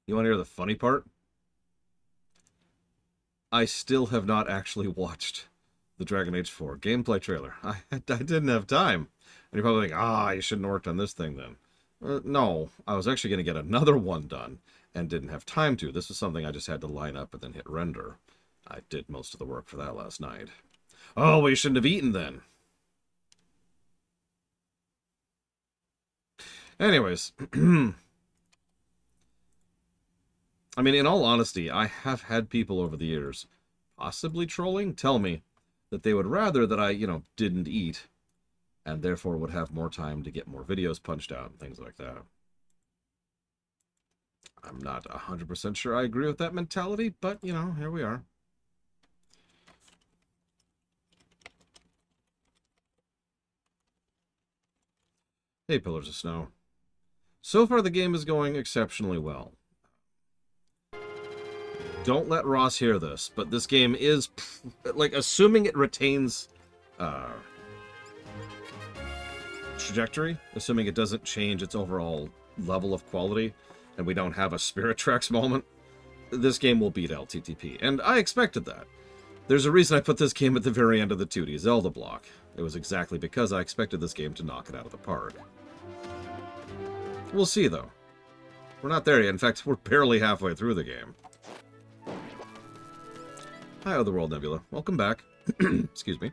You want to hear the funny part? I still have not actually watched the Dragon Age 4 gameplay trailer. I didn't have time. And you're probably like, you shouldn't have worked on this thing then. No, I was actually going to get another one done and didn't have time to. This was something I just had to line up and then hit render. I did most of the work for that last night. Oh, well, you shouldn't have eaten then. Anyways. I mean, in all honesty, I have had people over the years, possibly trolling, tell me that they would rather that I, didn't eat, and therefore would have more time to get more videos punched out and things like that. I'm not 100% sure I agree with that mentality, but, here we are. Hey, Pillars of Snow. So far, the game is going exceptionally well. Don't let Ross hear this, but this game is, like, assuming it retains trajectory, assuming it doesn't change its overall level of quality, and we don't have a Spirit Tracks moment, this game will beat LTTP. And I expected that. There's a reason I put this game at the very end of the 2D Zelda block. It was exactly because I expected this game to knock it out of the park. We'll see, though. We're not there yet. In fact, we're barely halfway through the game. Hi, Otherworld Nebula. Welcome back. Excuse me.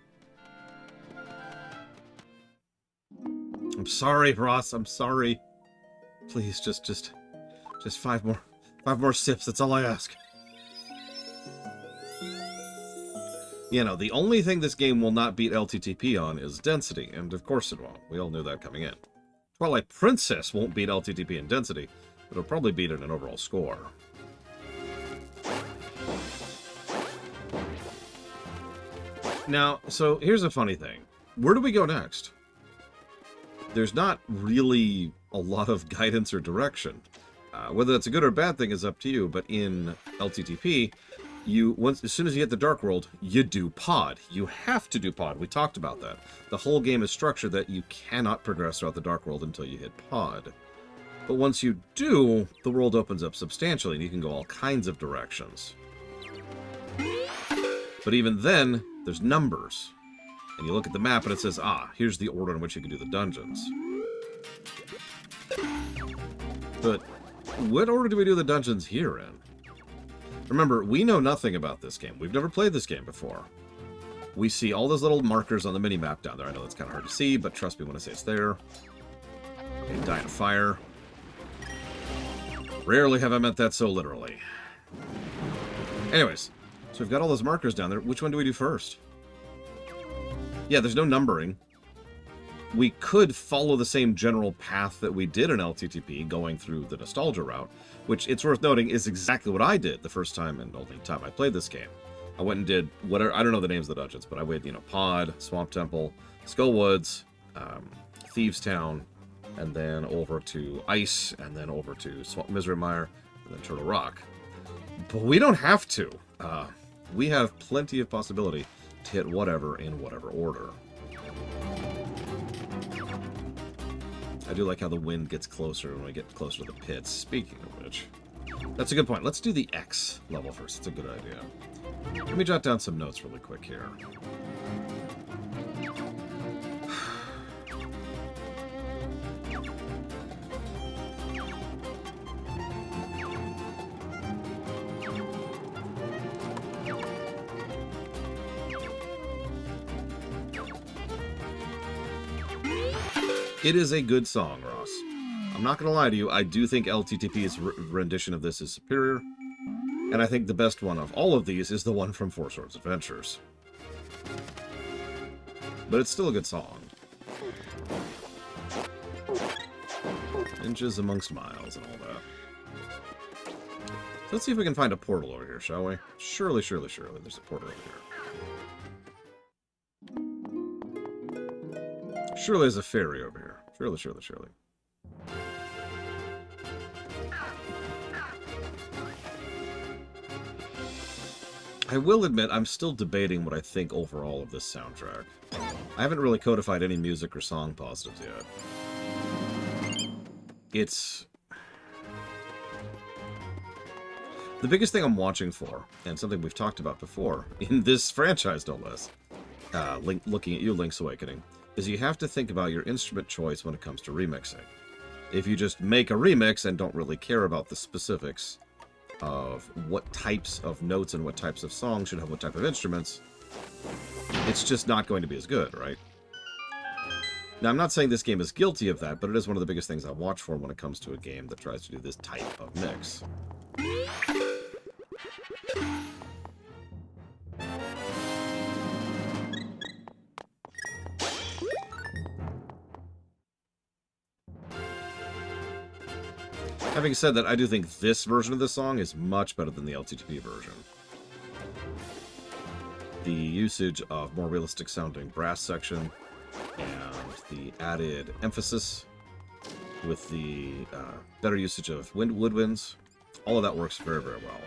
I'm sorry, Ross. I'm sorry. Please, just 5 more sips. That's all I ask. The only thing this game will not beat LTTP on is density, and of course it won't. We all knew that coming in. Twilight Princess won't beat LTTP in density, but it'll probably beat it in overall score. Now, so here's a funny thing. Where do we go next? There's not really a lot of guidance or direction. Whether that's a good or bad thing is up to you, but in LTTP, as soon as you hit the Dark World, you do pod. You have to do pod. We talked about that. The whole game is structured that you cannot progress throughout the Dark World until you hit pod. But once you do, the world opens up substantially, and you can go all kinds of directions. But even then, there's numbers. And you look at the map and it says, here's the order in which you can do the dungeons. But what order do we do the dungeons here in? Remember, we know nothing about this game. We've never played this game before. We see all those little markers on the mini-map down there. I know that's kind of hard to see, but trust me when I say it's there. Okay, die in a fire. Rarely have I meant that so literally. Anyways, so we've got all those markers down there. Which one do we do first? Yeah, there's no numbering. We could follow the same general path that we did in LTTP, going through the nostalgia route, which, it's worth noting, is exactly what I did the first time and only time I played this game. I went and did whatever, I don't know the names of the dungeons, but I went, Pod, Swamp Temple, Skull Woods, Thieves Town, and then over to Ice, and then over to Misery Mire, and then Turtle Rock. But we don't have to. We have plenty of possibility to hit whatever in whatever order. I do like how the wind gets closer when we get closer to the pits. Speaking of which, that's a good point. Let's do the X level first. It's a good idea. Let me jot down some notes really quick here. It is a good song, Ross. I'm not going to lie to you, I do think LTTP's rendition of this is superior, and I think the best one of all of these is the one from Four Swords Adventures. But it's still a good song. Inches amongst miles and all that. Let's see if we can find a portal over here, shall we? Surely, surely, surely there's a portal over here. Surely there's a ferry over here. Surely, surely, surely. I will admit, I'm still debating what I think overall of this soundtrack. I haven't really codified any music or song positives yet. The biggest thing I'm watching for, and something we've talked about before, in this franchise no less, looking at you, Link's Awakening, is you have to think about your instrument choice when it comes to remixing. If you just make a remix and don't really care about the specifics of what types of notes and what types of songs should have what type of instruments, it's just not going to be as good, right? Now, I'm not saying this game is guilty of that, but it is one of the biggest things I watch for when it comes to a game that tries to do this type of mix. Having said that, I do think this version of the song is much better than the LTTP version. The usage of more realistic sounding brass section and the added emphasis with the better usage of woodwinds, all of that works very, very well.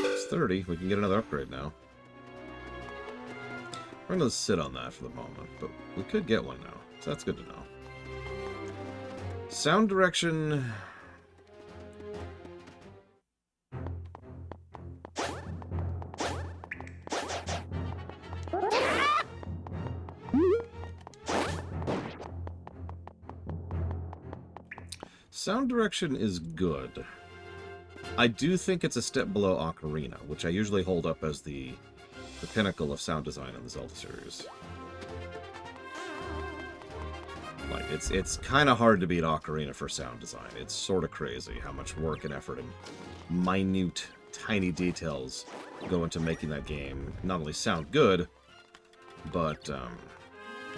It's 30. We can get another upgrade now. We're going to sit on that for the moment, but we could get one now, so that's good to know. Sound direction... Sound direction is good. I do think it's a step below Ocarina, which I usually hold up as the pinnacle of sound design in the Zelda series. Like, it's kind of hard to beat Ocarina for sound design. It's sort of crazy how much work and effort and minute, tiny details go into making that game not only sound good, but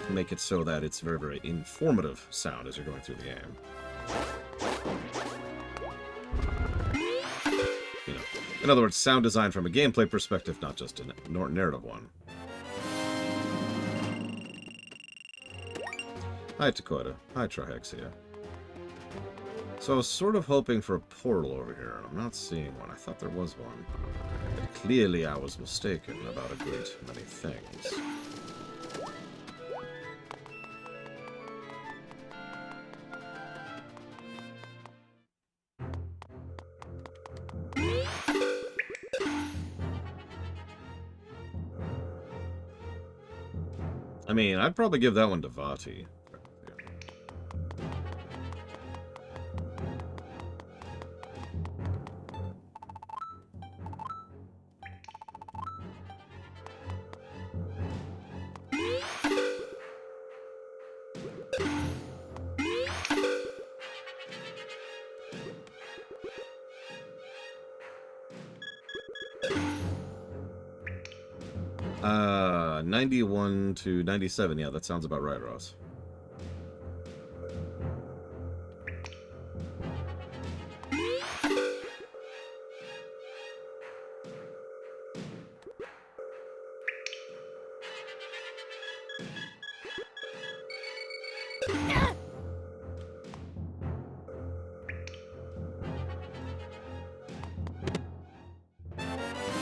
make it so that it's very, very informative sound as you're going through the game. You know, in other words, sound design from a gameplay perspective, not just a narrative one. Hi, Dakota. Hi, Trihexia. So I was sort of hoping for a portal over here, and I'm not seeing one. I thought there was one. But clearly I was mistaken about a great many things. I mean, I'd probably give that one to Vati. Uh, 91 to 97. Yeah, that sounds about right, Ross.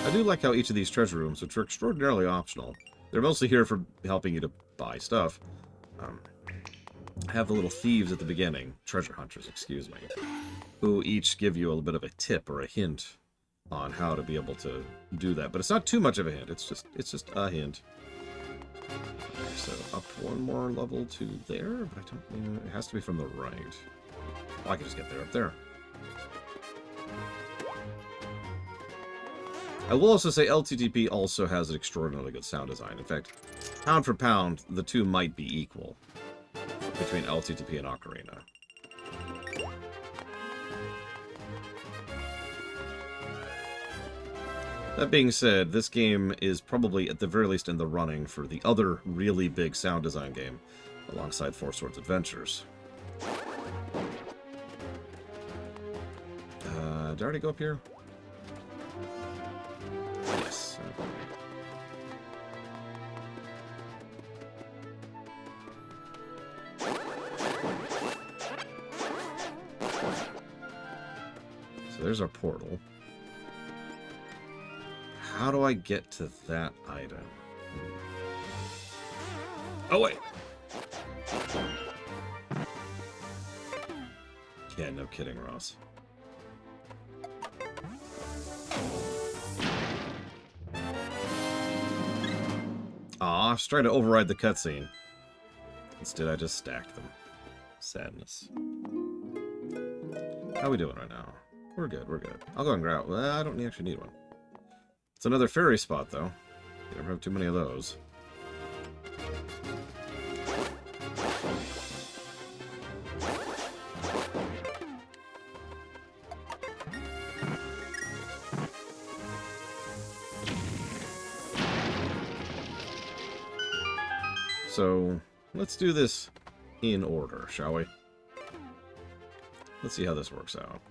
I do like how each of these treasure rooms, which are extraordinarily optional, they're mostly here for helping you to buy stuff, have the little thieves at the beginning, treasure hunters, excuse me, who each give you a little bit of a tip or a hint on how to be able to do that. But it's not too much of a hint, it's just a hint. Okay, so up one more level to there, but I don't know, it has to be from the right. Oh, I can just get there up there. I will also say LTTP also has an extraordinarily good sound design. In fact, pound for pound, the two might be equal between LTTP and Ocarina. That being said, this game is probably at the very least in the running for the other really big sound design game alongside Four Swords Adventures. Did I already go up here? Yes. So there's our portal. How do I get to that item? Oh, wait. Yeah, no kidding, Ross. Aw, I was trying to override the cutscene. Instead, I just stacked them. Sadness. How we doing right now? We're good, we're good. I'll go and grab... Well, I don't actually need one. It's another fairy spot, though. You never have too many of those. So, let's do this in order, shall we? Let's see how this works out.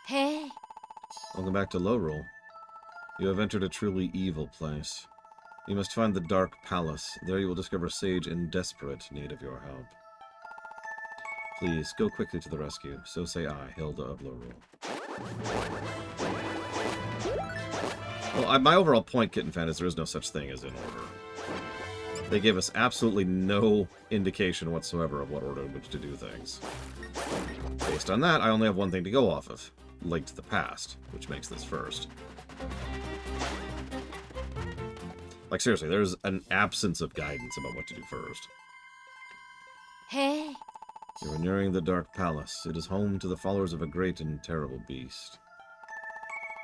Hey. Welcome back to Lowroll. You have entered a truly evil place. You must find the Dark Palace. There you will discover a sage in desperate need of your help. Please, go quickly to the rescue. So say I, Hilda of Lowroll. Well, my overall point, Kitten Fan, is there is no such thing as in order. They gave us absolutely no indication whatsoever of what order in which to do things. Based on that, I only have one thing to go off of. Link to the Past, which makes this first. Like, seriously, there's an absence of guidance about what to do first. Hey. You are nearing the Dark Palace. It is home to the followers of a great and terrible beast.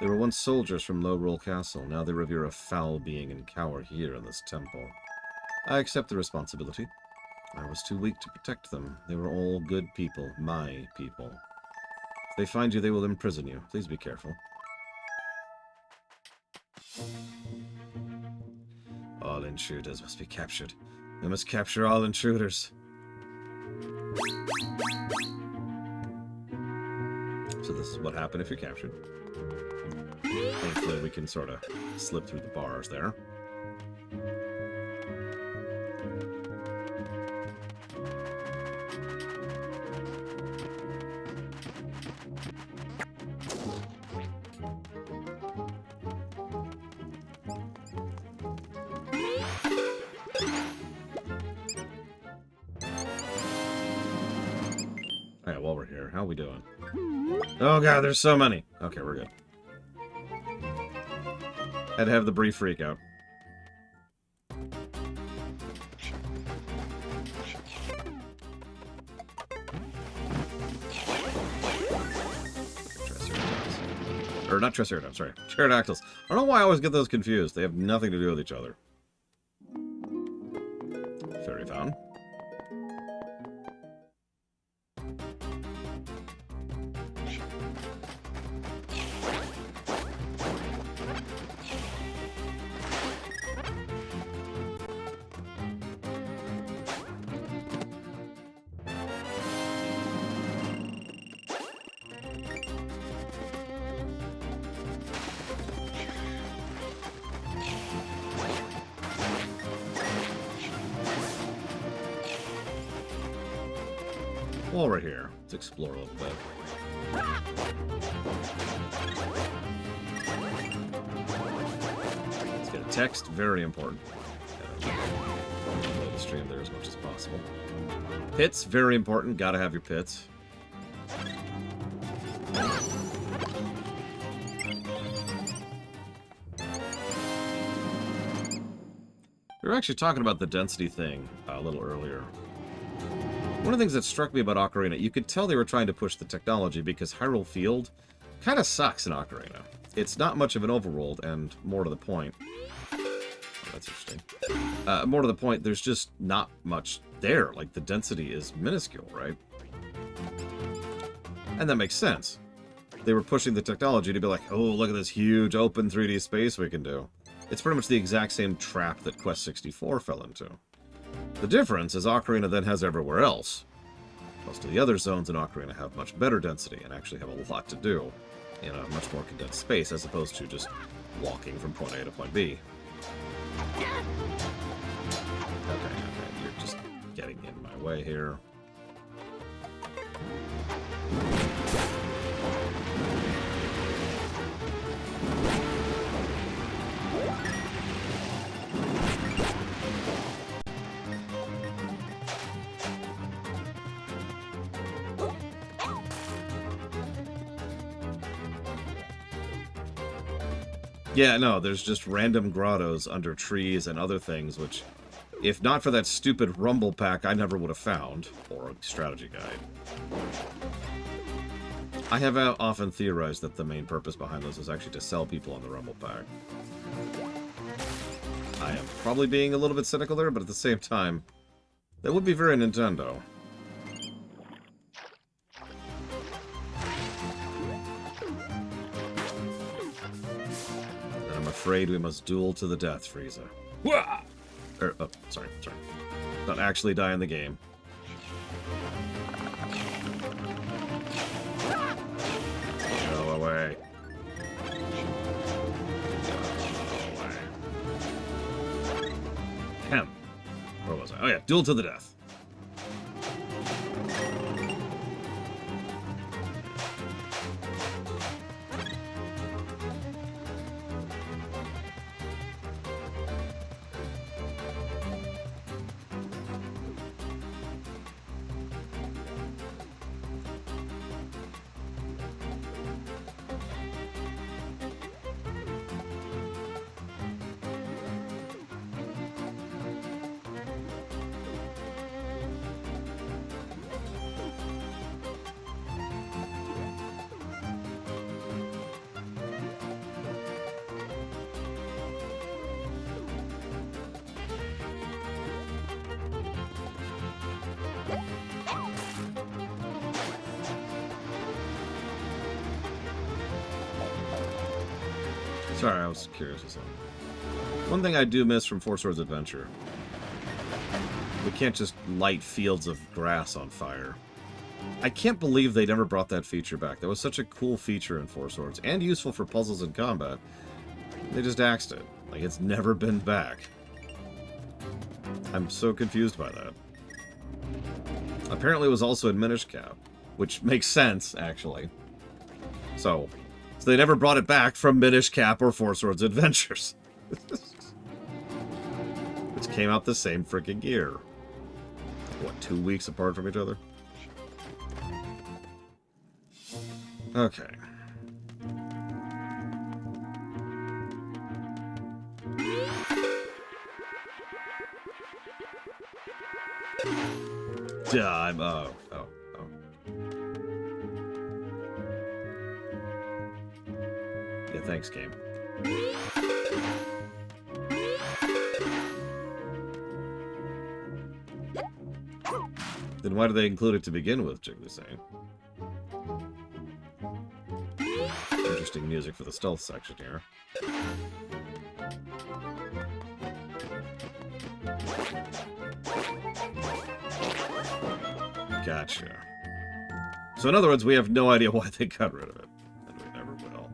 They were once soldiers from Lowroll Castle. Now they revere a foul being and cower here in this temple. I accept the responsibility. I was too weak to protect them. They were all good people, my people. If they find you, they will imprison you. Please be careful. All intruders must be captured. We must capture all intruders. So this is what happened if you're captured. Thankfully, we can sort of slip through the bars there. Alright, while we're here, how are we doing? Oh god, there's so many! Okay, we're good. Had to have the brief freak out. Or not Triceratops, sorry. Pterodactyls. I don't know why I always get those confused. They have nothing to do with each other. Fairy fountain. While we're here, let's explore a little bit. Let's get a text, very important. Load the stream there as much as possible. Pits, very important, gotta have your pits. We were actually talking about the density thing a little earlier. One of the things that struck me about Ocarina, you could tell they were trying to push the technology because Hyrule Field kind of sucks in Ocarina. It's not much of an overworld, and more to the point... Oh, that's interesting. More to the point, there's just not much there. Like, the density is minuscule, right? And that makes sense. They were pushing the technology to be like, oh, look at this huge open 3D space we can do. It's pretty much the exact same trap that Quest 64 fell into. The difference is Ocarina then has everywhere else. Most of the other zones in Ocarina have much better density and actually have a lot to do in a much more condensed space as opposed to just walking from point A to point B. Okay, you're just getting in my way here. Yeah, no, there's just random grottos under trees and other things, which, if not for that stupid rumble pack, I never would have found. Or a strategy guide. I have often theorized that the main purpose behind those is actually to sell people on the rumble pack. I am probably being a little bit cynical there, but at the same time, that would be very Nintendo. And I'm afraid we must duel to the death, Frieza. Wah! Oh, sorry. Not actually die in the game. Go away. Hem. Where was I? Oh yeah, duel to the death. Sorry, I was curious or something. One thing I do miss from Four Swords Adventure. We can't just light fields of grass on fire. I can't believe they never brought that feature back. That was such a cool feature in Four Swords, and useful for puzzles and combat. They just axed it. Like, it's never been back. I'm so confused by that. Apparently it was also in Minish Cap, which makes sense, actually. So they never brought it back from Minish Cap or Four Swords Adventures. Which came out the same freaking year. What, 2 weeks apart from each other? Okay. I'm, oh. Yeah, thanks, game. Then why do they include it to begin with, Jiggly saying? Interesting music for the stealth section here. Gotcha. So in other words, we have no idea why they got rid of it. And we never will.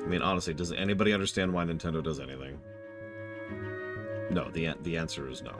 I mean, honestly, does anybody understand why Nintendo does anything? No, the answer is no.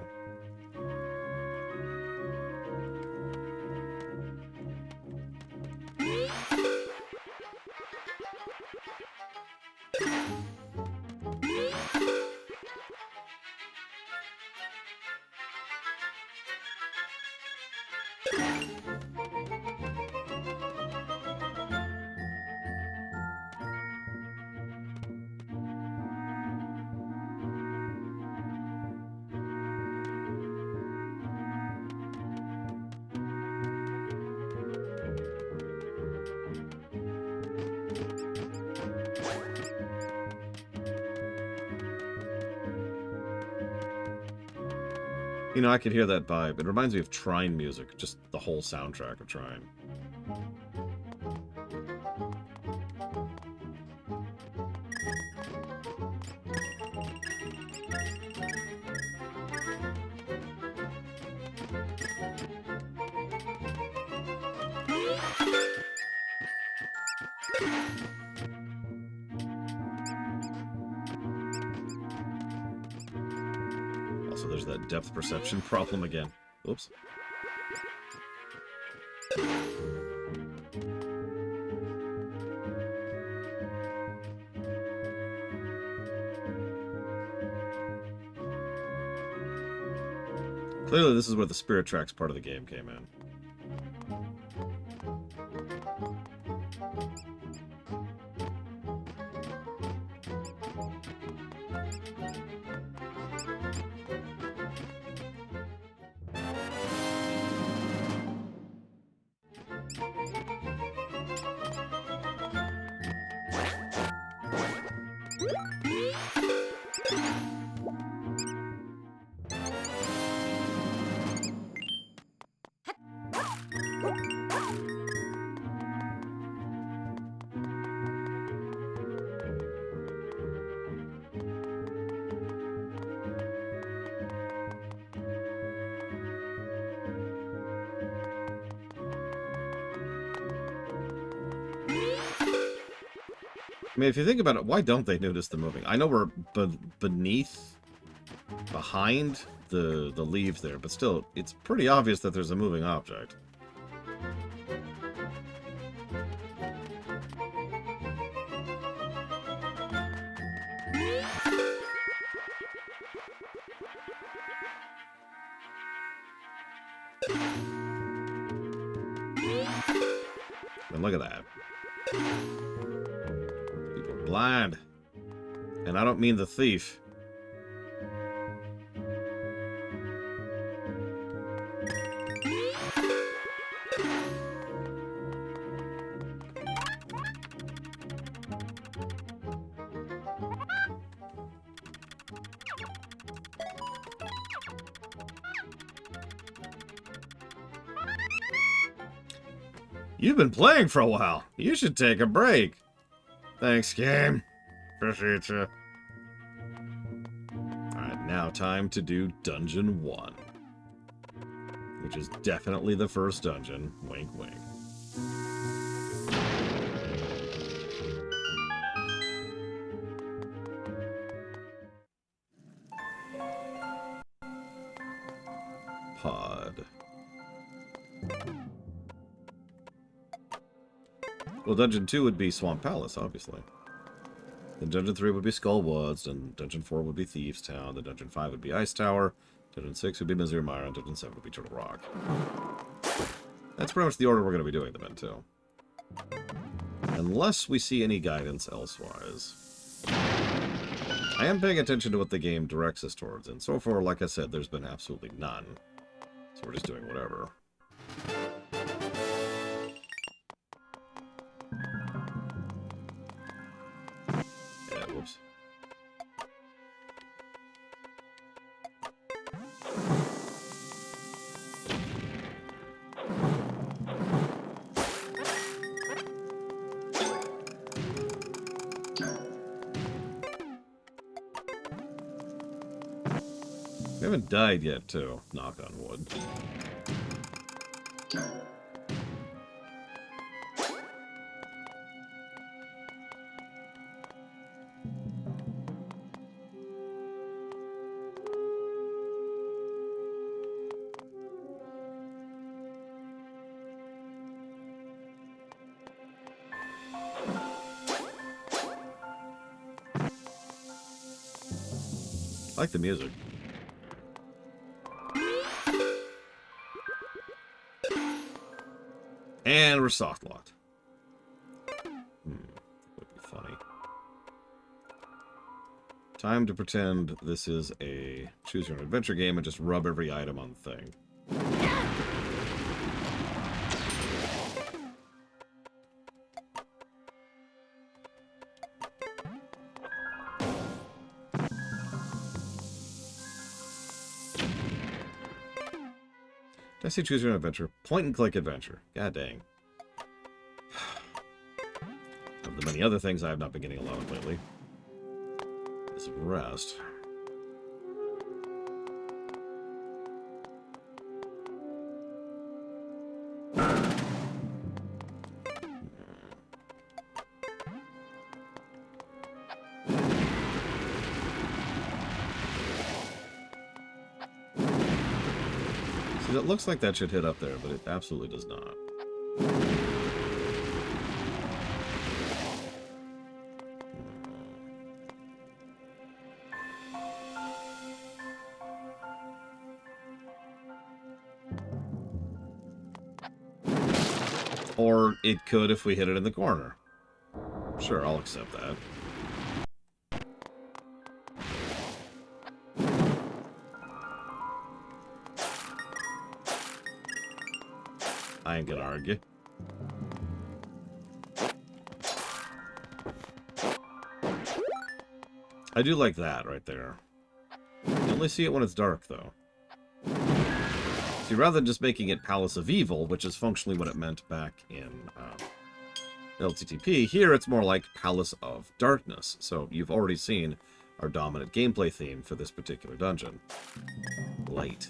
You know, I could hear that vibe. It reminds me of Trine music, just the whole soundtrack of Trine. Also, there's that depth perception problem again. Oops. Clearly, this is where the Spirit Tracks part of the game came in. I mean, if you think about it, why don't they notice the moving? I know we're behind the leaves there, but still, it's pretty obvious that there's a moving object. And look at that. People are blind. And I don't mean the thief. You've been playing for a while. You should take a break. Thanks, game. Appreciate you. Alright, now time to do Dungeon 1. Which is definitely the first dungeon. Wink, wink. Pod. Well, Dungeon 2 would be Swamp Palace, obviously. Then Dungeon 3 would be Skull Woods, and Dungeon 4 would be Thieves Town, then Dungeon 5 would be Ice Tower, Dungeon 6 would be Mizir Mire, and Dungeon 7 would be Turtle Rock. That's pretty much the order we're going to be doing them in, too. Unless we see any guidance elsewise. I am paying attention to what the game directs us towards, and so far, like I said, there's been absolutely none. So we're just doing whatever. Whoops. We haven't died yet, too. Knock on wood. I like the music. And we're soft locked. Would be funny. Time to pretend this is a choose your own adventure game and just rub every item on the thing. Did I say choose your own adventure? Point and click adventure. God dang. Of the many other things I have not been getting a lot of lately. Is rest. See, it looks like that should hit up there, but it absolutely does not. Or it could if we hit it in the corner. Sure, I'll accept that. I ain't gonna argue. I do like that right there. You only see it when it's dark, though. See, rather than just making it Palace of Evil, which is functionally what it meant back in LTTP, here it's more like Palace of Darkness. So you've already seen our dominant gameplay theme for this particular dungeon. Light.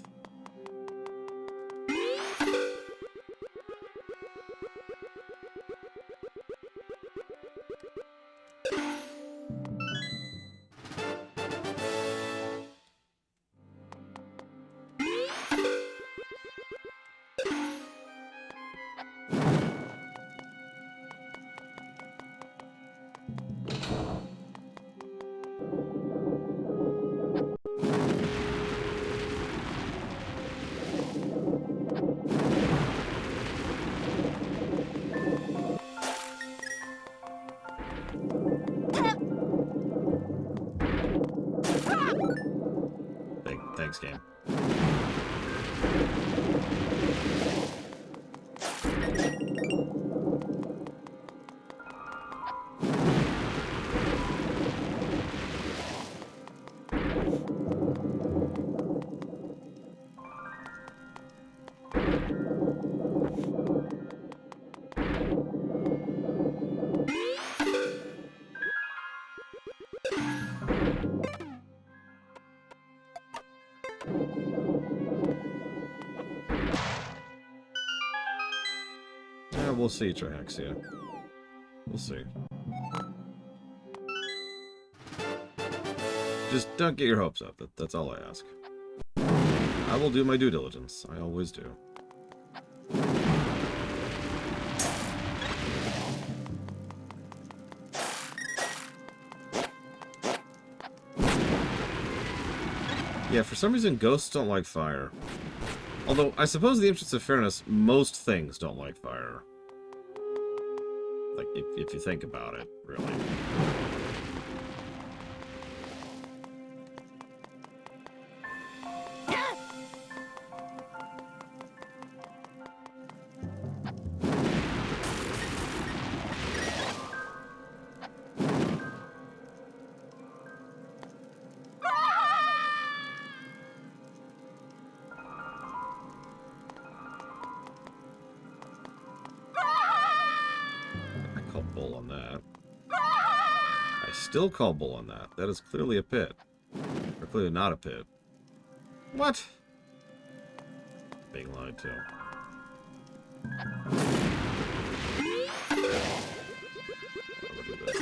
Thanks, game. Yeah, we'll see, Trihexia. We'll see. Just don't get your hopes up. That's all I ask. I will do my due diligence. I always do. Yeah, for some reason, ghosts don't like fire. Although, I suppose in the interest of fairness, most things don't like fire. Like, if you think about it, really. Bull on that. I still call bull on that. That is clearly a pit. Or clearly not a pit. What? Being lied to. I'll do this.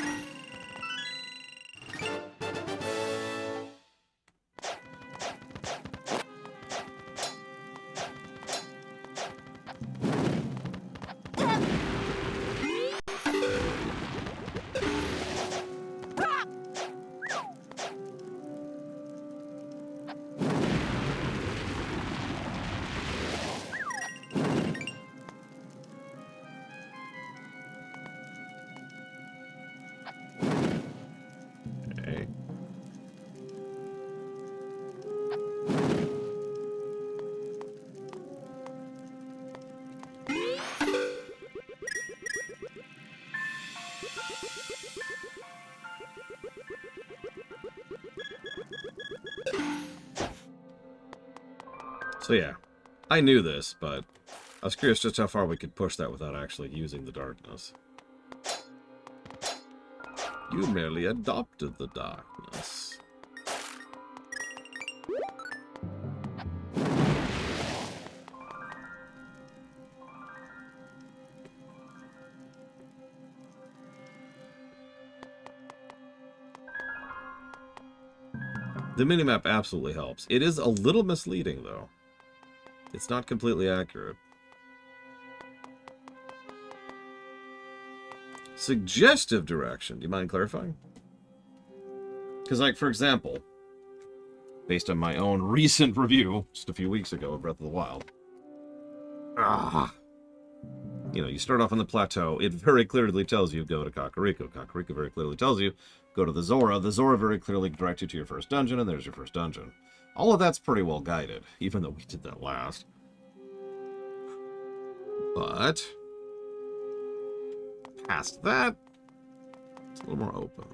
So yeah, I knew this, but I was curious just how far we could push that without actually using the darkness. You merely adopted the darkness. The minimap absolutely helps. It is a little misleading, though. It's not completely accurate. Suggestive direction. Do you mind clarifying? Because, like, for example, based on my own recent review, just a few weeks ago of Breath of the Wild. You know, you start off on the plateau. It very clearly tells you go to Kakariko. Kakariko very clearly tells you go to the Zora. The Zora very clearly directs you to your first dungeon, and there's your first dungeon. All of that's pretty well guided, even though we did that last. But past that, it's a little more open.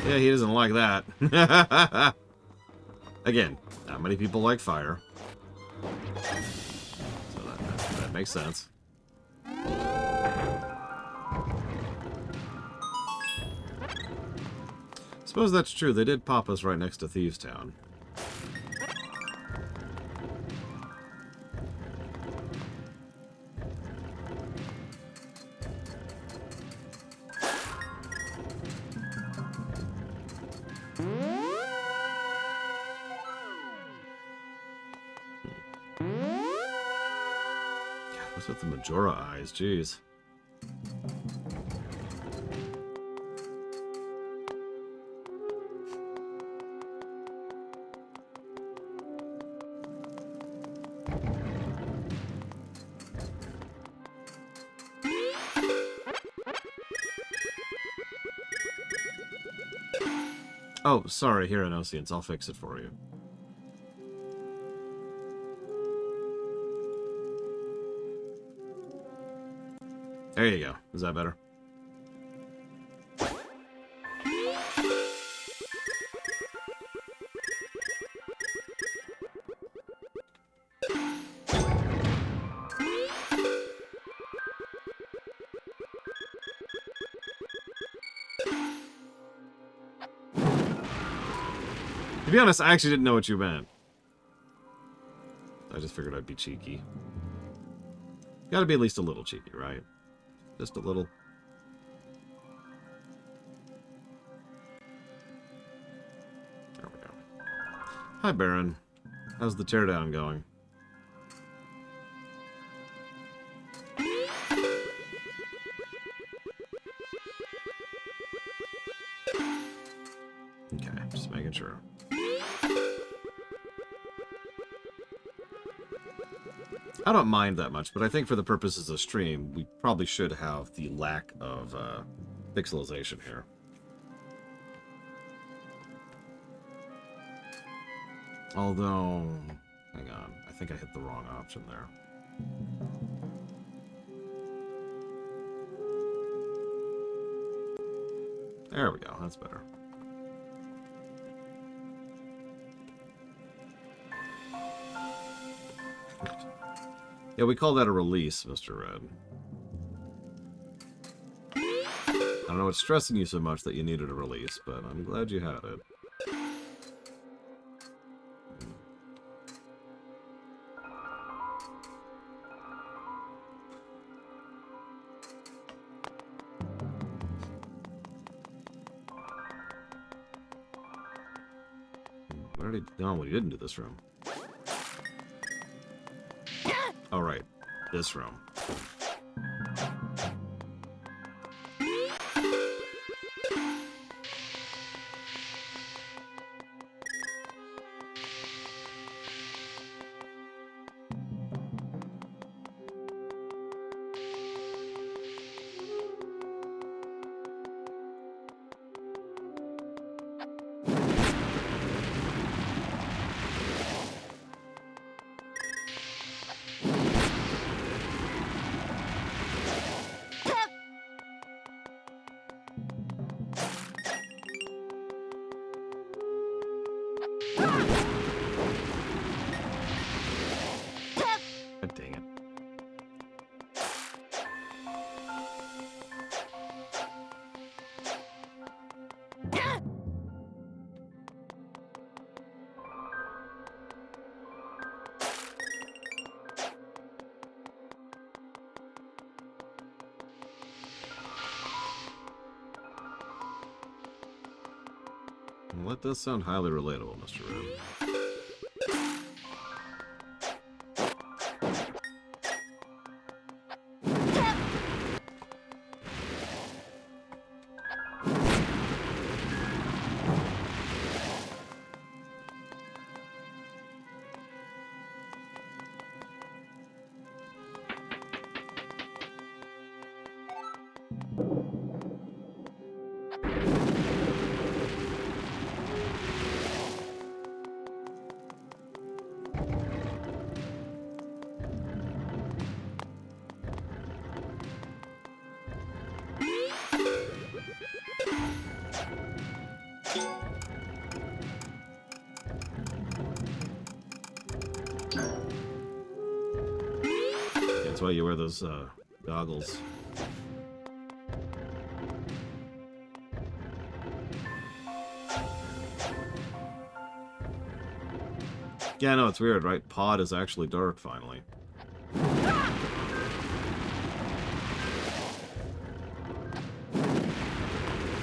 Yeah, he doesn't like that. Again, not many people like fire. So that makes sense. Suppose that's true. They did pop us right next to Thieves Town. What's with the Majora eyes? Jeez. Oh, sorry, here in Oceans. I'll fix it for you. There you go. Is that better? To be honest, I actually didn't know what you meant. I just figured I'd be cheeky. Gotta be at least a little cheeky, right? Just a little. There we go. Hi, Baron. How's the teardown going? Okay, just making sure. I don't mind that much, but I think for the purposes of stream, we probably should have the lack of pixelization here. Although, hang on, I think I hit the wrong option there. There we go, that's better. Yeah, we call that a release, Mr. Red. I don't know what's stressing you so much that you needed a release, but I'm glad you had it. We already done what he didn't do this room. Oh, right. This room. Well, that does sound highly relatable, Mr. Red. That's why you wear those goggles. Yeah, no, it's weird, right? Pod is actually dark, finally.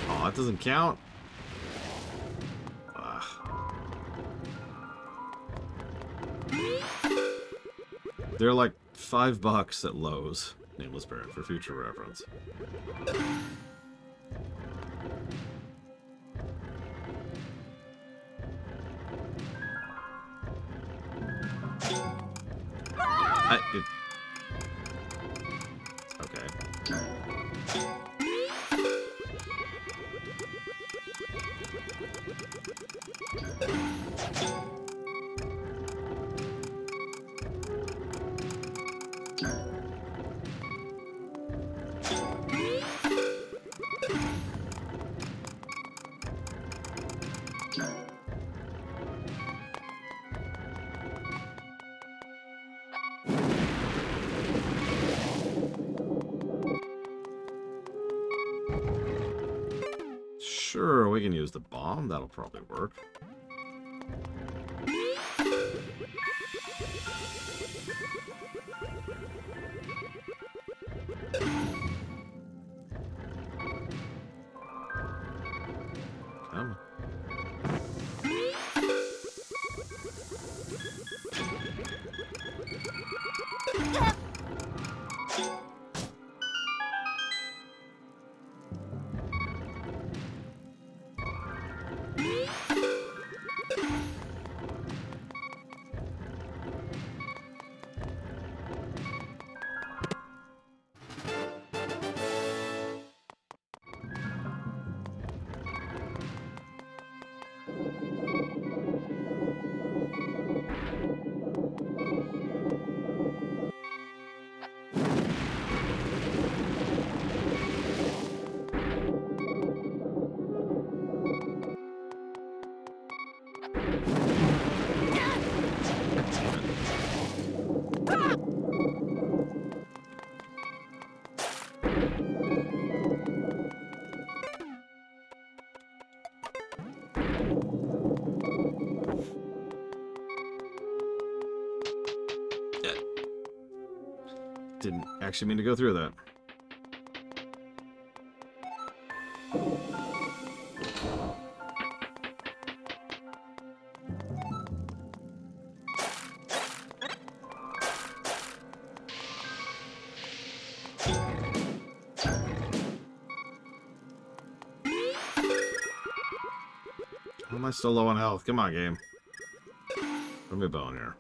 Oh, that doesn't count? Ugh. They're like $5 at Lowe's, Nameless Parent, for future reference. Okay. Sure, we can use the bomb. That'll probably work. Come. Didn't actually mean to go through that. Why am I still low on health? Come on, game. Put me a bone here.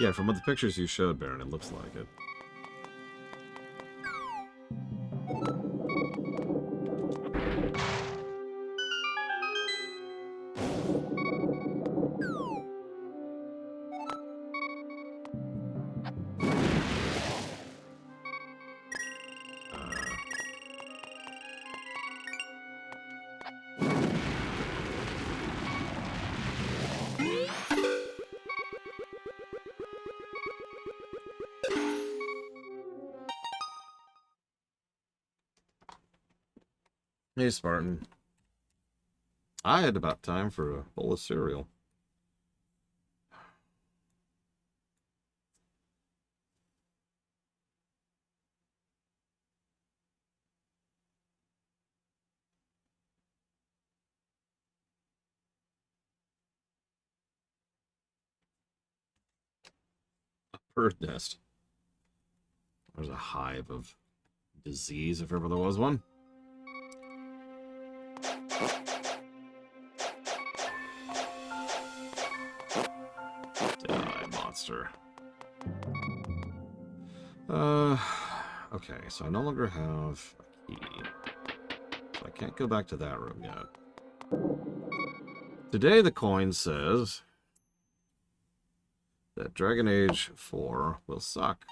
Yeah, from what the pictures you showed, Baron, it looks like it. Hey, Spartan. I had about time for a bowl of cereal. A bird nest. There's a hive of disease, if ever there was one. Die, monster. Okay, so I no longer have a key. So I can't go back to that room yet. Today the coin says that Dragon Age 4 will suck.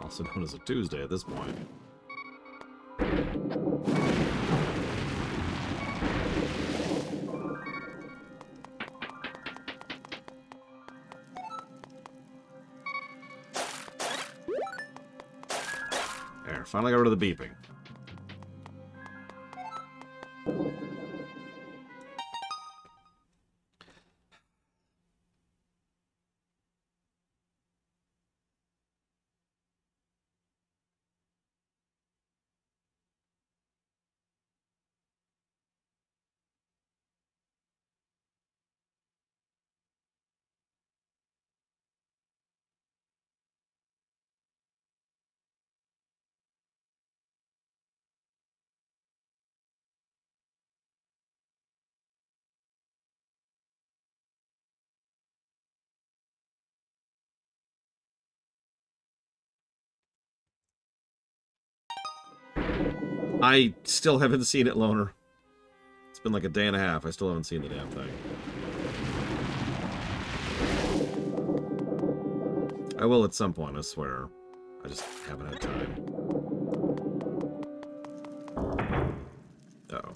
Also known as a Tuesday at this point. There, finally got rid of the beeping. I still haven't seen it, Loner. It's been like a day and a half. I still haven't seen the damn thing. I will at some point, I swear. I just haven't had time. Uh-oh.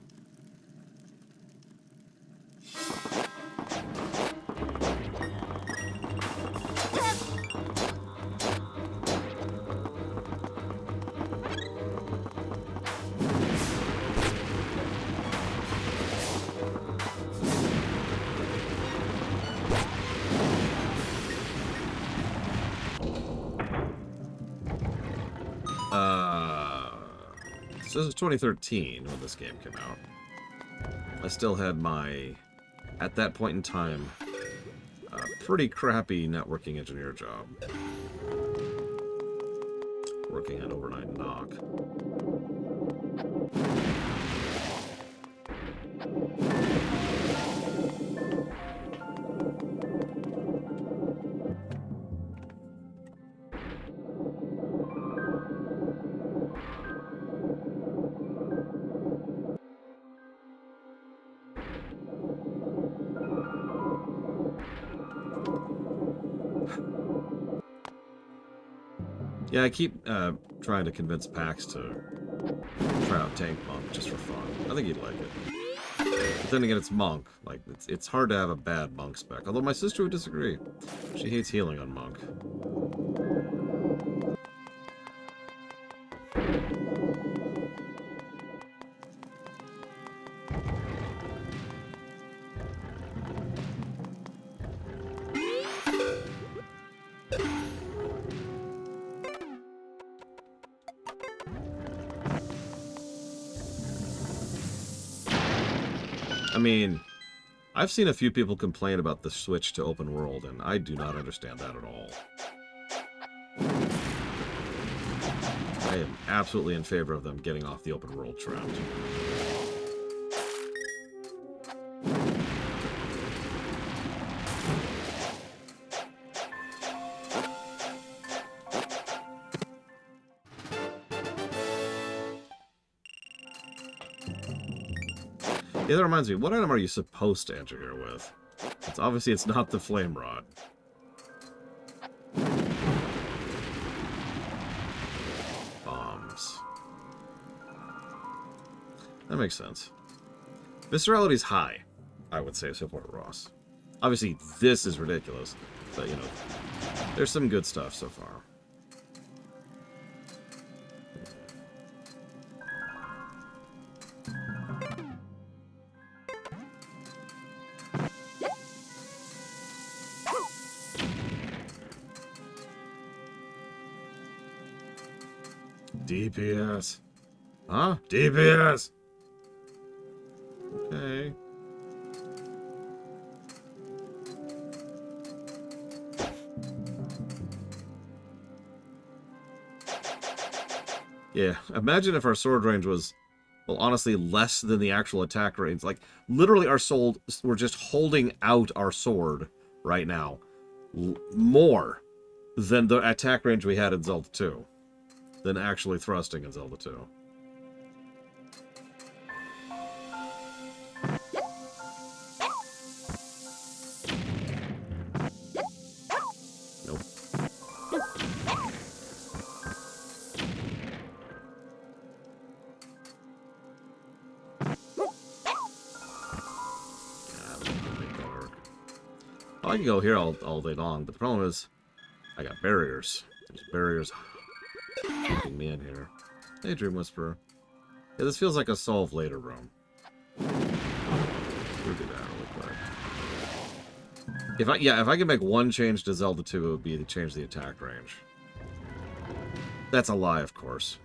So this is 2013 when this game came out. I still had my, at that point in time, pretty crappy networking engineer job. Working on overnight knock. Yeah, I keep trying to convince Pax to try out Tank Monk just for fun. I think he'd like it. But then again, it's Monk. Like, it's hard to have a bad Monk spec. Although my sister would disagree. She hates healing on Monk. I mean, I've seen a few people complain about the switch to open world, and I do not understand that at all. I am absolutely in favor of them getting off the open world trend. Yeah, that reminds me, what item are you supposed to enter here with? It's not the flame rod. Bombs. That makes sense. Viscerality's high, I would say, so far, Ross. Obviously, this is ridiculous, but, you know, there's some good stuff so far. DPS. Huh? DPS! Okay. Yeah, imagine if our sword range was, well, honestly, less than the actual attack range. Like, literally, we're just holding out our sword right now. More than the attack range we had in Zelda 2. Than actually thrusting in Zelda 2. Nope. I can go here all day long, but the problem is I got barriers. There's barriers keeping me in here. Hey, Dream Whisperer. Yeah, this feels like a solve later room. We'll do that really quick. If I could make one change to Zelda 2, it would be to change the attack range. That's a lie, of course.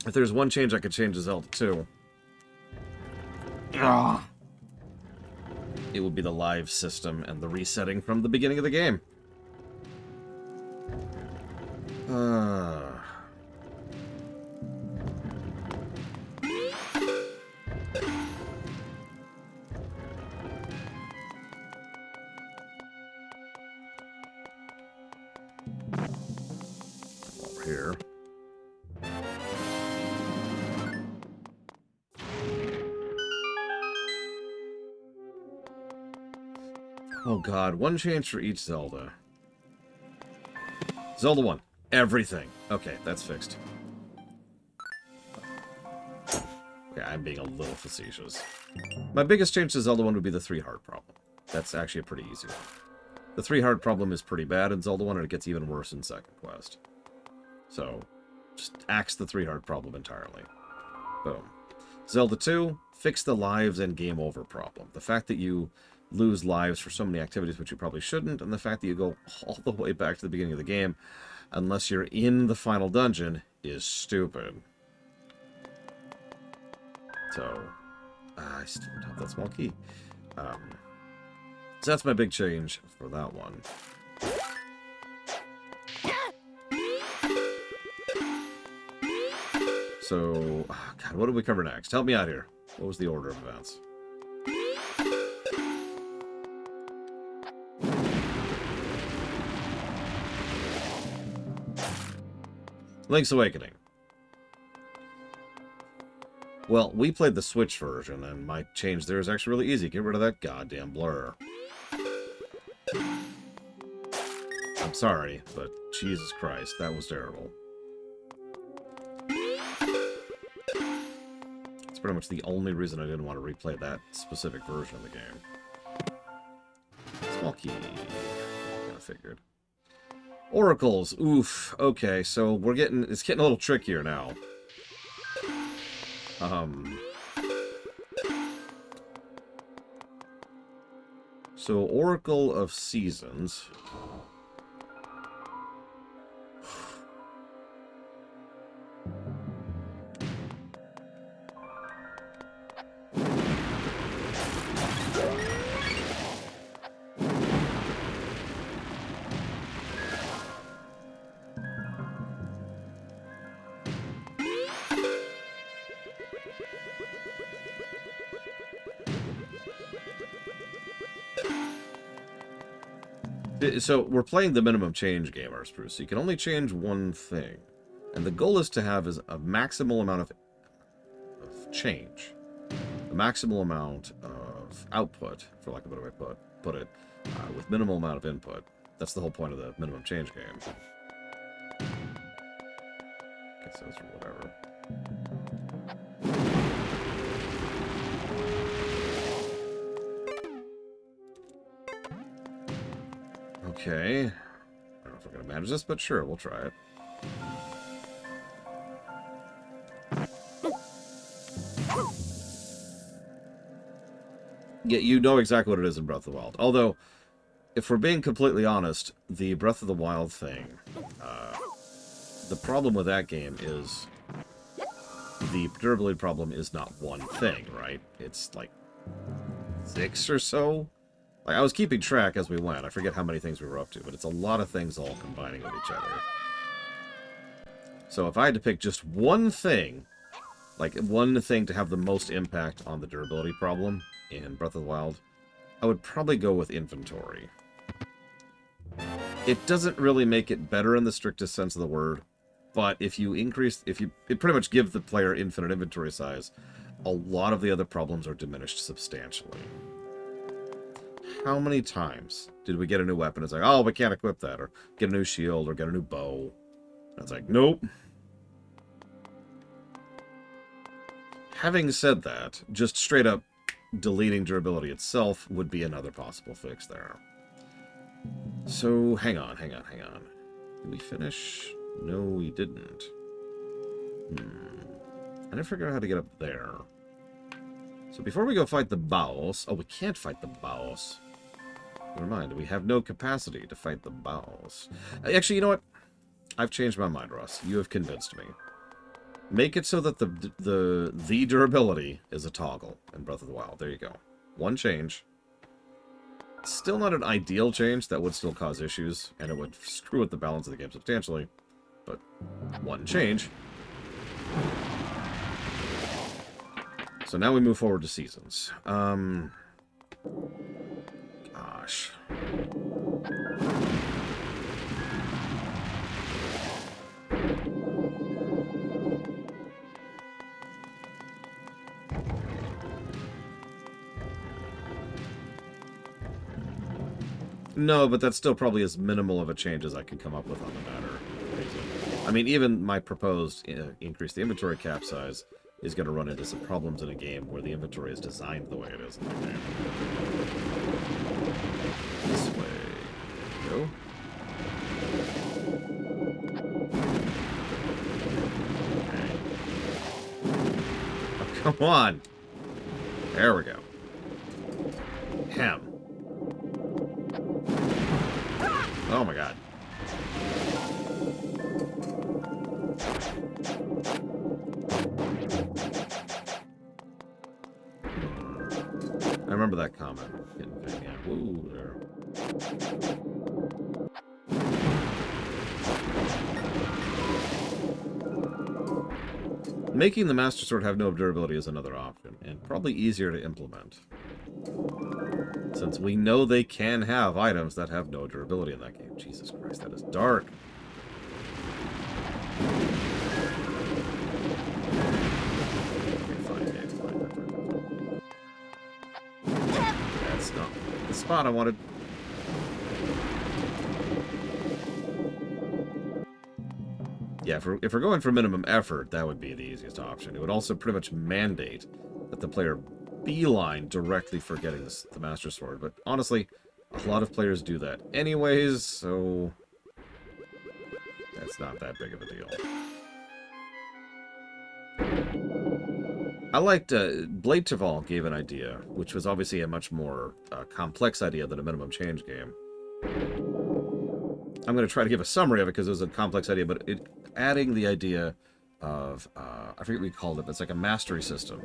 If there's one change I could change to Zelda 2, it would be the live system and the resetting from the beginning of the game. Over here. Oh god, one change for each Zelda. Zelda 1. Everything. Okay, that's fixed. Okay, I'm being a little facetious. My biggest change to Zelda 1 would be the 3 heart problem. That's actually a pretty easy one. The 3 heart problem is pretty bad in Zelda 1, and it gets even worse in Second Quest. So, just axe the 3 heart problem entirely. Boom. Zelda 2, fix the lives and game over problem. The fact that you lose lives for so many activities which you probably shouldn't, and the fact that you go all the way back to the beginning of the game unless you're in the final dungeon is stupid. So, I still don't have that small key. So that's my big change for that one. So, God, what did we cover next? Help me out here. What was the order of events? Link's Awakening. Well, we played the Switch version, and my change there is actually really easy. Get rid of that goddamn blur. I'm sorry, but Jesus Christ, that was terrible. It's pretty much the only reason I didn't want to replay that specific version of the game. Small key. Kinda figured. Oracles. Oof. Okay, so it's getting a little trickier now. So Oracle of Seasons. So we're playing the minimum change game, Arspruce. So you can only change one thing. And the goal is to have a maximal amount of change. A maximal amount of output, for lack of a better way to put it, with minimal amount of input. That's the whole point of the minimum change game. Guess those are whatever. Okay. I don't know if we're going to manage this, but sure, we'll try it. Yeah, you know exactly what it is in Breath of the Wild. Although, if we're being completely honest, the Breath of the Wild thing the problem with that game is the durability problem is not one thing, right? It's like 6 or so. Like, I was keeping track as we went. I forget how many things we were up to, but it's a lot of things all combining with each other. So if I had to pick just one thing, like one thing to have the most impact on the durability problem in Breath of the Wild, I would probably go with inventory. It doesn't really make it better in the strictest sense of the word, but if you it pretty much gives the player infinite inventory size, a lot of the other problems are diminished substantially. How many times did we get a new weapon? It's like, oh, we can't equip that, or get a new shield, or get a new bow. And it's like, nope. Having said that, just straight up deleting durability itself would be another possible fix there. So, hang on. Did we finish? No, we didn't. I never figured out how to get up there. So before we go fight the boss... Oh, we can't fight the boss. Never mind, we have no capacity to fight the boss. Actually, you know what? I've changed my mind, Ross. You have convinced me. Make it so that the durability is a toggle in Breath of the Wild. There you go. One change. Still not an ideal change. That would still cause issues, and it would screw with the balance of the game substantially. But one change. So now we move forward to seasons. Gosh. No, but that's still probably as minimal of a change as I can come up with on the matter. I mean, even my proposed increase the inventory cap size is going to run into some problems in a game where the inventory is designed the way it is in the game. This way. Go. Okay. Oh, come on! There we go. Hem. Oh my god. I remember that comment. Yeah. Woo, there. Making the Master Sword have no durability is another option, and probably easier to implement. Since we know they can have items that have no durability in that game. Jesus Christ, that is dark. Okay, fine. That's not the spot I wanted. Yeah, if we're going for minimum effort, that would be the easiest option. It would also pretty much mandate that the player beeline directly for getting the Master Sword. But honestly, a lot of players do that anyways, so that's not that big of a deal. I liked Blade Taval gave an idea, which was obviously a much more complex idea than a minimum change game. I'm going to try to give a summary of it because it was a complex idea, but adding the idea of, I forget what we called it, but it's like a mastery system.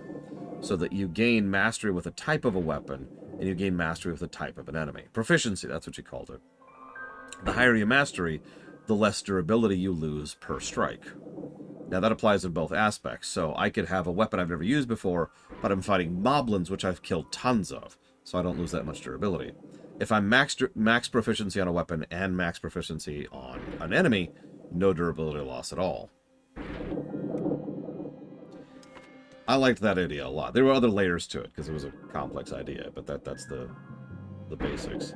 So that you gain mastery with a type of a weapon, and you gain mastery with a type of an enemy. Proficiency, that's what you called it. The higher your mastery, the less durability you lose per strike. Now that applies in both aspects. So I could have a weapon I've never used before, but I'm fighting moblins, which I've killed tons of, so I don't lose that much durability. If I'm max proficiency on a weapon and max proficiency on an enemy, no durability loss at all. I liked that idea a lot. There were other layers to it because it was a complex idea, but that's the basics.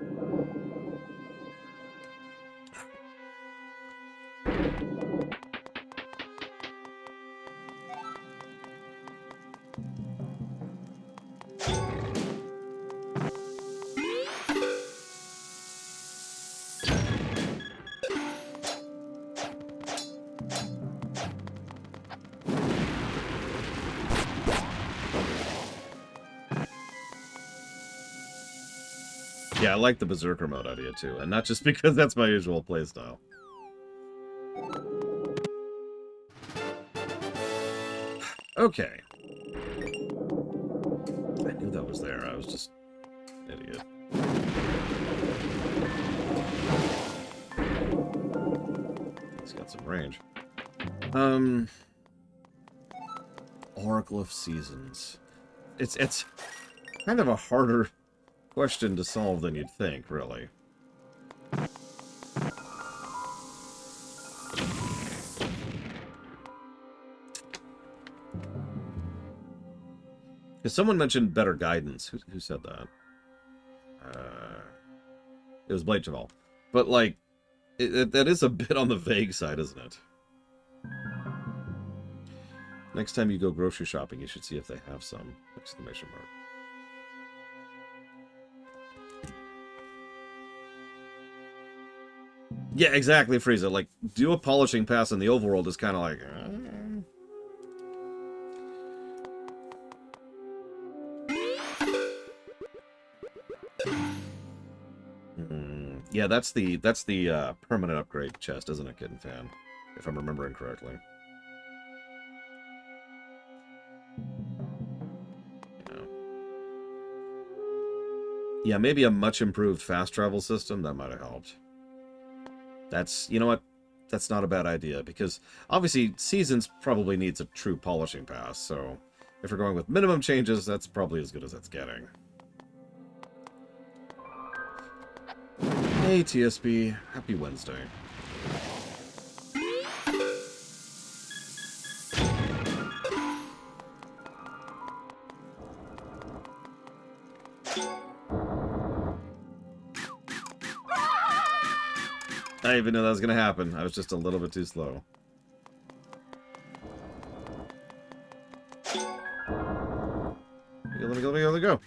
Yeah, I like the Berserker mode idea too, and not just because that's my usual playstyle. Okay. I knew that was there. I was just an idiot. He's got some range. Oracle of Seasons. It's kind of a harder question to solve than you'd think, really. Because someone mentioned better guidance. Who said that? It was Blade Chaval. But, like, that is a bit on the vague side, isn't it? Next time you go grocery shopping, you should see if they have some! Exclamation mark. Yeah, exactly, Frieza. Like, do a polishing pass in the overworld is kind of like... Yeah, that's the permanent upgrade chest, isn't it, Kitten Fan? If I'm remembering correctly. Yeah, maybe a much improved fast travel system, that might have helped. That's, you know what? That's not a bad idea, because obviously Seasons probably needs a true polishing pass, so if we're going with minimum changes, that's probably as good as it's getting. Hey, TSB. Happy Wednesday. I didn't even know that was going to happen. I was just a little bit too slow. Let me go. There we go.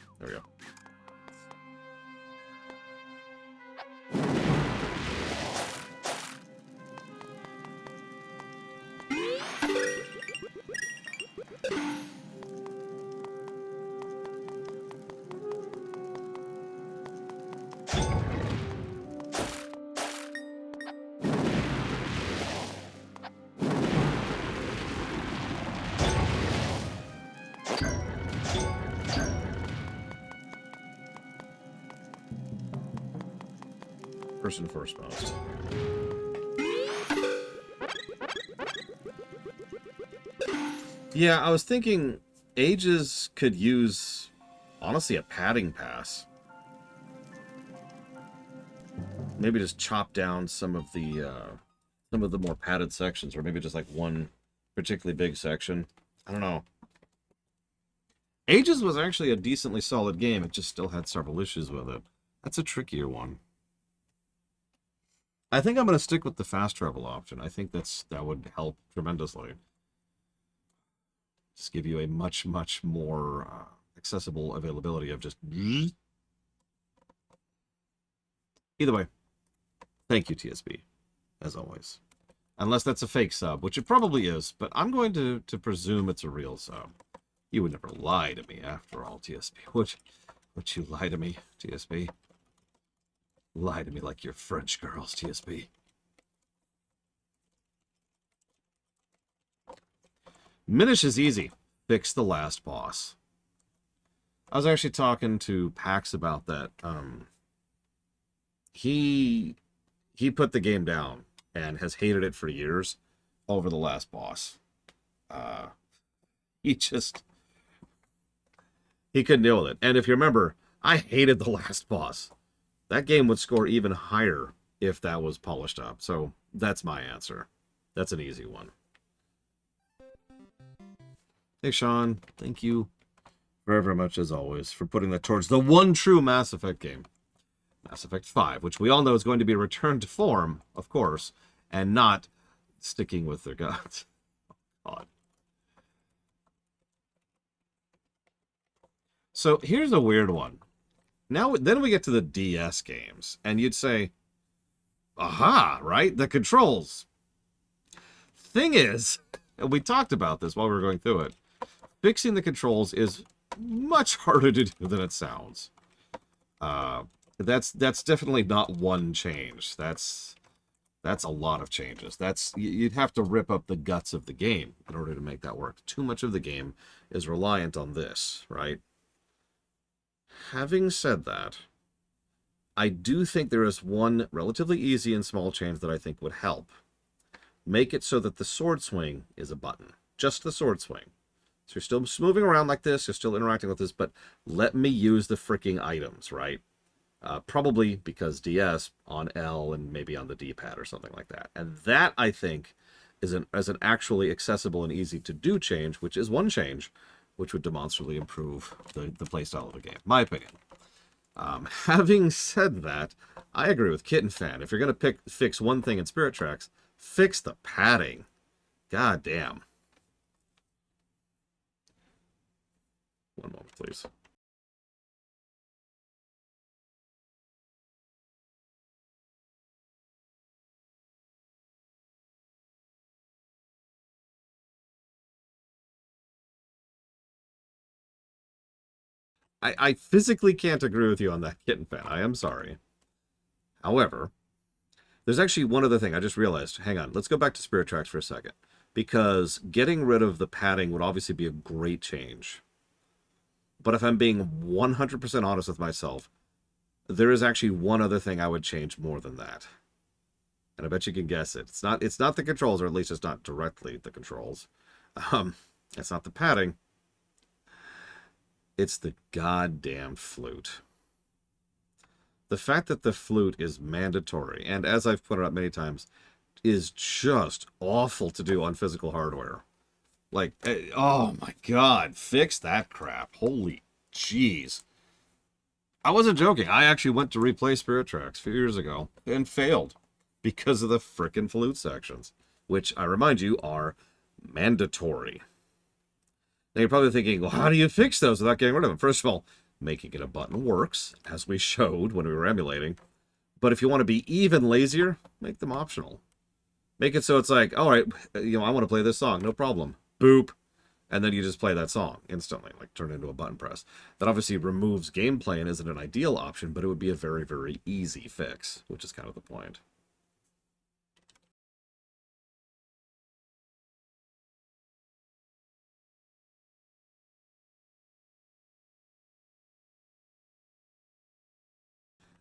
First and foremost. Yeah, I was thinking Ages could use, honestly, a padding pass. Maybe just chop down some of the more padded sections, or maybe just like one particularly big section. I don't know. Ages was actually a decently solid game. It just still had several issues with it. That's a trickier one. I think I'm going to stick with the fast travel option. I think that would help tremendously. Just give you a much, much more accessible availability of just... Either way, thank you, TSB, as always. Unless that's a fake sub, which it probably is, but I'm going to presume it's a real sub. You would never lie to me, after all, TSB. Would you lie to me, TSB? Lie to me like you're French girls, TSB. Minish is easy. Fix the last boss. I was actually talking to Pax about that. He put the game down and has hated it for years over the last boss. He couldn't deal with it. And if you remember, I hated the last boss. That game would score even higher if that was polished up. So that's my answer. That's an easy one. Hey, Sean. Thank you very, very much, as always, for putting that towards the one true Mass Effect game. Mass Effect 5, which we all know is going to be returned to form, of course, and not sticking with their guns. God. So here's a weird one. Then we get to the DS games, and you'd say, aha, right? The controls. Thing is, and we talked about this while we were going through it, fixing the controls is much harder to do than it sounds. That's definitely not one change. That's That's a lot of changes. You'd have to rip up the guts of the game in order to make that work. Too much of the game is reliant on this, right? Having said that, I do think there is one relatively easy and small change that I think would help. Make it so that the sword swing is a button. Just the sword swing. So you're still moving around like this, you're still interacting with this, but let me use the freaking items, right? Probably because DS on L and maybe on the D-pad or something like that. And that, I think, is an actually accessible and easy to do change, which is one change, which would demonstrably improve the playstyle of the game. My opinion. Having said that, I agree with Kitten Fan. If you're going to fix one thing in Spirit Tracks, fix the padding. God damn. One moment, please. I physically can't agree with you on that, Kitten Fan. I am sorry. However, there's actually one other thing I just realized. Hang on, let's go back to Spirit Tracks for a second. Because getting rid of the padding would obviously be a great change. But if I'm being 100% honest with myself, there is actually one other thing I would change more than that. And I bet you can guess it. It's not the controls, or at least it's not directly the controls. It's not the padding. It's the goddamn flute. The fact that the flute is mandatory, and as I've pointed out many times, is just awful to do on physical hardware. Like, oh my god, fix that crap. Holy jeez. I wasn't joking. I actually went to replay Spirit Tracks a few years ago and failed because of the frickin' flute sections, which, I remind you, are mandatory. Now you're probably thinking, well, how do you fix those without getting rid of them? First of all, making it a button works, as we showed when we were emulating. But if you want to be even lazier, make them optional. Make it so it's like, all right, I want to play this song, no problem. Boop. And then you just play that song instantly, like turn it into a button press. That obviously removes gameplay and isn't an ideal option, but it would be a very, very easy fix, which is kind of the point.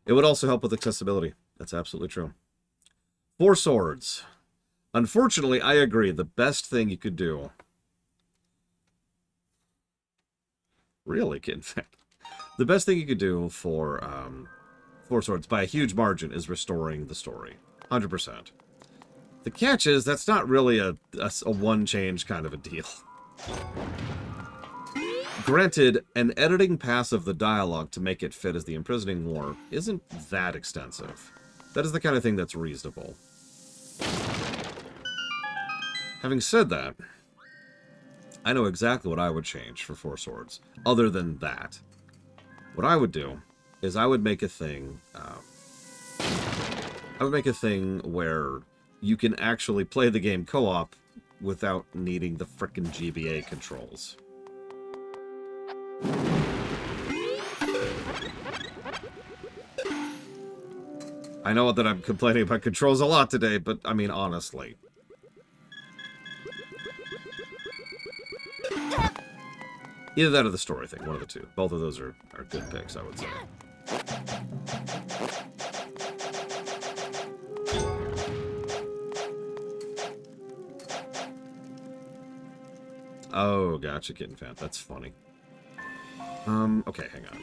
It would also help with accessibility. That's absolutely true. 4 swords. Unfortunately, I agree. The best thing you could do... Really, in fact. The best thing you could do for 4 swords, by a huge margin, is restoring the story. 100%. The catch is, that's not really a one-change kind of a deal. Granted, an editing pass of the dialogue to make it fit as the imprisoning war isn't that extensive. That is the kind of thing that's reasonable. Having said that, I know exactly what I would change for 4 swords, other than that. What I would do is I would make a thing... where you can actually play the game co-op without needing the frickin' GBA controls. I know that I'm complaining about controls a lot today, but, I mean, honestly. Either that or the story thing, one of the two. Both of those are good picks, I would say. Oh, gotcha, Kitten Fan. That's funny. Okay, hang on.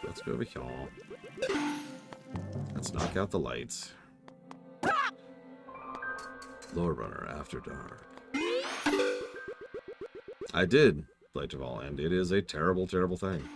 Let's go over here. Let's knock out the lights. Lore Runner After Dark. I did play Taval, and it is a terrible, terrible thing.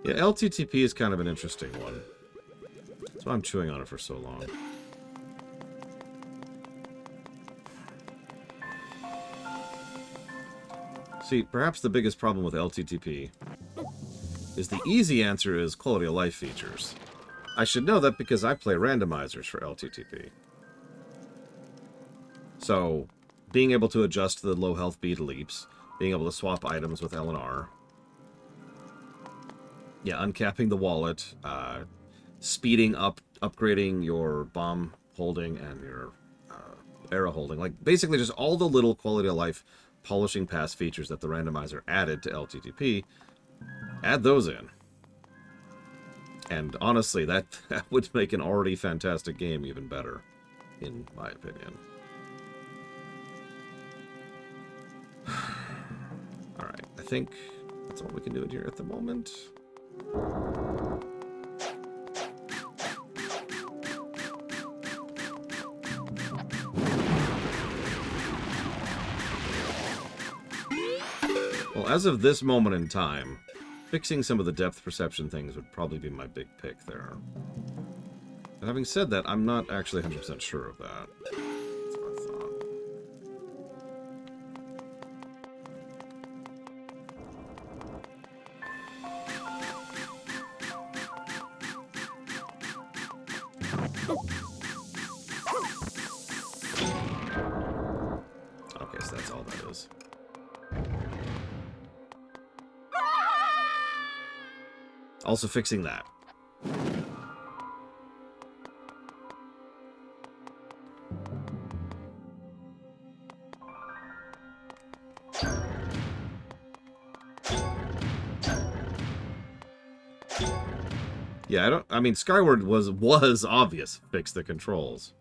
Yeah, LTTP is kind of an interesting one. That's why I'm chewing on it for so long. See, perhaps the biggest problem with LTTP is the easy answer is quality of life features. I should know that because I play randomizers for LTTP. So, being able to adjust the low health beat leaps, being able to swap items with L and R. Yeah, uncapping the wallet, speeding up, upgrading your bomb holding and your arrow holding. Like, basically just all the little quality of life polishing past features that the randomizer added to LTTP, add those in. And honestly, that would make an already fantastic game even better, in my opinion. Alright, I think that's all we can do in here at the moment. Well, as of this moment in time, fixing some of the depth perception things would probably be my big pick there. But having said that, I'm not actually 100% sure of that. That's what I thought. Okay, so that's all that is. Also fixing that. Yeah, I mean, Skyward was obvious. Fix the controls.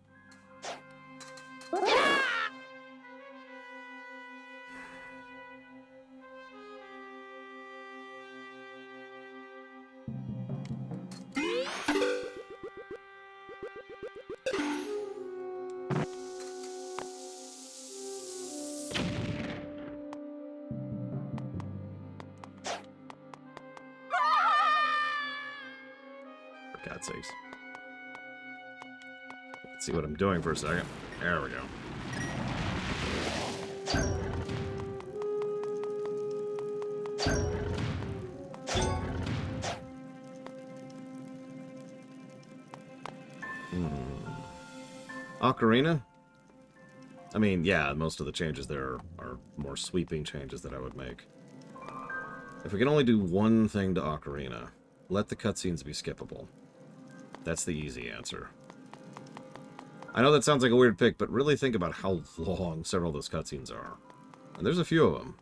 For God's sakes. Let's see what I'm doing for a second. There we go. Ocarina? I mean, yeah, most of the changes there are more sweeping changes that I would make. If we can only do one thing to Ocarina, let the cutscenes be skippable. That's the easy answer. I know that sounds like a weird pick, but really think about how long several of those cutscenes are. And there's a few of them.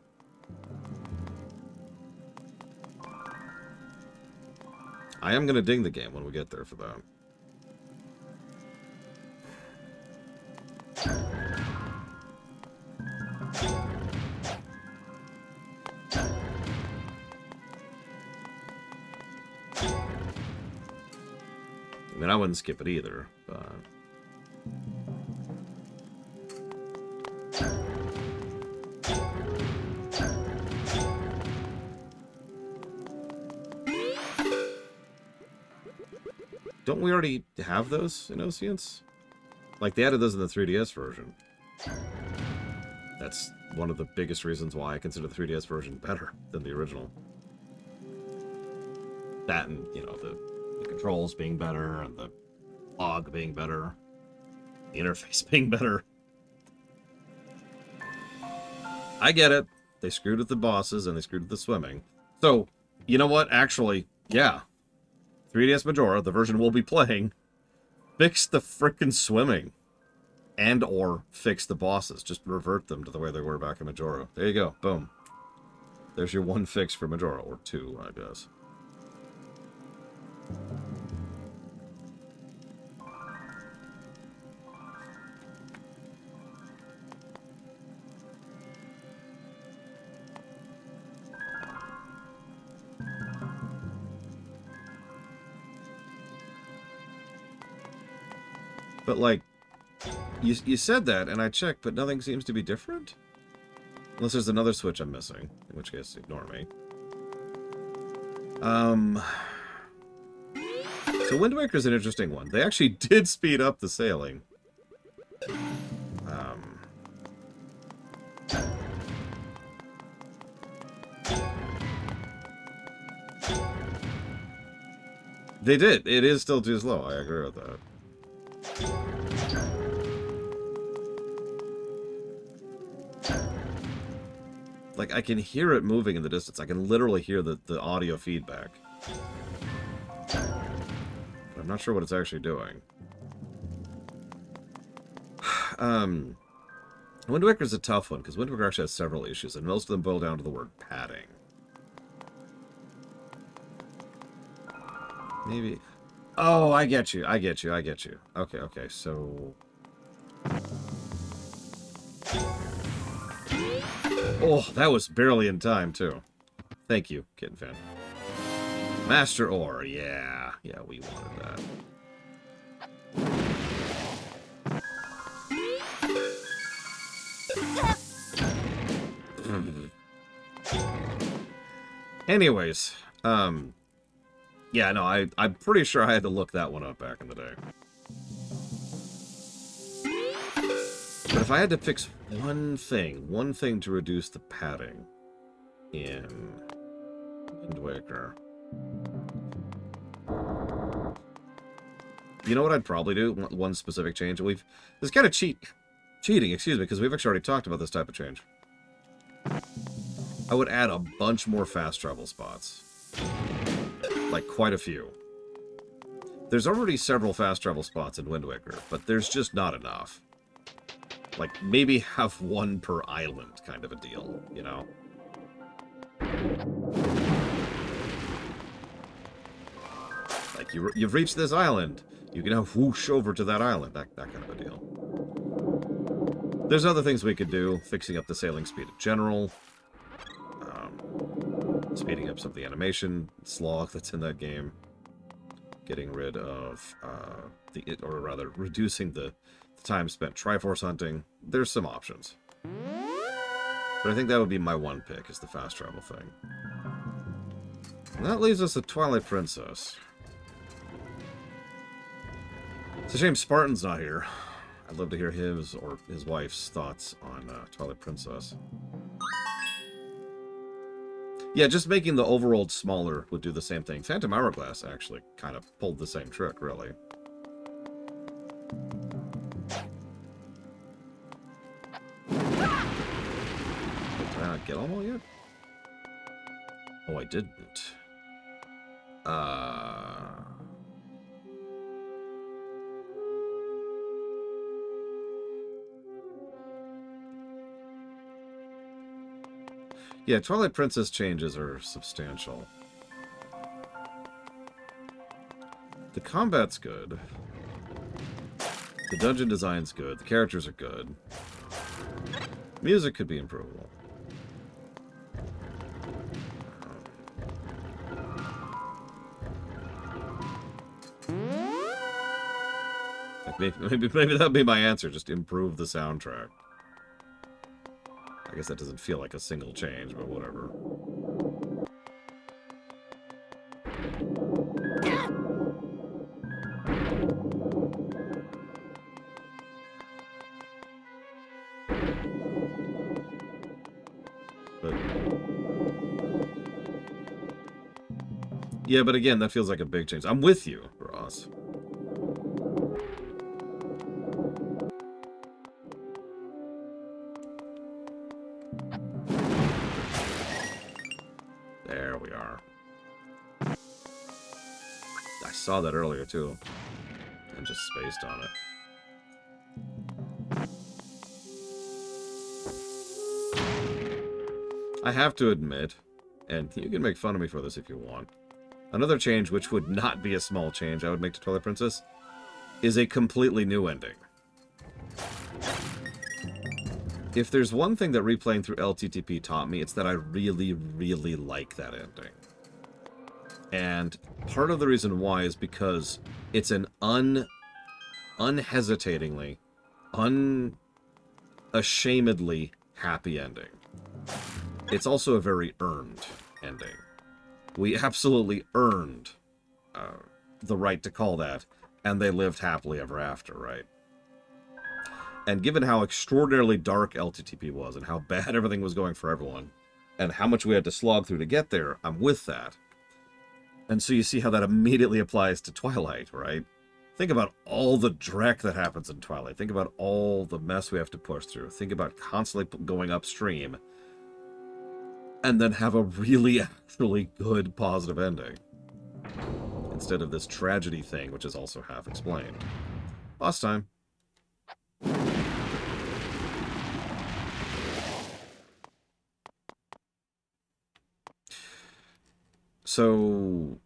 I am going to ding the game when we get there for that. I mean, I wouldn't skip it either, but... Don't we already have those in Oceans? Like, they added those in the 3DS version. That's one of the biggest reasons why I consider the 3DS version better than the original. That and, you know, the controls being better, and the log being better, the interface being better. I get it. They screwed with the bosses, and they screwed with the swimming. So, you know what? Actually, yeah. 3DS Majora, the version we'll be playing, fix the frickin' swimming. And or fix the bosses. Just revert them to the way they were back in Majora. There you go. Boom. There's your one fix for Majora. Or two, I guess. But, like, you said that, and I checked, but nothing seems to be different? Unless there's another switch I'm missing, in which case, ignore me. Um, so Wind Waker's an interesting one. They actually did speed up the sailing. They did. It is still too slow. I agree with that. Like, I can hear it moving in the distance. I can literally hear the audio feedback. But I'm not sure what it's actually doing. Wind Waker's a tough one, because Wind Waker actually has several issues, and most of them boil down to the word padding. Maybe... Oh, I get you. I get you. I get you. Okay, okay, so... Oh, that was barely in time, too. Thank you, Kitten Fan. Master Ore, yeah. Yeah, we wanted that. Anyways, yeah, no, I'm pretty sure I had to look that one up back in the day. But if I had to fix one thing to reduce the padding in Wind Waker, you know what I'd probably do? One specific change. This is kind of cheating, excuse me, because we've actually already talked about this type of change. I would add a bunch more fast travel spots. Like, quite a few. There's already several fast travel spots in Wind Waker, but there's just not enough. Like, maybe have one per island kind of a deal, you know? Like, you've reached this island. You can now whoosh over to that island. That kind of a deal. There's other things we could do. Fixing up the sailing speed in general. Speeding up some of the animation slog that's in that game. Getting rid of or rather, reducing the time spent Triforce hunting. There's some options. But I think that would be my one pick, is the fast travel thing. And that leaves us with Twilight Princess. It's a shame Spartan's not here. I'd love to hear his or his wife's thoughts on Twilight Princess. Yeah, just making the overworld smaller would do the same thing. Phantom Hourglass actually kind of pulled the same trick, really. Did I not get them all yet? Oh, I didn't. Yeah, Twilight Princess changes are substantial. The combat's good. The dungeon design's good. The characters are good. Music could be improvable. Maybe that'd be my answer. Just improve the soundtrack. I guess that doesn't feel like a single change, but whatever. But yeah, but again, that feels like a big change. I'm with you, Ross. There we are. I saw that earlier, too. And just spaced on it. I have to admit, and you can make fun of me for this if you want, another change, which would not be a small change I would make to Twilight Princess, is a completely new ending. If there's one thing that replaying through LTTP taught me, it's that I really, really like that ending. And part of the reason why is because it's an unhesitatingly, unashamedly happy ending. It's also a very earned ending. We absolutely earned the right to call that, and they lived happily ever after, right? And given how extraordinarily dark LTTP was, and how bad everything was going for everyone, and how much we had to slog through to get there, I'm with that. And so you see how that immediately applies to Twilight, right? Think about all the dreck that happens in Twilight. Think about all the mess we have to push through. Think about constantly going upstream. And then have a really, actually good, positive ending. Instead of this tragedy thing, which is also half explained. Boss time. So,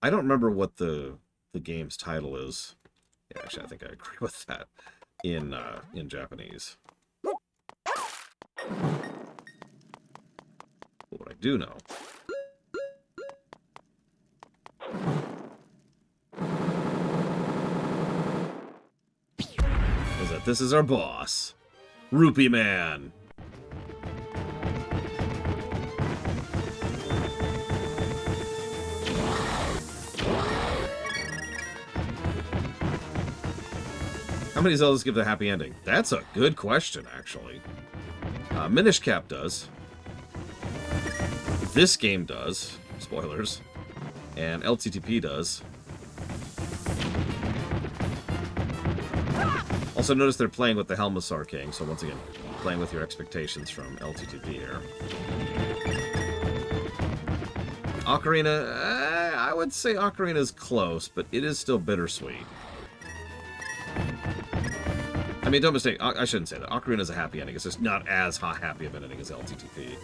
I don't remember what the game's title is. Yeah, actually, I think I agree with that in Japanese. But what I do know is that this is our boss, Rupee Man. How many Zeldas give the happy ending? That's a good question, actually. Minish Cap does. This game does. Spoilers. And LTTP does. Also, notice they're playing with the Helmasaur King, so once again, playing with your expectations from LTTP here. Ocarina, I would say Ocarina's close, but it is still bittersweet. I mean, don't mistake, I shouldn't say that. Ocarina's a happy ending. It's just not as happy of an ending as LTTP.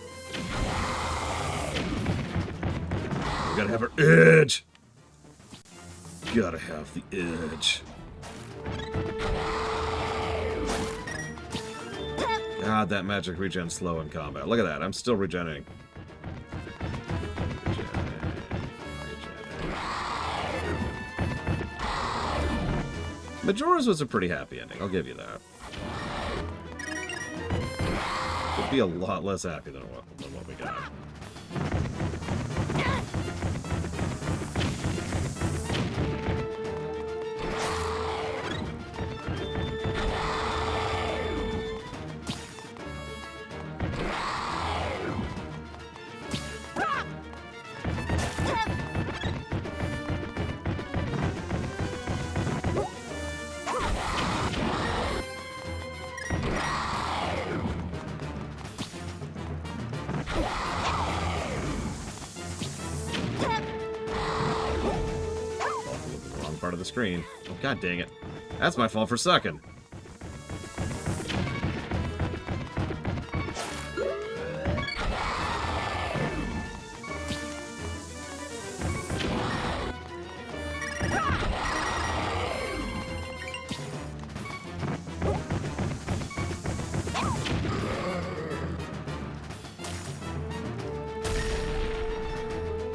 We gotta have our edge! Gotta have the edge. God, that magic regen's slow in combat. Look at that, I'm still regenerating. Majora's was a pretty happy ending, I'll give you that. Could be a lot less happy than what we got. Part of the screen. Oh, god dang it. That's my fault for sucking.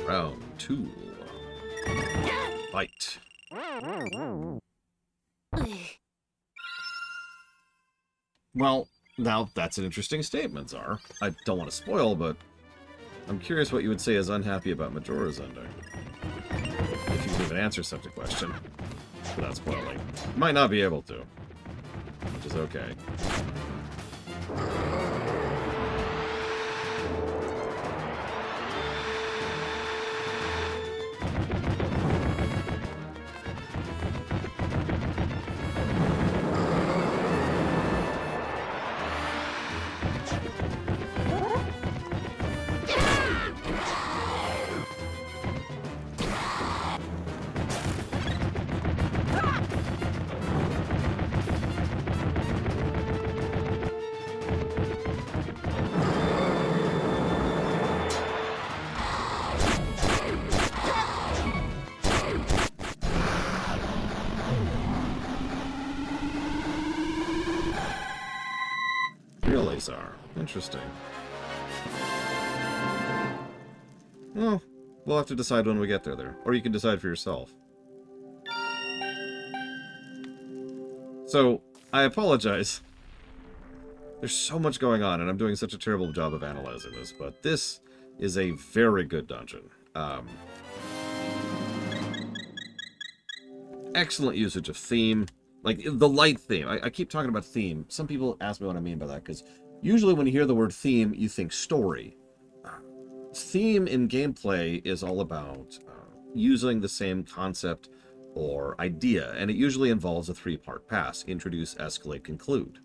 Round 2. Fight. Well, now that's an interesting statement, Czar. I don't want to spoil, but I'm curious what you would say is unhappy about Majora's ending. If you can even answer such a question without spoiling. Might not be able to, which is okay. Are. Interesting. Well, we'll have to decide when we get there. Or you can decide for yourself. So, I apologize. There's so much going on, and I'm doing such a terrible job of analyzing this, but this is a very good dungeon. Excellent usage of theme. Like, the light theme. I keep talking about theme. Some people ask me what I mean by that, because usually when you hear the word theme, you think story. Theme in gameplay is all about using the same concept or idea, and it usually involves a three-part pass: introduce, escalate, conclude.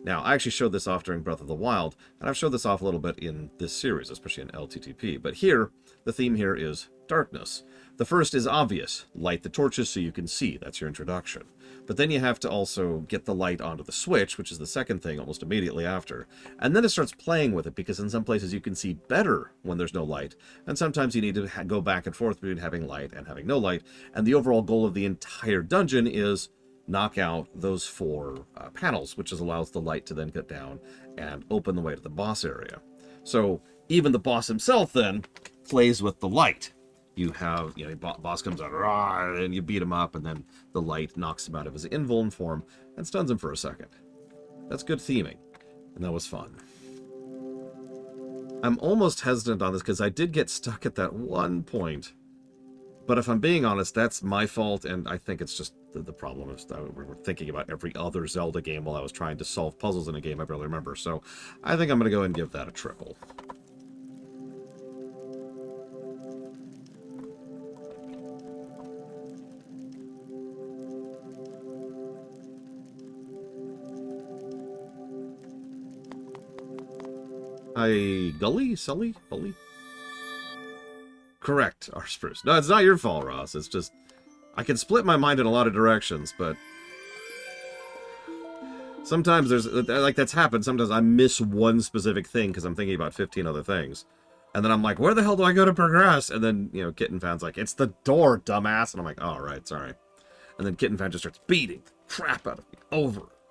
Now, I actually showed this off during Breath of the Wild, and I've showed this off a little bit in this series, especially in LTTP. But here, the theme here is darkness. The first is obvious. Light the torches so you can see. That's your introduction. But then you have to also get the light onto the switch, which is the second thing almost immediately after. And then it starts playing with it, because in some places you can see better when there's no light, and sometimes you need to go back and forth between having light and having no light. And the overall goal of the entire dungeon is knock out those 4 panels, which allows the light to then get down and open the way to the boss area. So even the boss himself then plays with the light. You have, boss comes out, rah, and you beat him up, and then the light knocks him out of his invuln form and stuns him for a second. That's good theming, and that was fun. I'm almost hesitant on this because I did get stuck at that one point. But if I'm being honest, that's my fault, and I think it's just the problem is that we were thinking about every other Zelda game while I was trying to solve puzzles in a game I barely remember. So I think I'm going to go and give that a triple. Gully? Sully? Bully? Correct, our spruce. No, it's not your fault, Ross. It's just, I can split my mind in a lot of directions, but sometimes there's, like, that's happened. Sometimes I miss one specific thing because I'm thinking about 15 other things. And then I'm like, where the hell do I go to progress? And then, Kitten Fan's like, it's the door, dumbass. And I'm like, oh, right, sorry. And then Kitten Fan just starts beating the crap out of me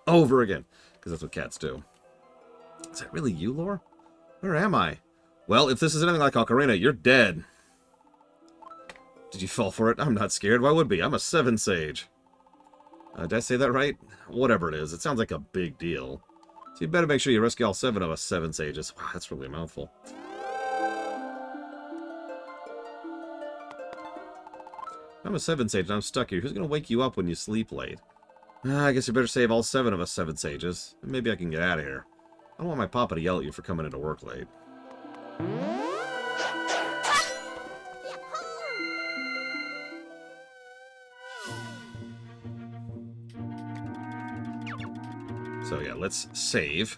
over again. Because that's what cats do. Is that really you, Lore? Where am I? Well, if this is anything like Ocarina, you're dead. Did you fall for it? I'm not scared. Why would be? I'm a 7 sage. Did I say that right? Whatever it is. It sounds like a big deal. So you better make sure you rescue all 7 of us 7 sages. Wow, that's really a mouthful. I'm a 7 sage and I'm stuck here. Who's going to wake you up when you sleep late? I guess you better save all 7 of us 7 sages. Maybe I can get out of here. I don't want my papa to yell at you for coming into work late. So yeah, let's save.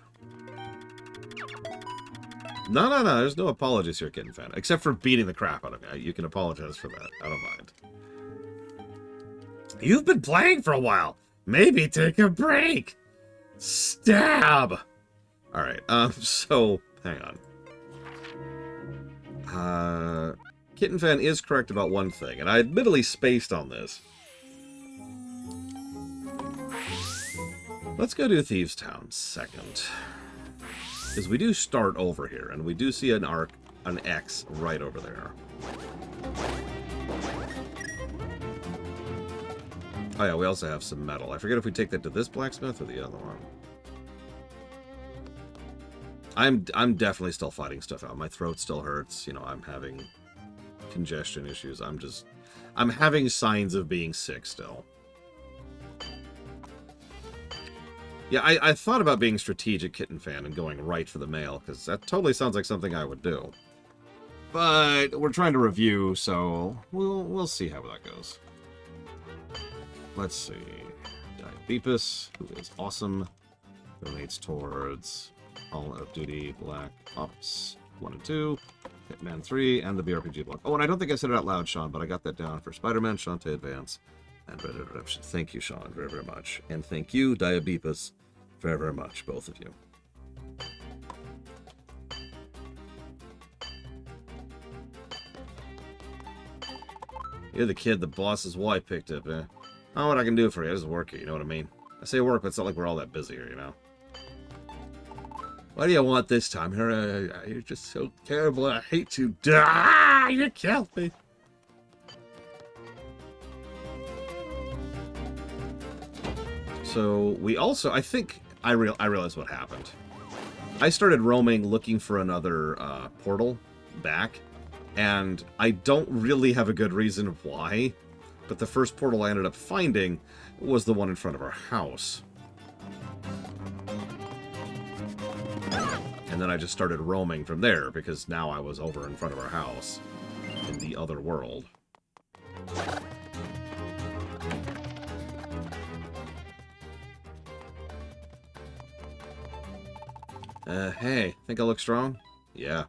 No, there's no apologies here, Kitten Fan. Except for beating the crap out of me. You can apologize for that. I don't mind. You've been playing for a while. Maybe take a break. Stab! Alright, so, hang on. Kitten Fan is correct about one thing, and I admittedly spaced on this. Let's go to Thieves Town second. Because we do start over here, and we do see an X right over there. Oh yeah, we also have some metal. I forget if we take that to this blacksmith or the other one. I'm definitely still fighting stuff out. My throat still hurts. I'm having congestion issues. I'm having signs of being sick still. Yeah, I thought about being strategic, Kitten Fan, and going right for the mail, because that totally sounds like something I would do. But we're trying to review, so we'll see how that goes. Let's see. Beepus, who is awesome, donates towards Call of Duty Black Ops 1 and 2, Hitman 3, and the BRPG block. Oh, and I don't think I said it out loud, Sean, but I got that down for Spider-Man, Shantae Advance, and Red Dead Redemption. Thank you, Sean, very, very much. And thank you, Diabeepus, very, very much, both of you. You're the kid the boss's wife picked up, eh? Oh, what I can do for you, I just work here, you know what I mean? I say work, but it's not like we're all that busy here, What do you want this time? You're just so terrible, I hate to die! You killed me! So, we also, I think, I realized what happened. I started roaming looking for another portal back, and I don't really have a good reason why, but the first portal I ended up finding was the one in front of our house. And then I just started roaming from there, because now I was over in front of our house in the other world. Hey, think I look strong? Yeah.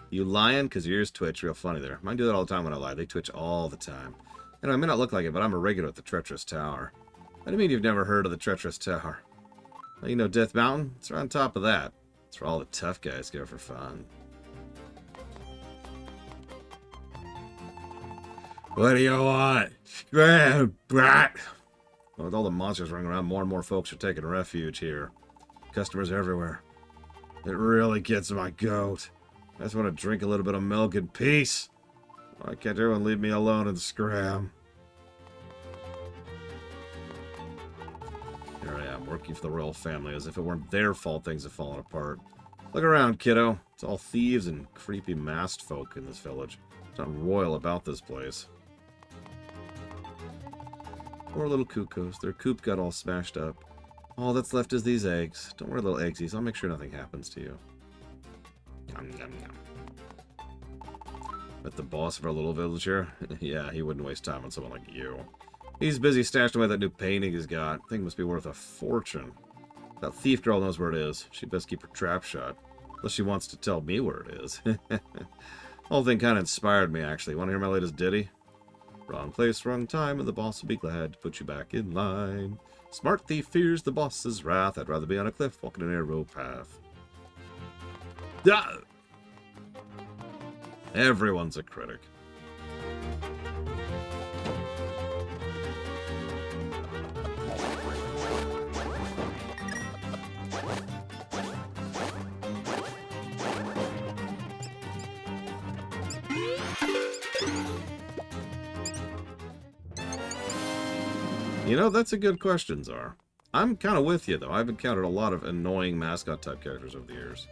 You lying? Because your ears twitch real funny there. Mine do that all the time when I lie. They twitch all the time. You know, I may not look like it, but I'm a regular at the Treacherous Tower. What do you mean you've never heard of the Treacherous Tower? Well, you know Death Mountain? It's right on top of that. It's where all the tough guys go for fun. What do you want? Brat! Well, with all the monsters running around, more and more folks are taking refuge here. Customers everywhere. It really gets my goat. I just want to drink a little bit of milk in peace. Why can't everyone leave me alone and scram? Here I am, working for the royal family as if it weren't their fault things have fallen apart. Look around, kiddo. It's all thieves and creepy masked folk in this village. It's not royal about this place. Poor little cuckoos. Their coop got all smashed up. All that's left is these eggs. Don't worry, little eggsies. I'll make sure nothing happens to you. Yum, yum, yum. But the boss of our little village here? Yeah, he wouldn't waste time on someone like you. He's busy stashing away that new painting he's got. Thing must be worth a fortune. That thief girl knows where it is. She'd best keep her trap shut. Unless she wants to tell me where it is. Whole thing kind of inspired me, actually. Want to hear my latest ditty? Wrong place, wrong time, and the boss will be glad to put you back in line. Smart thief fears the boss's wrath. I'd rather be on a cliff walking an arrow path. Ah! Everyone's a critic. You know, that's a good question, Czar. I'm kind of with you, though. I've encountered a lot of annoying mascot-type characters over the years.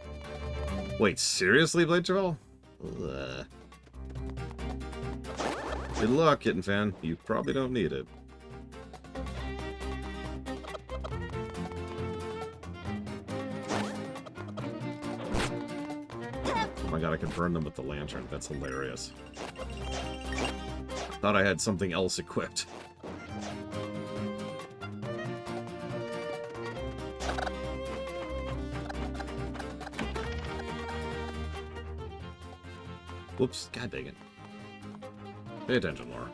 Wait, seriously, Blade Travel? Ugh. Good luck, Kitten Fan. You probably don't need it. Oh my god, I can burn them with the lantern. That's hilarious. Thought I had something else equipped. Whoops, god dang it. Pay attention, Laura.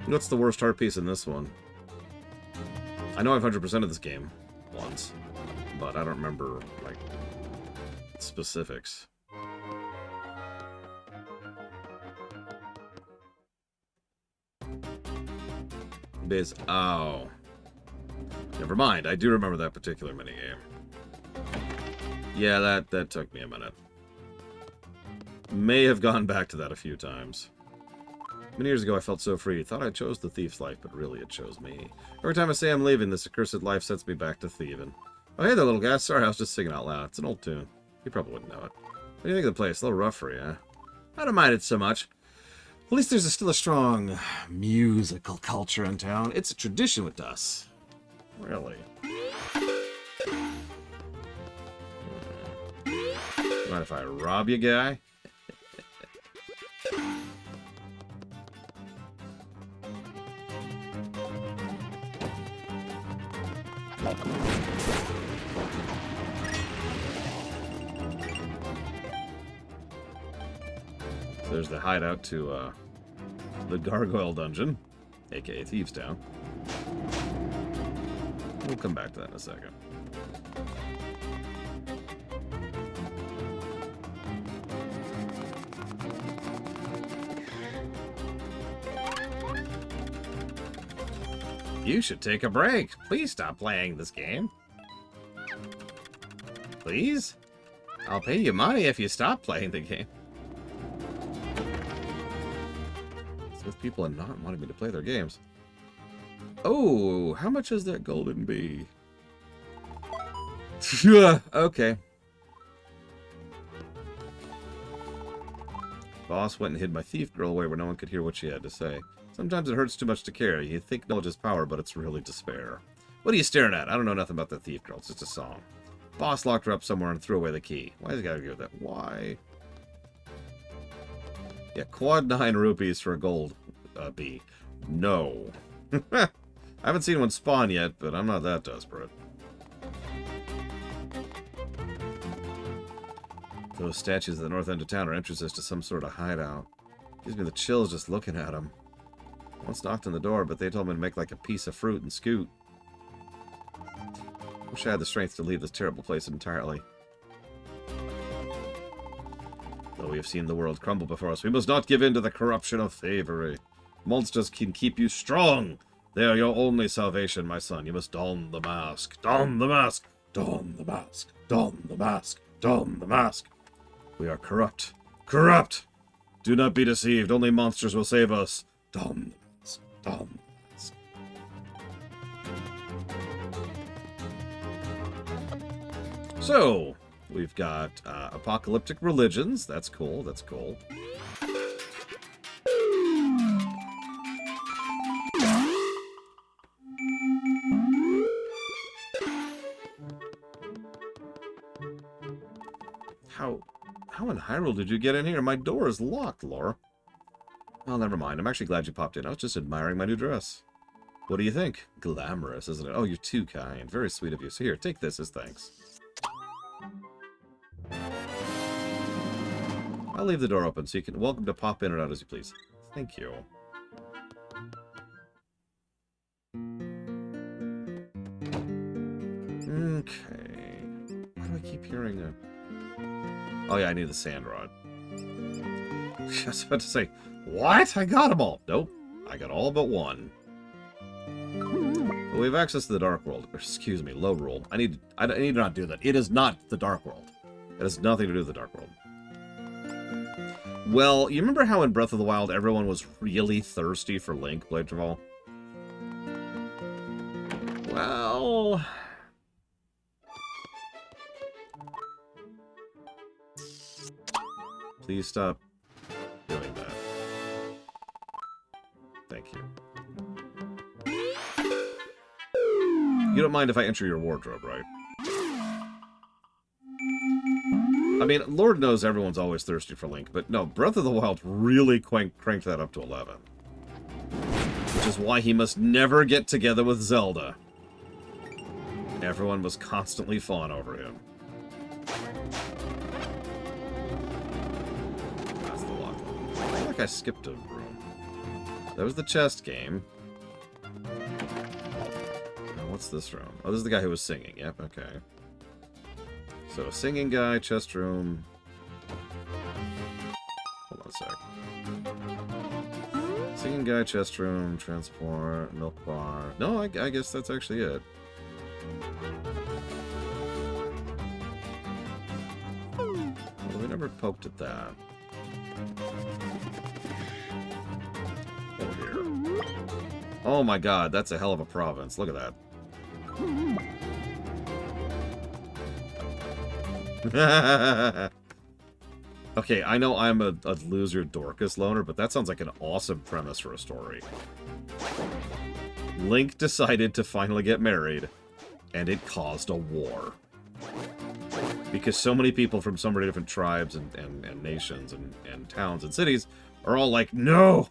What's the worst heart piece in this one? I know I've 100% of this game once, but I don't remember, like, specifics. Oh. Never mind, I do remember that particular minigame. Yeah, that took me a minute. May have gone back to that a few times. Many years ago I felt so free. Thought I chose the thief's life, but really it chose me. Every time I say I'm leaving, this accursed life sets me back to thieving. Oh, hey there, little guy. Sorry, I was just singing out loud. It's an old tune. You probably wouldn't know it. What do you think of the place? A little rough for you, huh? I don't mind it so much. At least there's still a strong musical culture in town. It's a tradition with us. Really? Mind if I rob you, guy? There's the hideout to the Gargoyle Dungeon, aka Thieves Town. We'll come back to that in a second. You should take a break. Please stop playing this game. Please? I'll pay you money if you stop playing the game. with people and not wanting me to play their games. Oh, how much is that golden bee? Okay. Boss went and hid my thief girl away where no one could hear what she had to say. Sometimes it hurts too much to care. You think knowledge is power, but it's really despair. What are you staring at? I don't know nothing about the thief girl. It's just a song. Boss locked her up somewhere and threw away the key. Why does he gotta give that? Why? Yeah, quad 9 rupees for a gold bee. No. I haven't seen one spawn yet, but I'm not that desperate. Those statues at the north end of town are entrances to some sort of hideout. Gives me the chills just looking at them. Once knocked on the door, but they told me to make like a piece of fruit and scoot. Wish I had the strength to leave this terrible place entirely. Though we have seen the world crumble before us, we must not give in to the corruption of thievery. Monsters can keep you strong. They are your only salvation, my son. You must don the mask. Don the mask. Don the mask. Don the mask. Don the mask. We are corrupt. Corrupt! Do not be deceived. Only monsters will save us. Don the mask. Don the mask. So, we've got apocalyptic religions. That's cool. That's cool. How in Hyrule did you get in here? My door is locked, Laura. Well, never mind. I'm actually glad you popped in. I was just admiring my new dress. What do you think? Glamorous, isn't it? Oh, you're too kind. Very sweet of you. So here, take this as thanks. I'll leave the door open so you can... Welcome to pop in and out as you please. Thank you. Okay. Why do I keep hearing a... Oh yeah, I need the sand rod. I was about to say, what? I got them all. Nope. I got all but one. But we have access to the Dark World. Excuse me, Low Rule. I need to not do that. It is not the Dark World. It has nothing to do with the Dark World. Well, you remember how in Breath of the Wild everyone was really thirsty for Link, Blade Travel? Well... Please stop doing that. Thank you. You don't mind if I enter your wardrobe, right? I mean, Lord knows everyone's always thirsty for Link, but no, Breath of the Wild really cranked that up to 11. Which is why he must never get together with Zelda. Everyone was constantly fawning over him. I skipped a room. That was the chest game. Now, what's this room? Oh, this is the guy who was singing. Yep, okay. So, singing guy, chest room. Hold on a sec. Singing guy, chest room, transport, milk bar. No, I guess that's actually it. Well, we never poked at that. Oh my god, that's a hell of a province. Look at that. Okay, I know I'm a loser Dorcas loner, but that sounds like an awesome premise for a story. Link decided to finally get married, and it caused a war. Because so many people from so many different tribes and nations and towns and cities are all like, no!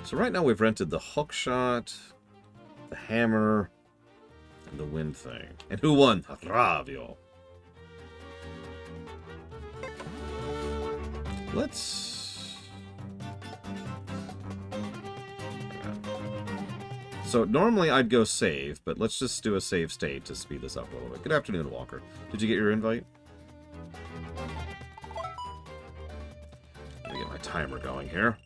So right now we've rented the hookshot, the hammer, and the wind thing. And who won? Ravio. Let's... So normally I'd go save, but let's just do a save state to speed this up a little bit. Good afternoon, Walker. Did you get your invite? Let me get my timer going here.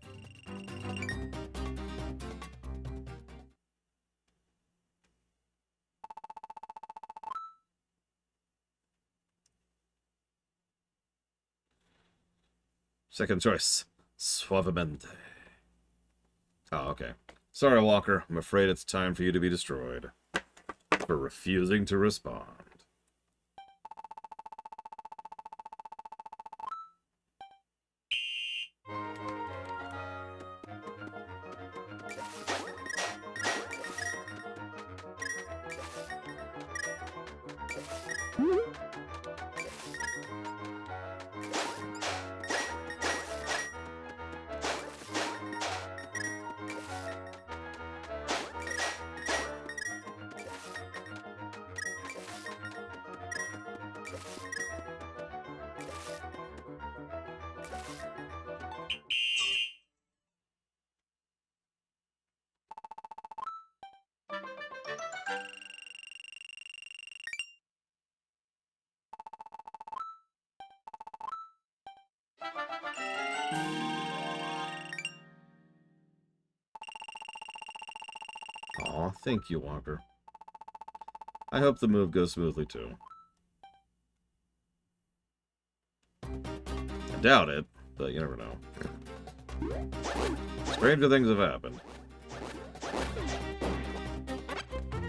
Second choice. Suavemente. Oh, okay. Sorry, Walker. I'm afraid it's time for you to be destroyed. For refusing to respond. Aw, thank you, Walker. I hope the move goes smoothly, too. I doubt it, but you never know. Stranger things have happened.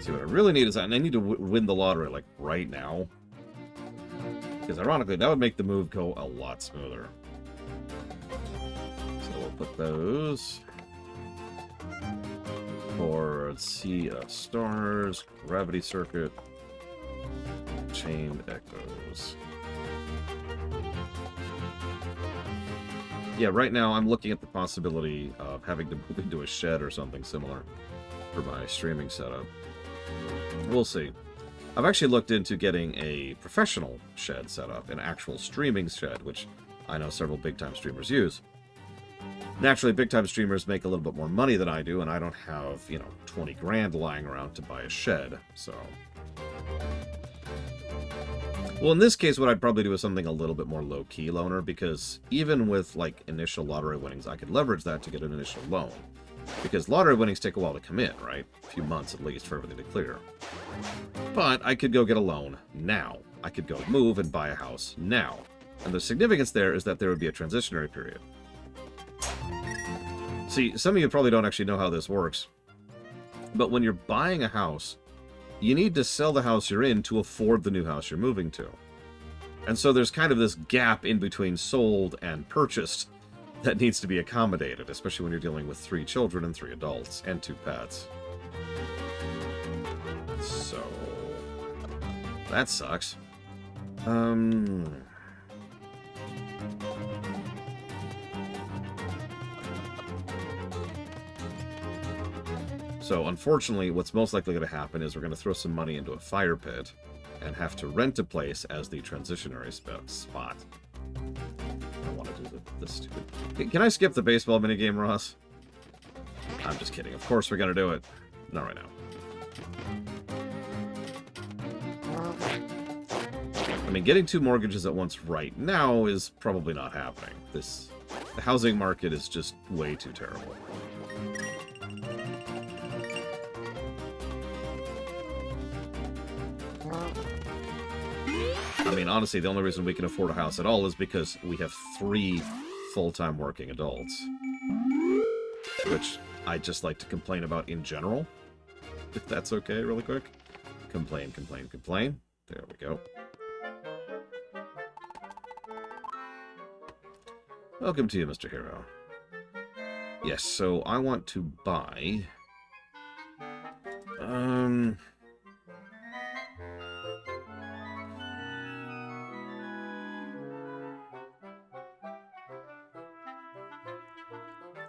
See, what I really need is... And I need to win the lottery, like, right now. Because, ironically, that would make the move go a lot smoother. So we'll put those... for Sea of Stars, Gravity Circuit, Chained Echoes. Yeah, right now I'm looking at the possibility of having to move into a shed or something similar for my streaming setup. We'll see. I've actually looked into getting a professional shed set up, an actual streaming shed, which I know several big-time streamers use. Naturally, big-time streamers make a little bit more money than I do, and I don't have, 20 grand lying around to buy a shed, so... Well, in this case, what I'd probably do is something a little bit more low-key loaner, because even with, like, initial lottery winnings, I could leverage that to get an initial loan. Because lottery winnings take a while to come in, right? A few months at least for everything to clear. But I could go get a loan now. I could go move and buy a house now. And the significance there is that there would be a transitionary period. See, some of you probably don't actually know how this works. But when you're buying a house, you need to sell the house you're in to afford the new house you're moving to. And so there's kind of this gap in between sold and purchased that needs to be accommodated, especially when you're dealing with 3 children and 3 adults and 2 pets. So... that sucks. So, unfortunately, what's most likely going to happen is we're going to throw some money into a fire pit and have to rent a place as the transitionary spot. I don't want to do the stupid... Can I skip the baseball minigame, Ross? I'm just kidding. Of course we're going to do it. Not right now. I mean, getting 2 mortgages at once right now is probably not happening. The housing market is just way too terrible. I mean, honestly, the only reason we can afford a house at all is because we have 3 full-time working adults. Which I just like to complain about in general. If that's okay, really quick. Complain, complain, complain. There we go. Welcome to you, Mr. Hero. Yes, so I want to buy...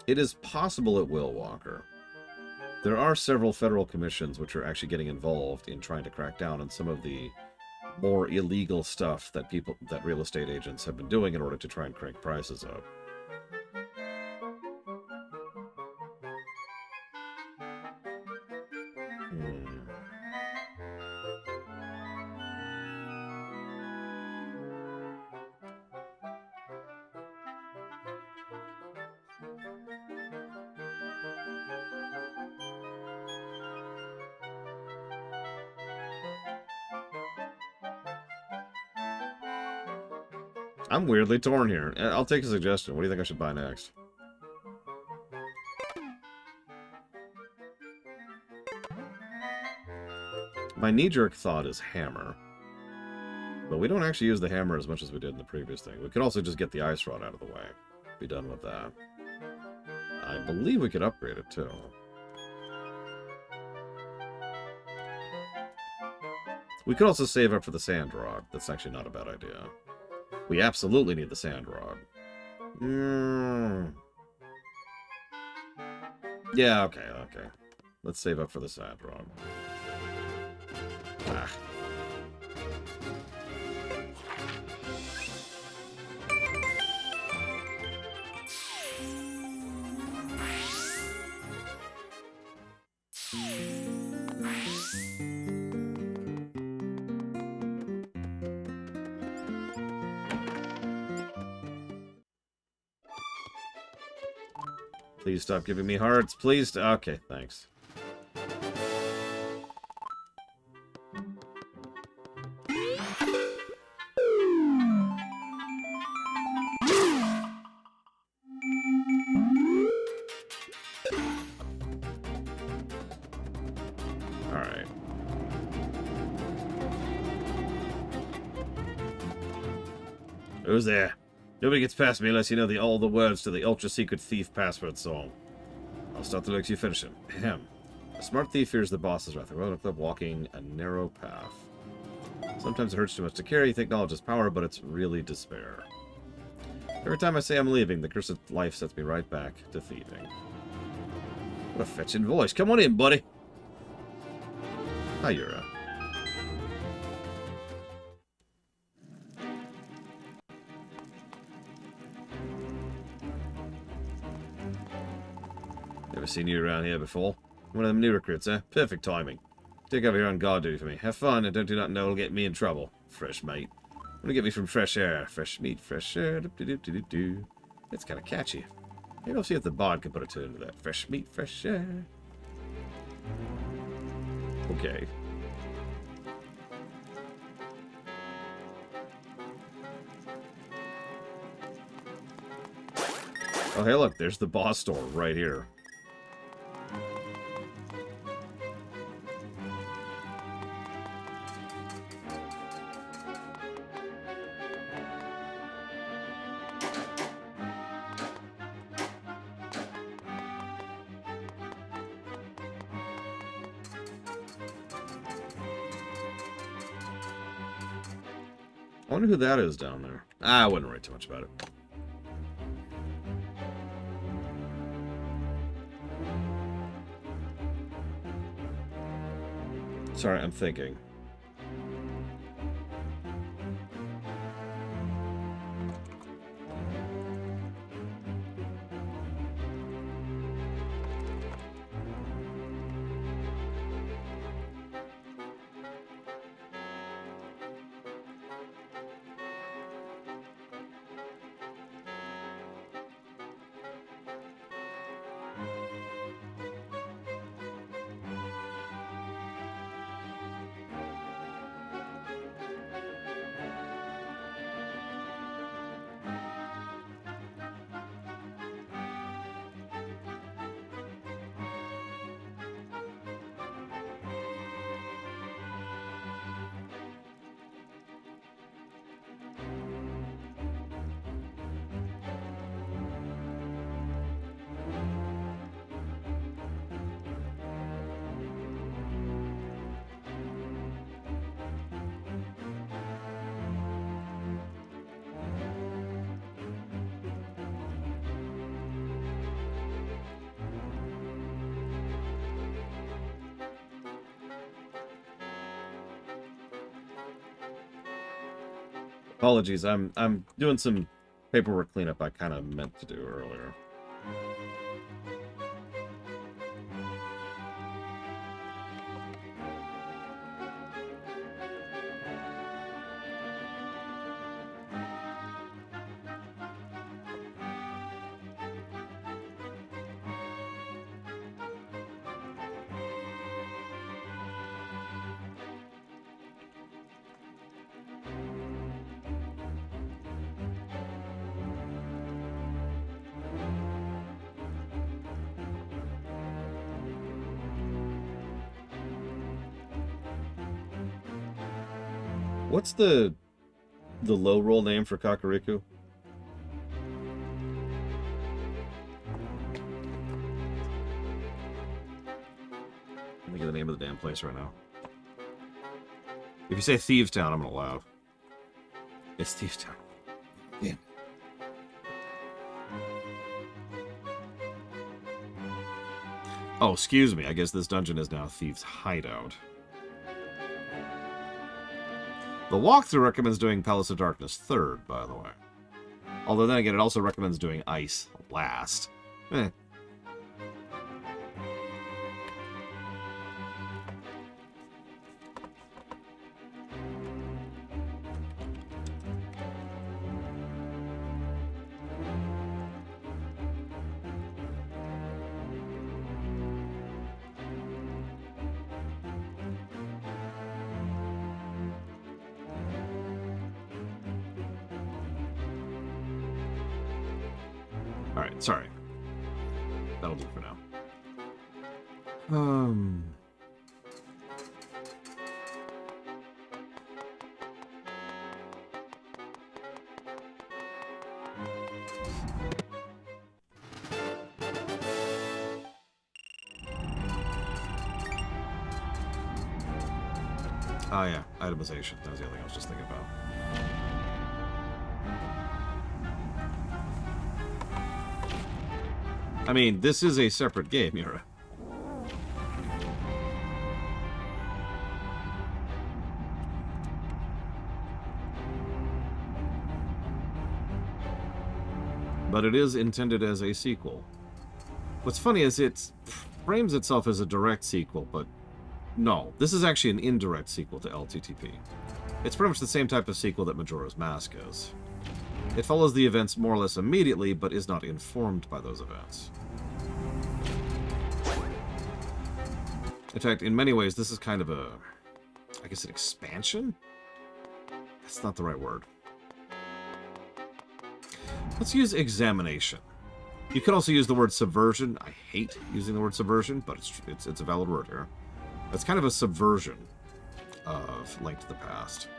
It is possible it will, Walker. There are several federal commissions which are actually getting involved in trying to crack down on some of the more illegal stuff that real estate agents have been doing in order to try and crank prices up. I'm weirdly torn here. I'll take a suggestion. What do you think I should buy next? My knee-jerk thought is hammer. But we don't actually use the hammer as much as we did in the previous thing. We could also just get the ice rod out of the way. Be done with that. I believe we could upgrade it, too. We could also save up for the sand rod. That's actually not a bad idea. We absolutely need the sand rod. Yeah, okay. Let's save up for the sand rod. Ah. Please stop giving me hearts. Please. Okay, thanks. Alright. Who's there? Nobody gets past me unless you know all the words to the ultra-secret thief password song. I'll start the lyrics you finish them. Ahem. A smart thief fears the boss's wrath. Walking a narrow path. Sometimes it hurts too much to carry. You think knowledge is power, but it's really despair. Every time I say I'm leaving, the cursed life sets me right back to thieving. What a fetching voice. Come on in, buddy. Hi, Yura. Never seen you around here before. One of them new recruits, eh? Perfect timing. Take over here on guard duty for me. Have fun, and don't do nothing that'll get me in trouble. Fresh mate. Want to get me from fresh air. Fresh meat, fresh air. Do-do-do-do-do. It's kind of catchy. Maybe I'll see if the bard can put a tune to that. Fresh meat, fresh air. Okay. Oh, hey, look. There's the boss store right here. I wonder who that is down there. I wouldn't worry too much about it. Sorry, I'm thinking. Apologies, I'm doing some paperwork cleanup I kind of meant to do earlier. What's the low roll name for Kakariko? Let me get the name of the damn place right now. If you say Thieves Town, I'm gonna laugh. It's Thieves Town. Yeah. Oh, excuse me. I guess this dungeon is now Thieves' Hideout. The walkthrough recommends doing Palace of Darkness third, by the way. Although then again, it also recommends doing Ice last. Eh. Alright, sorry. That'll do for now. Oh yeah, itemization. That was the other thing I was just thinking about. I mean, this is a separate game, Yura. But it is intended as a sequel. What's funny is it frames itself as a direct sequel, but no. This is actually an indirect sequel to LTTP. It's pretty much the same type of sequel that Majora's Mask is. It follows the events more or less immediately, but is not informed by those events. In fact, in many ways, this is kind of a, I guess, an expansion? That's not the right word. Let's use examination. You could also use the word subversion. I hate using the word subversion, but it's a valid word here. It's kind of a subversion of Link to the Past.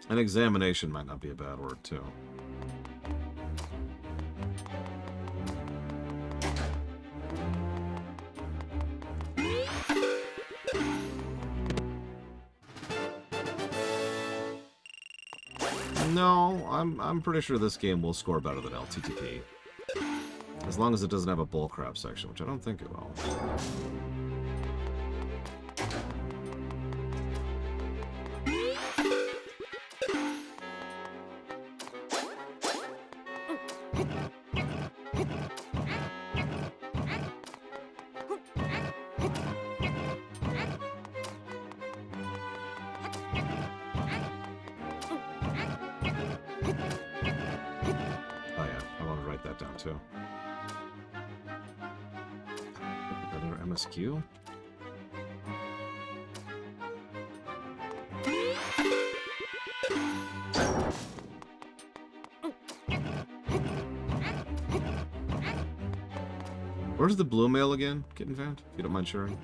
An examination might not be a bad word, too. No, I'm pretty sure this game will score better than LTTP. As long as it doesn't have a bullcrap section, which I don't think it will. Too. Another MSQ. Where's the blue mail again, Kitten Fan? If you don't mind sharing.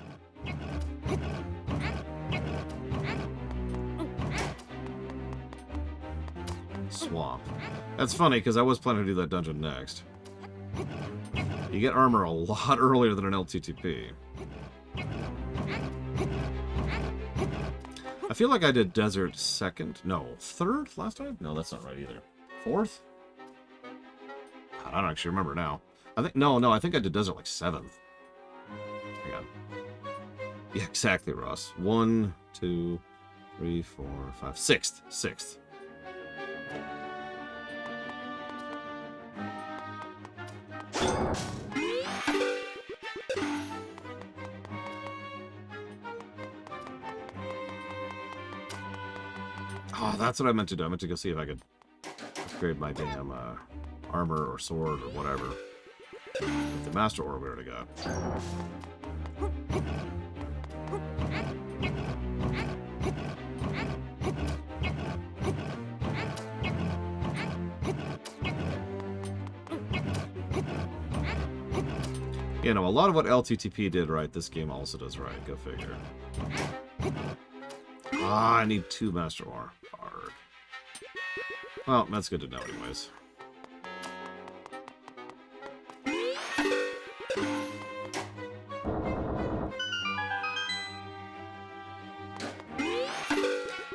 Swamp. That's funny because I was planning to do that dungeon next. You get armor a lot earlier than an LTTP. I feel like I did desert second. No, third last time? No, that's not right either. Fourth? I don't actually remember now. I think I think I did desert like seventh. Hang on. Yeah, exactly, Ross. 1, 2, 3, 4, 5, sixth. Sixth. Oh, that's what I meant to do. I meant to go see if I could upgrade my damn armor or sword or whatever. With the Master Ore we already got. You know, a lot of what LTTP did right, this game also does right. Go figure. Ah, I need 2 Master War. Hard. Well, that's good to know anyways.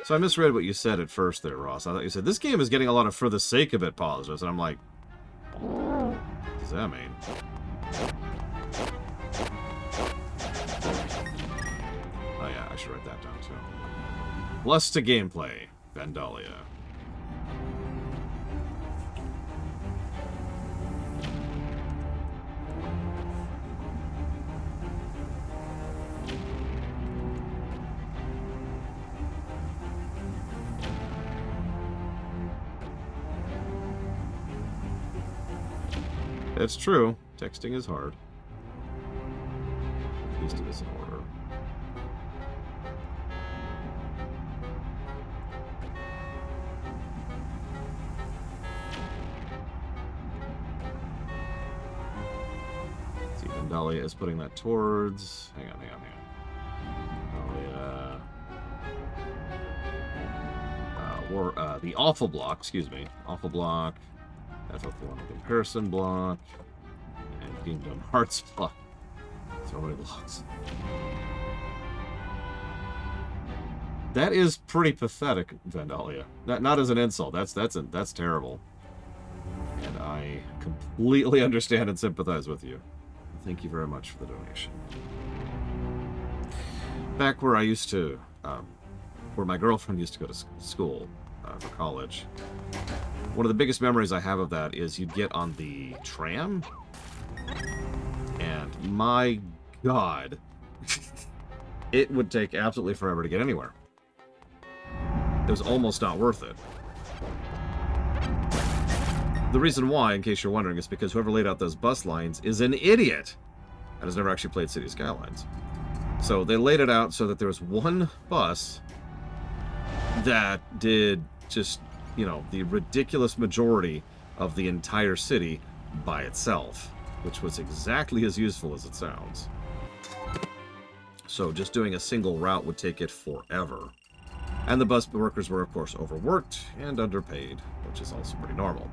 So I misread what you said at first there, Ross. I thought you said, this game is getting a lot of for the sake of it positives, and I'm like, what does that mean? Oh yeah, I should write that down too. Plus to gameplay, Vandalia. It's true. Texting is hard. At least it is in order. See, Vandalia is putting that towards... Hang on. Vandalia... the awful block, excuse me. Awful block. That's what the one with comparison block. And Kingdom Hearts block. So many blocks. That is pretty pathetic, Vandalia. Not as an insult. That's terrible. And I completely understand and sympathize with you. Thank you very much for the donation. Back where I used to, where my girlfriend used to go to school for college. One of the biggest memories I have of that is you'd get on the tram, and my God, it would take absolutely forever to get anywhere. It was almost not worth it. The reason why, in case you're wondering, is because whoever laid out those bus lines is an idiot and has never actually played City Skylines. So they laid it out so that there was one bus that did just... you know, the ridiculous majority of the entire city by itself, which was exactly as useful as it sounds. So just doing a single route would take it forever. And the bus workers were, of course, overworked and underpaid, which is also pretty normal.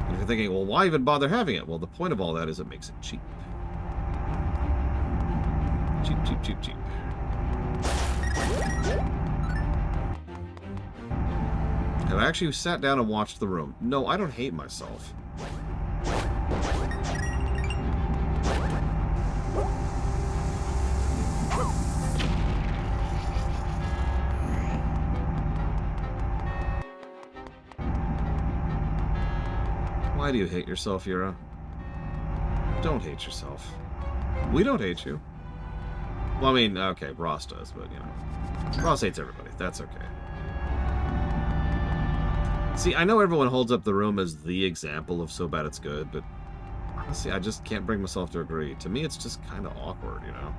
And if you're thinking, well, why even bother having it? Well, the point of all that is it makes it cheap. Cheap, cheap, cheap, cheap. Have I actually sat down and watched The Room? No, I don't hate myself. Why do you hate yourself, Yura? Don't hate yourself. We don't hate you. Well, I mean, okay, Ross does, but, you know. Ross hates everybody. That's okay. See, I know everyone holds up The Room as the example of so bad it's good, but honestly, I just can't bring myself to agree. To me, it's just kind of awkward, you know?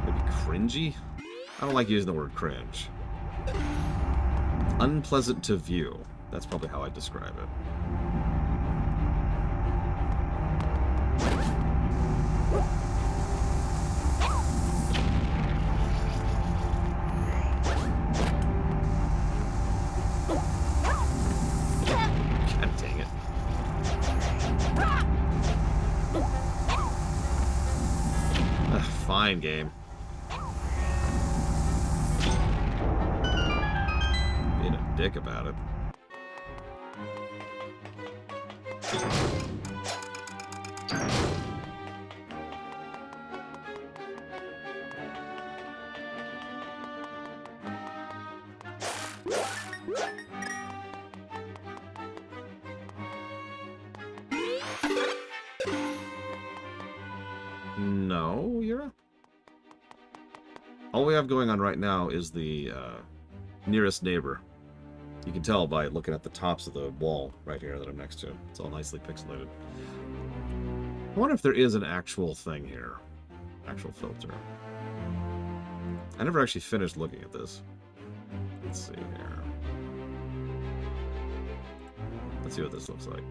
Maybe cringy? I don't like using the word cringe. Unpleasant to view. That's probably how I describe it. Fine game. Being a dick about it. No, Yura? All we have going on right now is the nearest neighbor. You can tell by looking at the tops of the wall right here that I'm next to. It's all nicely pixelated. I wonder if there is an actual thing here. Actual filter. I never actually finished looking at this. Let's see here. Let's see what this looks like.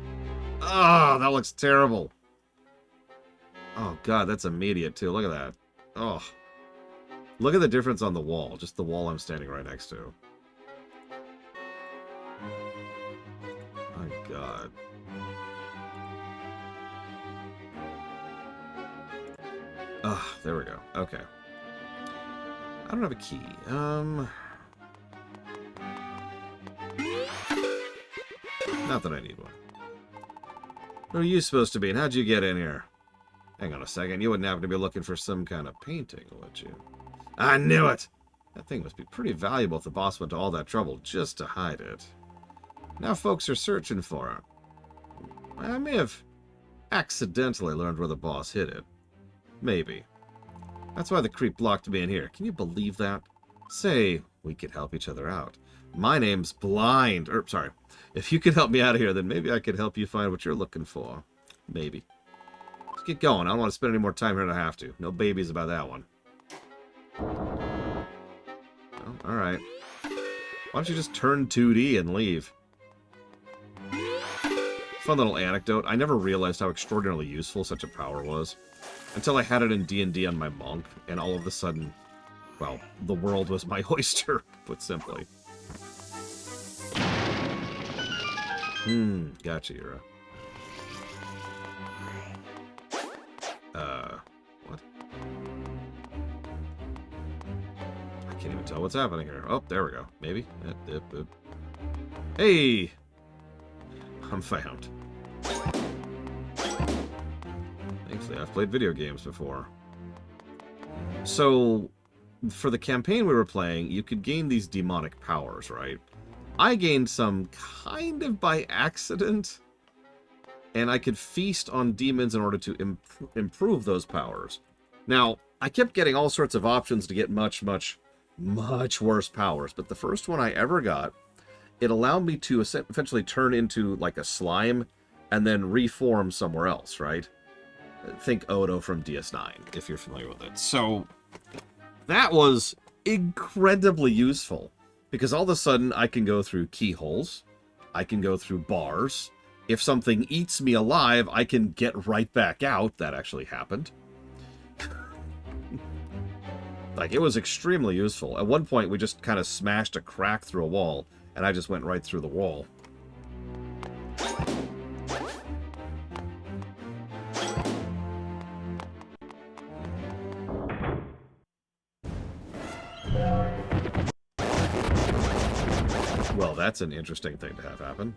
Oh, that looks terrible. Oh, God, that's immediate, too. Look at that. Oh. Look at the difference on the wall. Just the wall I'm standing right next to. My God. Ah, there we go. Okay. I don't have a key. Not that I need one. Who are you supposed to be, and how'd you get in here? Hang on a second. You wouldn't happen to be looking for some kind of painting, would you? I knew it! That thing must be pretty valuable if the boss went to all that trouble just to hide it. Now folks are searching for it. I may have accidentally learned where the boss hid it. Maybe. That's why the creep locked me in here. Can you believe that? Say, we could help each other out. My name's Blind. Sorry. If you could help me out of here, then maybe I could help you find what you're looking for. Maybe. Let's get going. I don't want to spend any more time here than I have to. No babies about that one. Well, alright. Why don't you just turn 2D and leave? Fun little anecdote. I never realized how extraordinarily useful such a power was. Until I had it in D&D on my monk, and all of a sudden, well, the world was my oyster, put simply. Gotcha, Yura. What? I can't even tell what's happening here. Oh, there we go. Maybe? Hey! I'm found. Thankfully, I've played video games before. So, for the campaign we were playing, you could gain these demonic powers, right? I gained some kind of by accident, and I could feast on demons in order to improve those powers. Now, I kept getting all sorts of options to get much, much, much worse powers, but the first one I ever got, it allowed me to essentially turn into like a slime and then reform somewhere else, right? Think Odo from DS9, if you're familiar with it. So, that was incredibly useful. Because all of a sudden, I can go through keyholes. I can go through bars. If something eats me alive, I can get right back out. That actually happened. Like, it was extremely useful. At one point, we just kind of smashed a crack through a wall, and I just went right through the wall. Well, that's an interesting thing to have happen.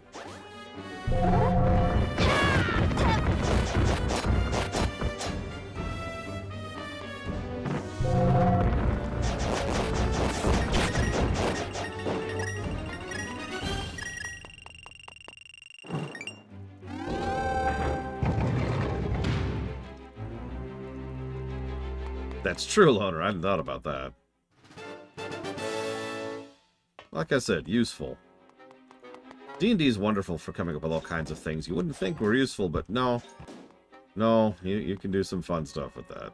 That's true, Loner. I hadn't thought about that. Like I said, useful. D&D is wonderful for coming up with all kinds of things you wouldn't think were useful, but no. No, you can do some fun stuff with that.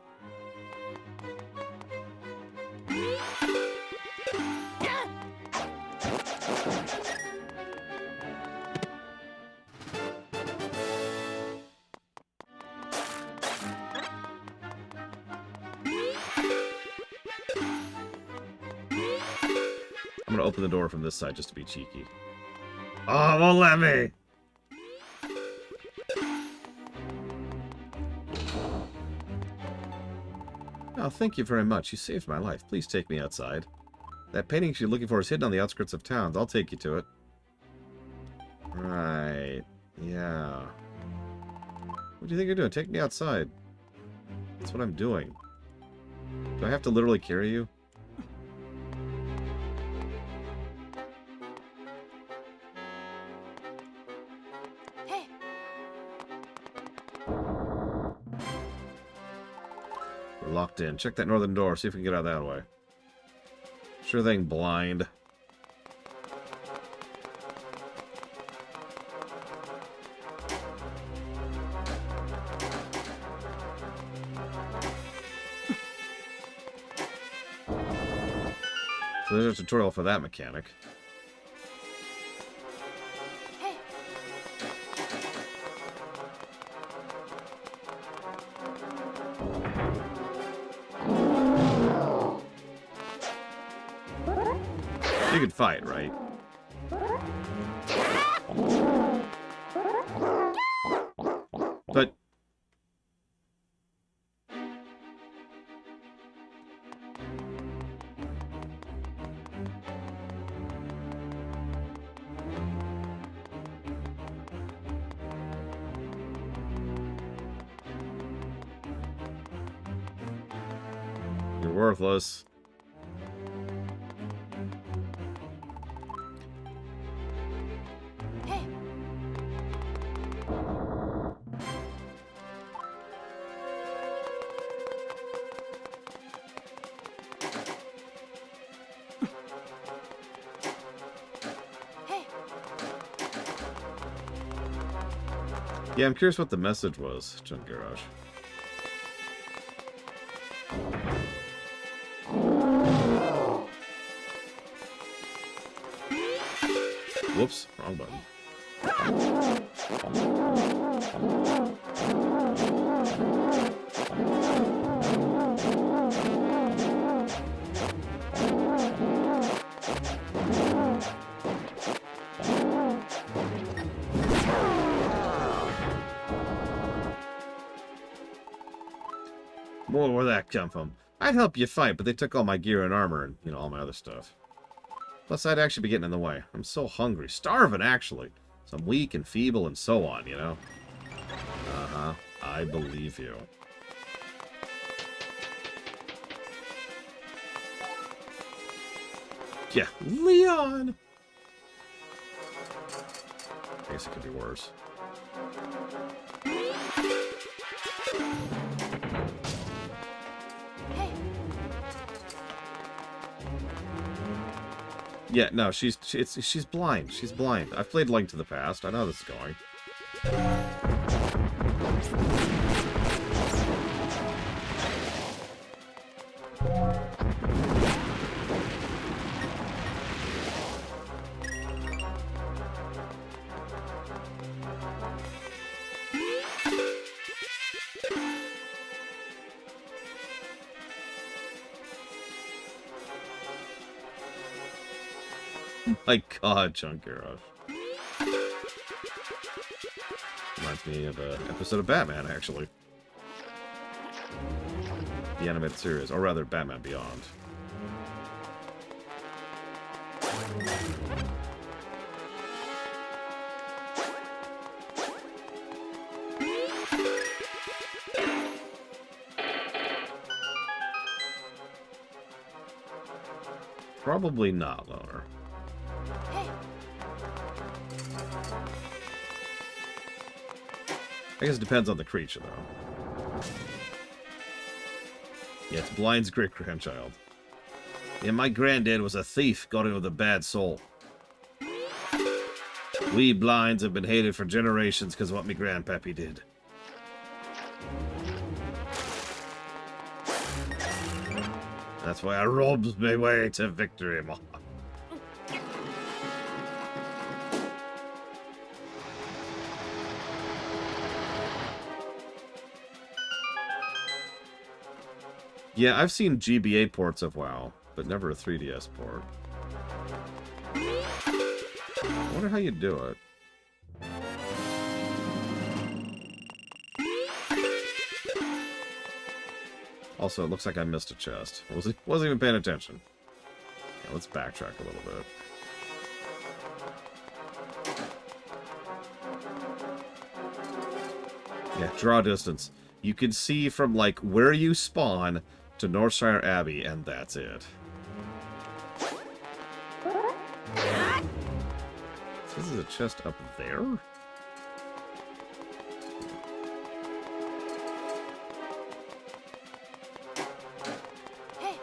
I'm gonna open the door from this side just to be cheeky. Oh, won't let me! Oh, thank you very much. You saved my life. Please take me outside. That painting you're looking for is hidden on the outskirts of town. I'll take you to it. Right. Yeah. What do you think you're doing? Take me outside. That's what I'm doing. Do I have to literally carry you? Locked in. Check that northern door. See if we can get out that way. Sure thing, Blind. So there's a tutorial for that mechanic. You can fight, right? But... You're worthless. Hey. Hey. Yeah, I'm curious what the message was, Junk Garage. Whoops, wrong button. More where'd that come from? I'd help you fight, but they took all my gear and armor and, you know, all my other stuff. Plus, I'd actually be getting in the way. I'm so hungry. Starving, actually. So I'm weak and feeble and so on, you know? Uh-huh. I believe you. Yeah, Leon! I guess it could be worse. Hey. Yeah, no, she's blind. She's blind. I've played Link to the Past. I know how this is going. My God, Chunk Garage. Reminds me of an episode of Batman, actually. The animated series, or rather, Batman Beyond. Probably not, Loner. Hey. I guess it depends on the creature, though. Yeah, it's Blind's great-grandchild. Yeah, my granddad was a thief, got in with a bad soul. We Blinds have been hated for generations because of what me grandpappy did. That's why I robbed my way to victory, ma. Yeah, I've seen GBA ports of WoW, but never a 3DS port. I wonder how you do it. Also, it looks like I missed a chest. Wasn't even paying attention. Yeah, let's backtrack a little bit. Yeah, draw distance. You can see from, like, where you spawn to Northshire Abbey, and that's it. This is a chest up there? Hey.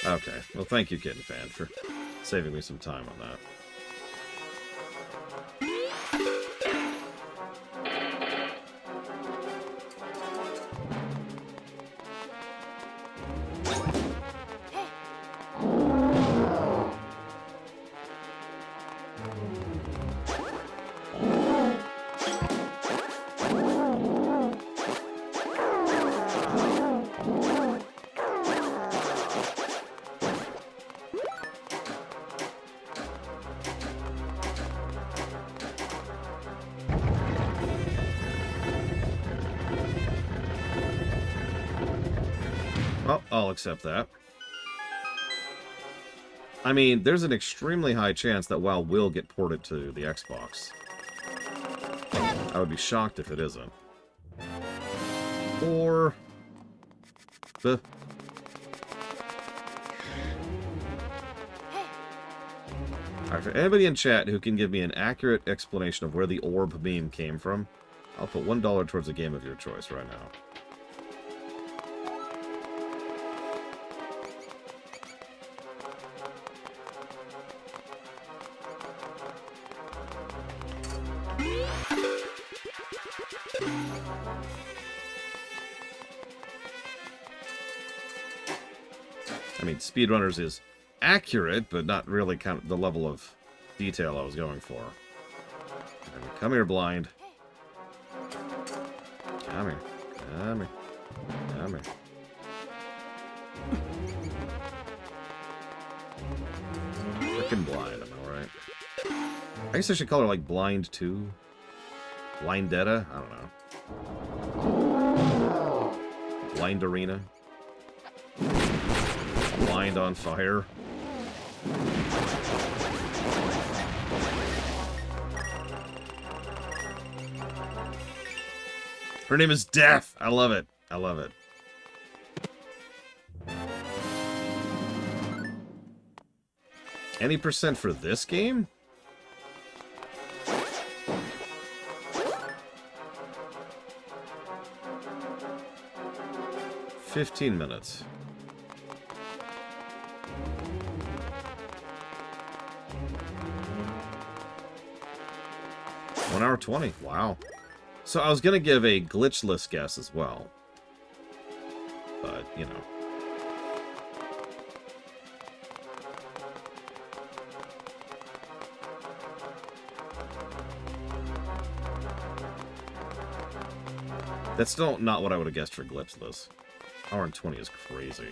Okay, well thank you, Kitten Fan, for saving me some time on that. Oh, I'll accept that. I mean, there's an extremely high chance that WoW will get ported to the Xbox. I would be shocked if it isn't. Or... the... Alright, for anybody in chat who can give me an accurate explanation of where the orb meme came from, I'll put $1 towards a game of your choice right now. I mean, Speedrunners is accurate, but not really kind of the level of detail I was going for. Come here, blind. Come here. Come here. Come here. Frickin' blind, am I right? I guess I should call her, like, Blind 2? Blindetta? I don't know. Blind Arena? Blind on fire? Her name is Death! I love it. I love it. Any percent for this game? $15 minutes. 1 hour 20. Wow. So I was going to give a glitchless guess as well. But, you know. That's still not what I would have guessed for glitchless. Hour and 20 is crazy.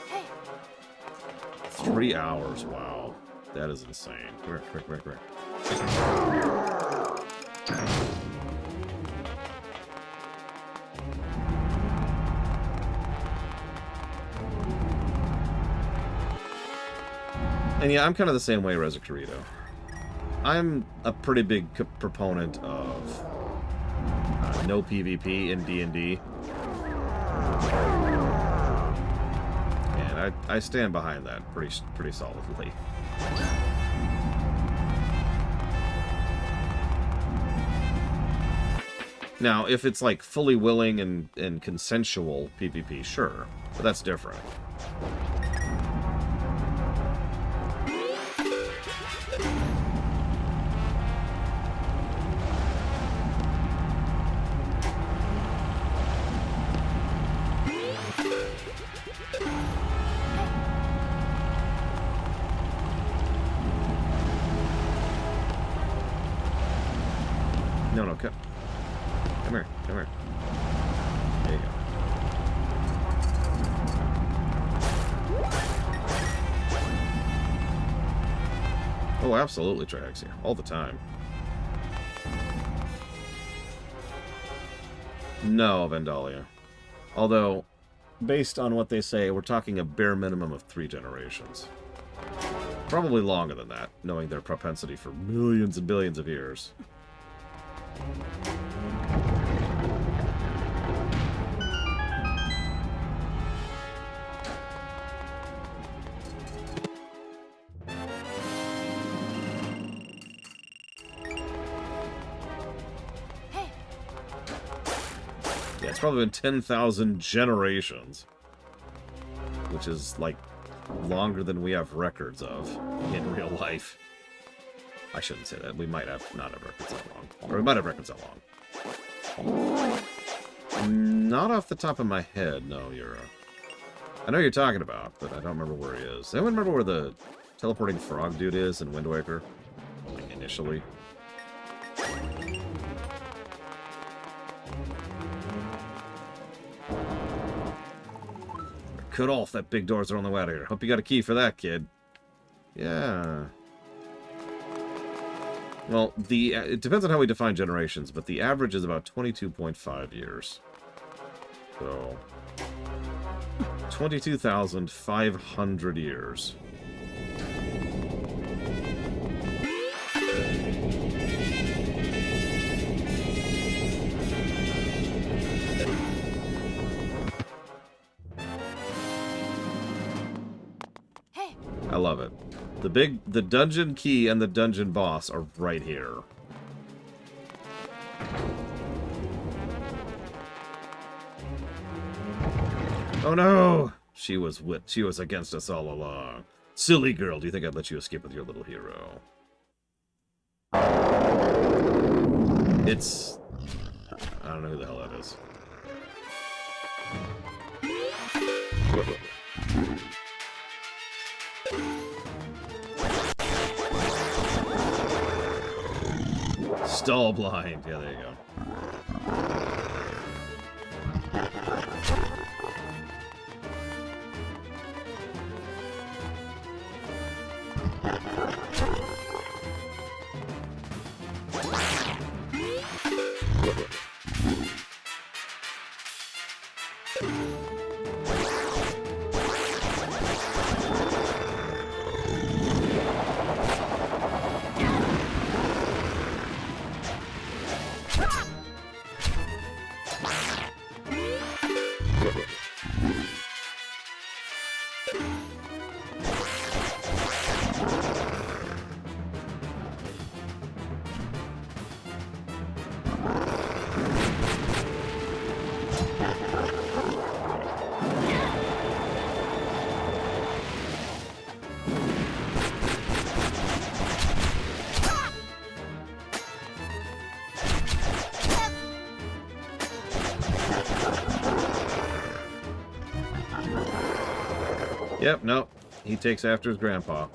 Hey. 3 hours, wow. That is insane. Quick. And yeah, I'm kind of the same way, Rezacarito. I'm a pretty big proponent of no PvP in D&D. And I stand behind that pretty solidly. Now, if it's like fully willing and consensual PvP, sure. But that's different. No, come here. There you go. Oh, absolutely, Triaxia. All the time. No, Vandalia. Although, based on what they say, we're talking a bare minimum of 3 generations. Probably longer than that, knowing their propensity for millions and billions of years. Yeah, it's probably been 10,000 generations. Which is, like, longer than we have records of in real life. I shouldn't say that. We might have not have records that long. Or we might have records that long. Not off the top of my head, no, Yura. I know you're talking about, but I don't remember where he is. Anyone remember where the teleporting frog dude is in Wind Waker? Like, initially? Cut off. That big door's the only way out of here. Hope you got a key for that, kid. Yeah. Well, it depends on how we define generations, but the average is about 22.5 years. So, 22,500 years. Hey. I love it. The dungeon key and the dungeon boss are right here. Oh no! She was against us all along. Silly girl, do you think I'd let you escape with your little hero? It's... I don't know who the hell that is. Stall blind. Yeah, there you go. Yep, no. He takes after his grandpa.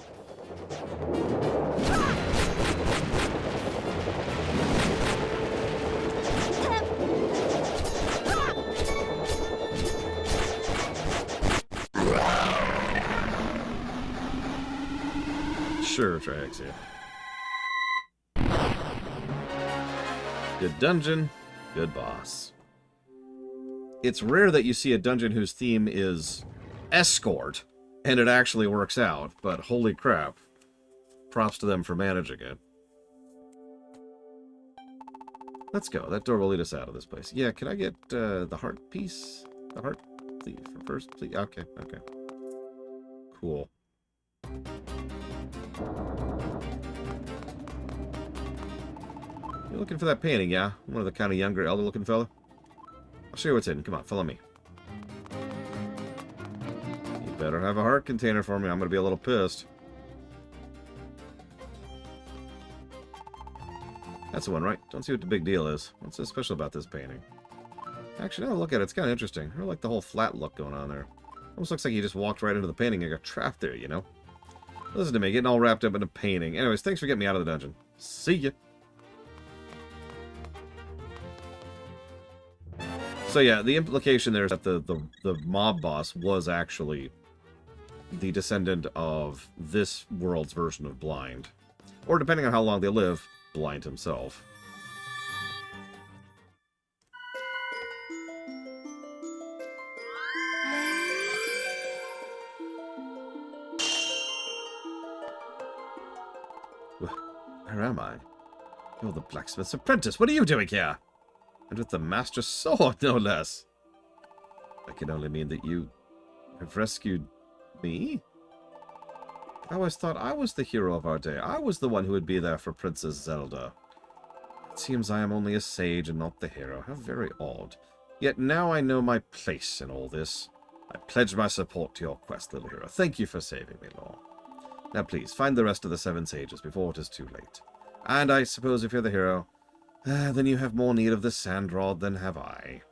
Sure, Triaxia. Good dungeon, good boss. It's rare that you see a dungeon whose theme is Escort, and it actually works out, but holy crap. Props to them for managing it. Let's go. That door will lead us out of this place. Yeah, can I get the heart piece? The heart first, please? Okay, okay. Cool. You're looking for that painting, yeah? One of the kind of younger, elder-looking fella? I'll show you what's hidden. Come on, follow me. You better have a heart container for me. I'm going to be a little pissed. That's the one, right? Don't see what the big deal is. What's so special about this painting? Actually, now look at it. It's kind of interesting. I like the whole flat look going on there. Almost looks like you just walked right into the painting and got trapped there, you know? Listen to me, getting all wrapped up in a painting. Anyways, thanks for getting me out of the dungeon. See ya. So yeah, the implication there is that the mob boss was actually the descendant of this world's version of Blind. Or depending on how long they live, Blind himself. Where am I? You're the blacksmith's apprentice. What are you doing here? And with the master's sword, no less. That can only mean that you have rescued me? I always thought I was the hero of our day. I was the one who would be there for Princess Zelda. It seems I am only a sage and not the hero. How very odd. Yet now I know my place in all this. I pledge my support to your quest, little hero. Thank you for saving me, Lord. Now please, find the rest of the 7 sages before it is too late. And I suppose if you're the hero, then you have more need of the sand rod than have I.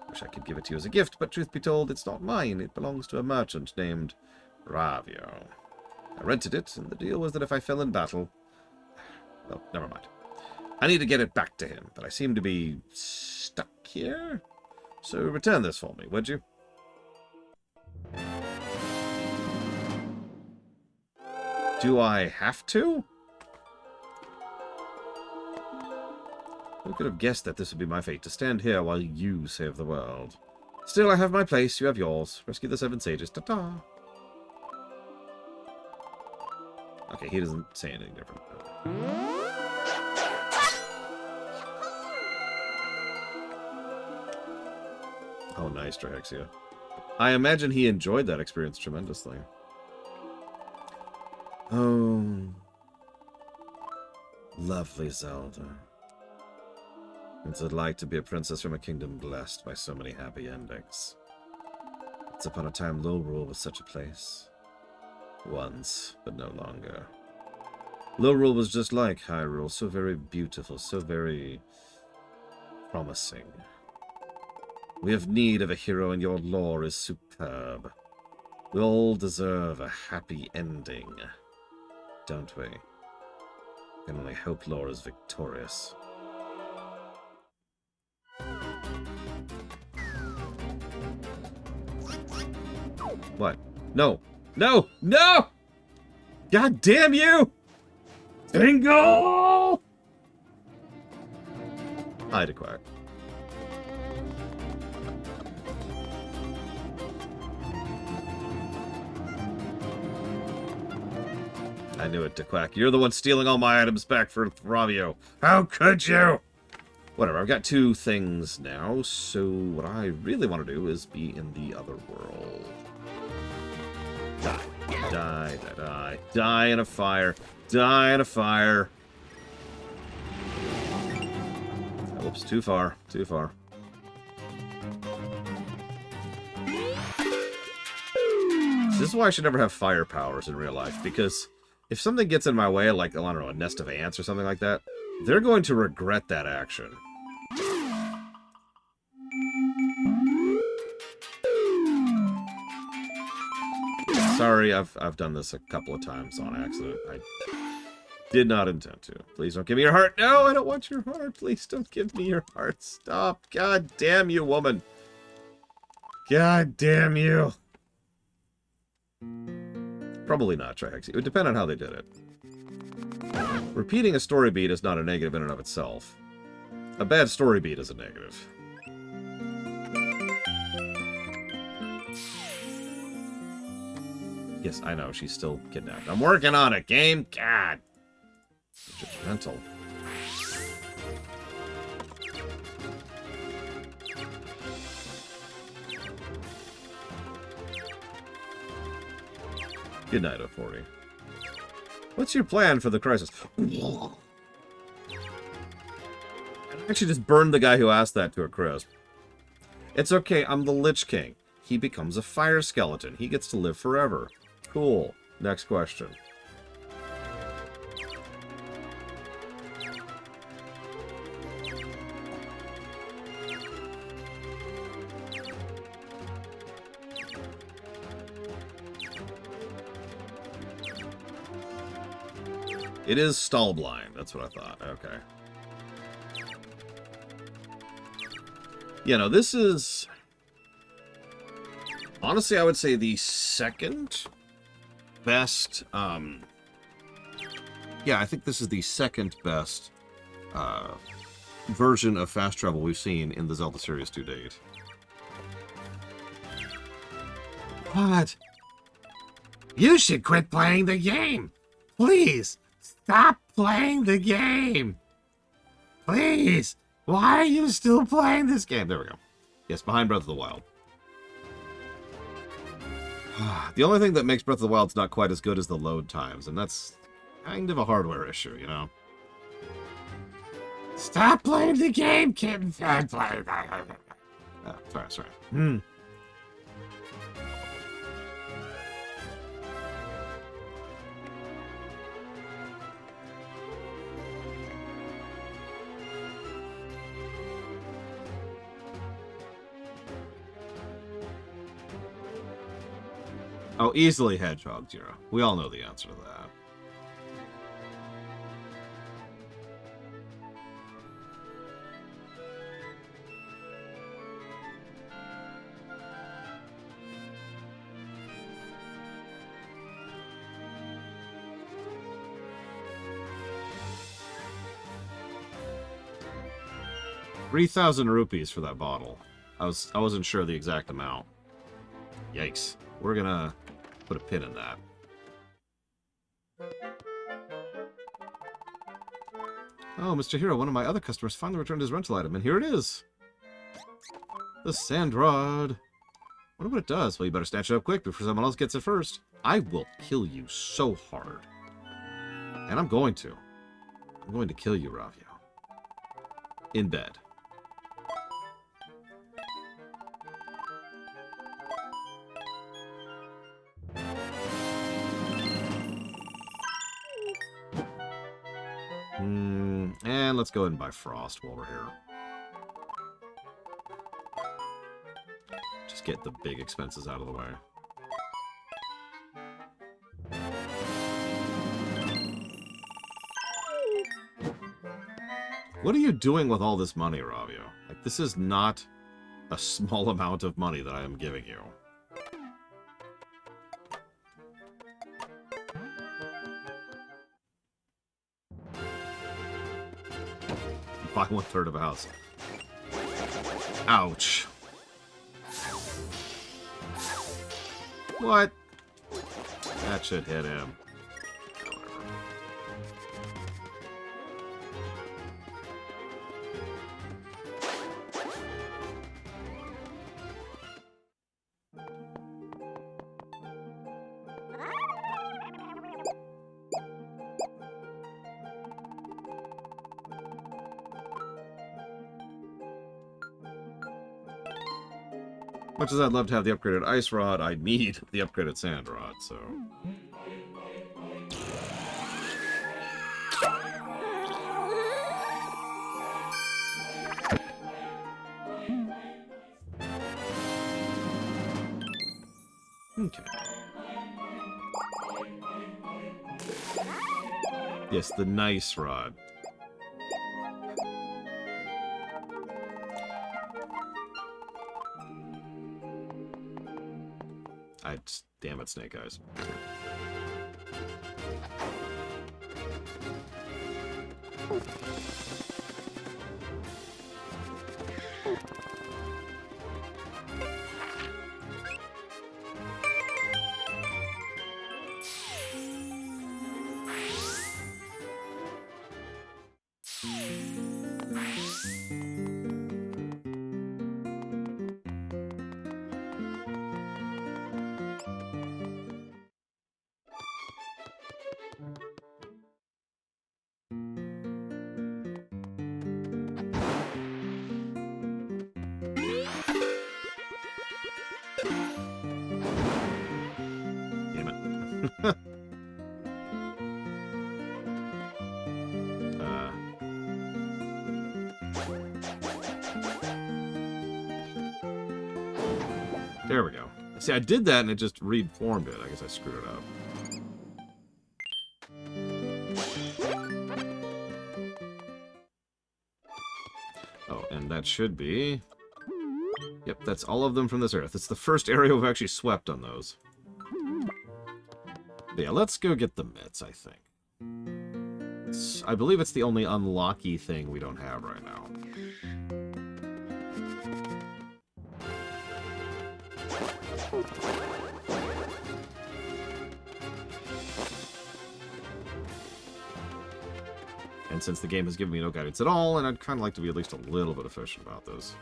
Wish I could give it to you as a gift, but truth be told, it's not mine. It belongs to a merchant named Ravio. I rented it, and the deal was that if I fell in battle... Well, never mind. I need to get it back to him, but I seem to be stuck here. So return this for me, would you? Do I have to? Who could have guessed that this would be my fate, to stand here while you save the world? Still, I have my place, you have yours. Rescue the 7 sages. Ta-ta! Okay, he doesn't say anything different. Oh, nice, Drahexia. I imagine he enjoyed that experience tremendously. Oh, lovely Zelda. What's it like to be a princess from a kingdom blessed by so many happy endings? Once upon a time, Lorule was such a place. Once, but no longer. Lorule was just like Hyrule, so very beautiful, so very promising. We have need of a hero, and your lore is superb. We all deserve a happy ending, don't we? I can only hope lore is victorious. What? No! No! No! God damn you! Tingle! Hi, Quack. I knew it, Quack. You're the one stealing all my items back from you. How could you? Whatever, I've got 2 things now, so what I really want to do is be in the other world. Die. Die, die, die. Die in a fire. Die in a fire. Oops, too far. Too far. This is why I should never have fire powers in real life, because if something gets in my way, like, I don't know, a nest of ants or something like that, they're going to regret that action. Sorry, I've done this a couple of times on accident. I did not intend to. Please don't give me your heart. No, I don't want your heart. Please don't give me your heart. Stop. God damn you, woman. God damn you. Probably not, Trihex. It would depend on how they did it. Repeating a story beat is not a negative in and of itself. A bad story beat is a negative. Yes, I know, she's still kidnapped. I'm working on it, game! God! Judgmental. Good night, 040. What's your plan for the crisis? I actually just burned the guy who asked that to a crisp. It's okay, I'm the Lich King. He becomes a fire skeleton. He gets to live forever. Cool. Next question. It is stall blind. That's what I thought. Okay. You know, this is... honestly, I would say the second best... yeah, I think this is the second best version of fast travel we've seen in the Zelda series to date. What? You should quit playing the game! Please! Stop playing the game! Please! Why are you still playing this game? There we go. Yes, behind Breath of the Wild. The only thing that makes Breath of the Wild's not quite as good as the load times, and that's kind of a hardware issue, you know? Stop playing the game, kid! Sorry. Oh, easily Hedgehog, Jira. We all know the answer to that. 3,000 rupees for that bottle. I wasn't sure the exact amount. Yikes. We're gonna put a pin in that. Oh, Mr. Hero, one of my other customers finally returned his rental item, and here it is. The sand rod. Wonder what it does. Well, you better snatch it up quick before someone else gets it first. I will kill you so hard. And I'm going to. I'm going to kill you, Ravio. In bed. And let's go ahead and buy Frost while we're here. Just get the big expenses out of the way. What are you doing with all this money, Ravio? Like, this is not a small amount of money that I am giving you. Buy 1/3 of a house. Ouch. What? That should hit him. Much as I'd love to have the upgraded ice rod, I need the upgraded sand rod, so... Okay. Yes, the nice rod. Damn it, Snake Eyes. There we go. See, I did that and it just reformed it. I guess I screwed it up. Oh, and that should be... Yep, that's all of them from this earth. It's the first area we've actually swept on those. But yeah, let's go get the mitts, I think. I believe it's the only unlocky thing we don't have right now. And since the game has given me no guidance at all, and I'd kind of like to be at least a little bit efficient about this.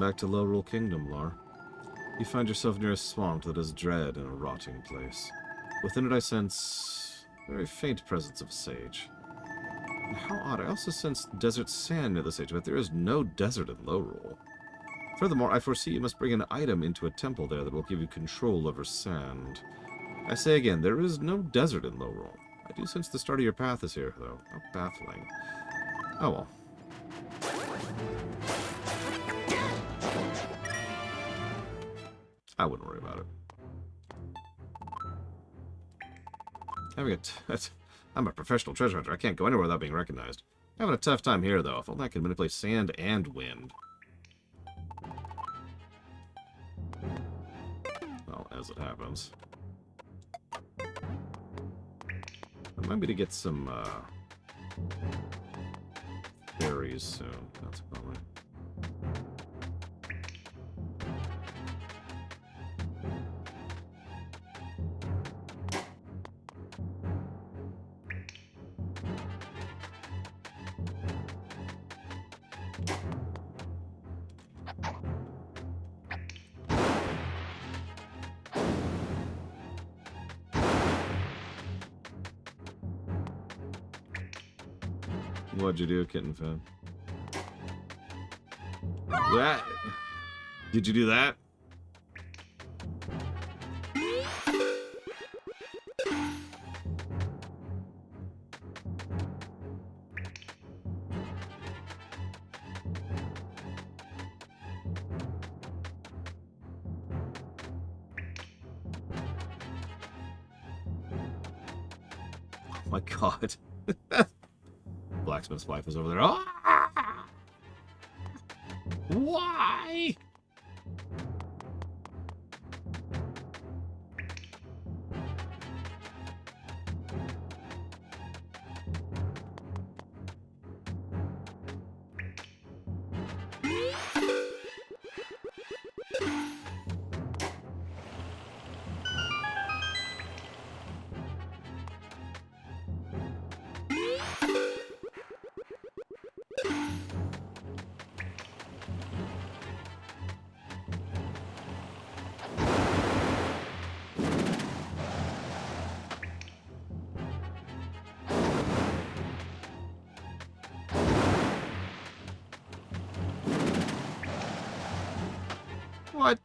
Back to Lowrule Kingdom, Lar. You find yourself near a swamp that is dread and a rotting place. Within it I sense a very faint presence of a sage. And how odd, I also sense desert sand near the sage, but there is no desert in Lowrule. Furthermore, I foresee you must bring an item into a temple there that will give you control over sand. I say again, there is no desert in Lowrule. I do sense the start of your path is here, though. How baffling. Oh well. I wouldn't worry about it. I'm a professional treasure hunter. I can't go anywhere without being recognized. Having a tough time here, though. If only I could manipulate sand and wind. Well, as it happens. Remind me to get some, berries soon. That's probably... What'd you do, kitten fan? What? Did you do that? Oh my god. Blacksmith's wife is over there. Ah! Why? What?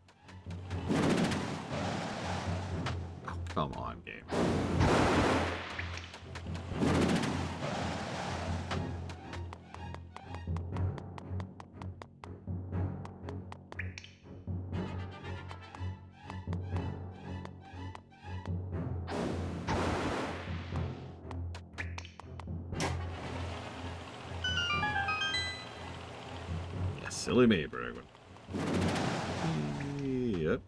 Oh, come on, game. Yeah, silly me, Bregman. Yep.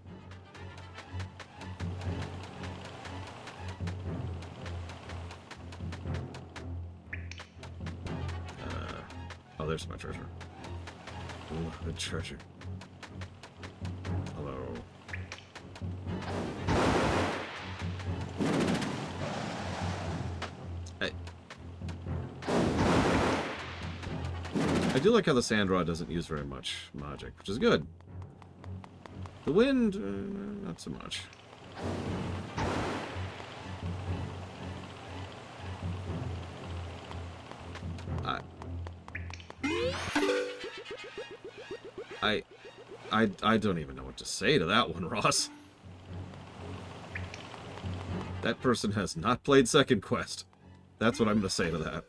Oh, there's my treasure. Ooh, the treasure. Hello. I do like how the sand rod doesn't use very much magic, which is good. The wind, not so much. I don't even know what to say to that one, Ross. That person has not played Second Quest. That's what I'm going to say to that.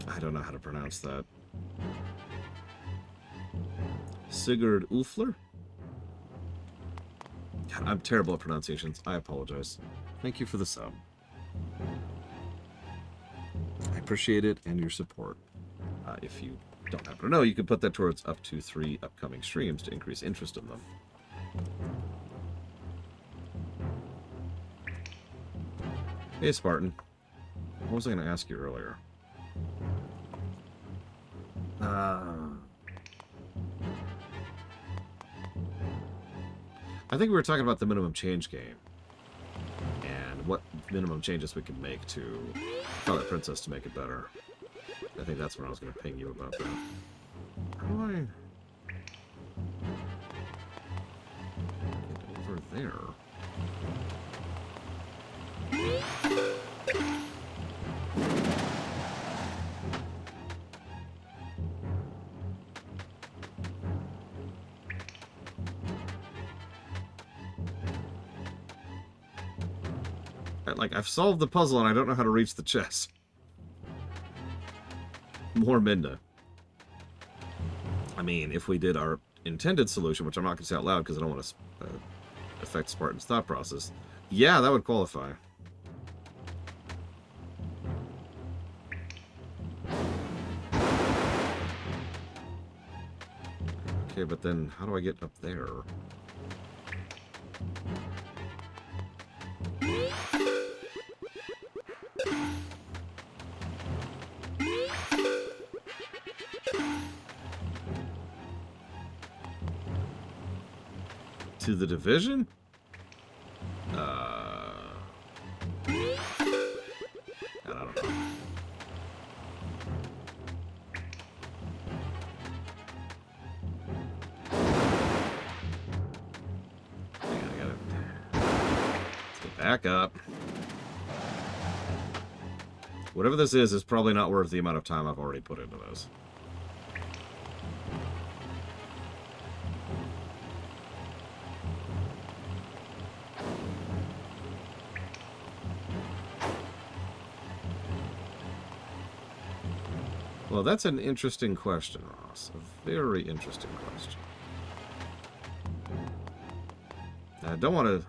I don't know how to pronounce that. Sigurd Ulfler? God, I'm terrible at pronunciations. I apologize. Thank you for the sub. I appreciate it and your support. If you don't happen to know, you can put that towards up to 3 upcoming streams to increase interest in them. Hey, Spartan. What was I going to ask you earlier? I think we were talking about the minimum change game. And what minimum changes we can make to Twilight Princess to make it better. I think that's when I was going to ping you about that. How do I get over there? Like, I've solved the puzzle and I don't know how to reach the chest. More Midna. I mean, if we did our intended solution, which I'm not going to say out loud because I don't want to affect Spartan's thought process, yeah, that would qualify. Okay, but then how do I get up there? To the division? I don't know. Let's get back up. Whatever this is probably not worth the amount of time I've already put into this. Well, that's an interesting question, Ross. A very interesting question. I don't want to...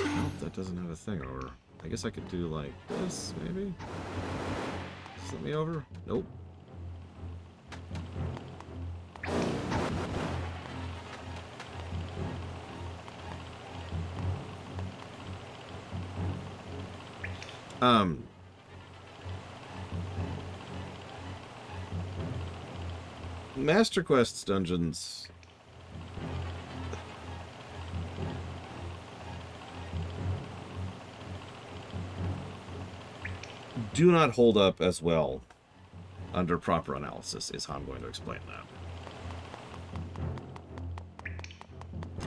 Nope, that doesn't have a thing over. I guess I could do like this, maybe? Slip me over? Nope. Master Quest's dungeons... do not hold up as well under proper analysis, is how I'm going to explain that.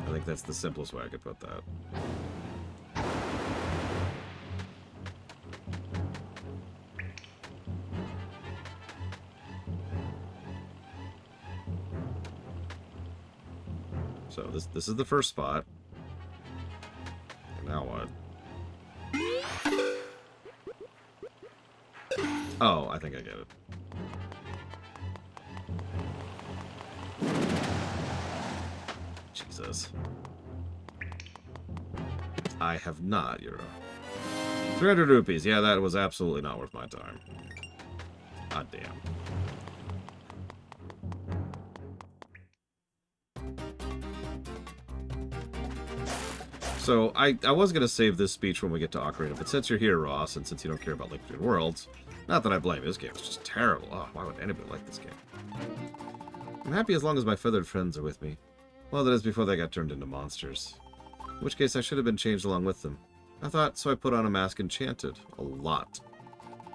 I think that's the simplest way I could put that. So this is the first spot. Now what? Oh, I think I get it. Jesus. I have not, Euro. 300 rupees. Yeah, that was absolutely not worth my time. God damn. So, I was going to save this speech when we get to Ocarina, but since you're here, Ross, and since you don't care about Link Between Worlds, not that I blame you, this game is just terrible. Oh, why would anybody like this game? I'm happy as long as my feathered friends are with me. Well, that is before they got turned into monsters. In which case, I should have been changed along with them. I thought, so I put on a mask enchanted. A lot.